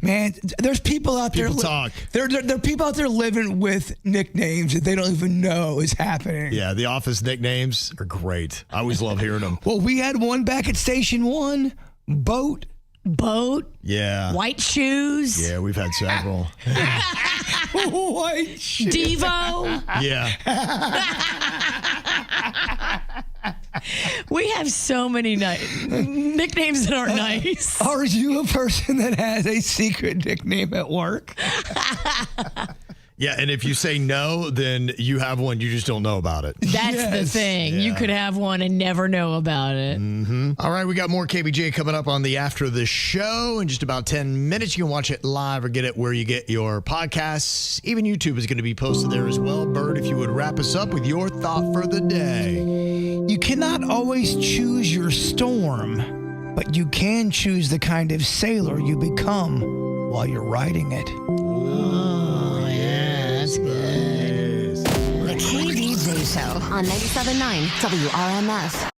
Man, there's people out there. People talk. There are people out there living with nicknames that they don't even know is happening. Yeah, the office nicknames are great. I always love hearing them. Well, we had one back at Station 1. Boat. Yeah. White shoes. Yeah, we've had several. White shoes. Devo. Yeah. We have so many nicknames that aren't nice. Are you a person that has a secret nickname at work? Yeah, and if you say no, then you have one. You just don't know about it. That's the thing. Yeah. You could have one and never know about it. Mm-hmm. All right, we got more KBJ coming up on the After the Show in just about 10 minutes. You can watch it live or get it where you get your podcasts. Even YouTube is going to be posted there as well. Bird, if you would wrap us up with your thought for the day. You cannot always choose your storm, but you can choose the kind of sailor you become while you're riding it. Oh, yeah, that's good. The KBJ Show on 97.9 WRMF.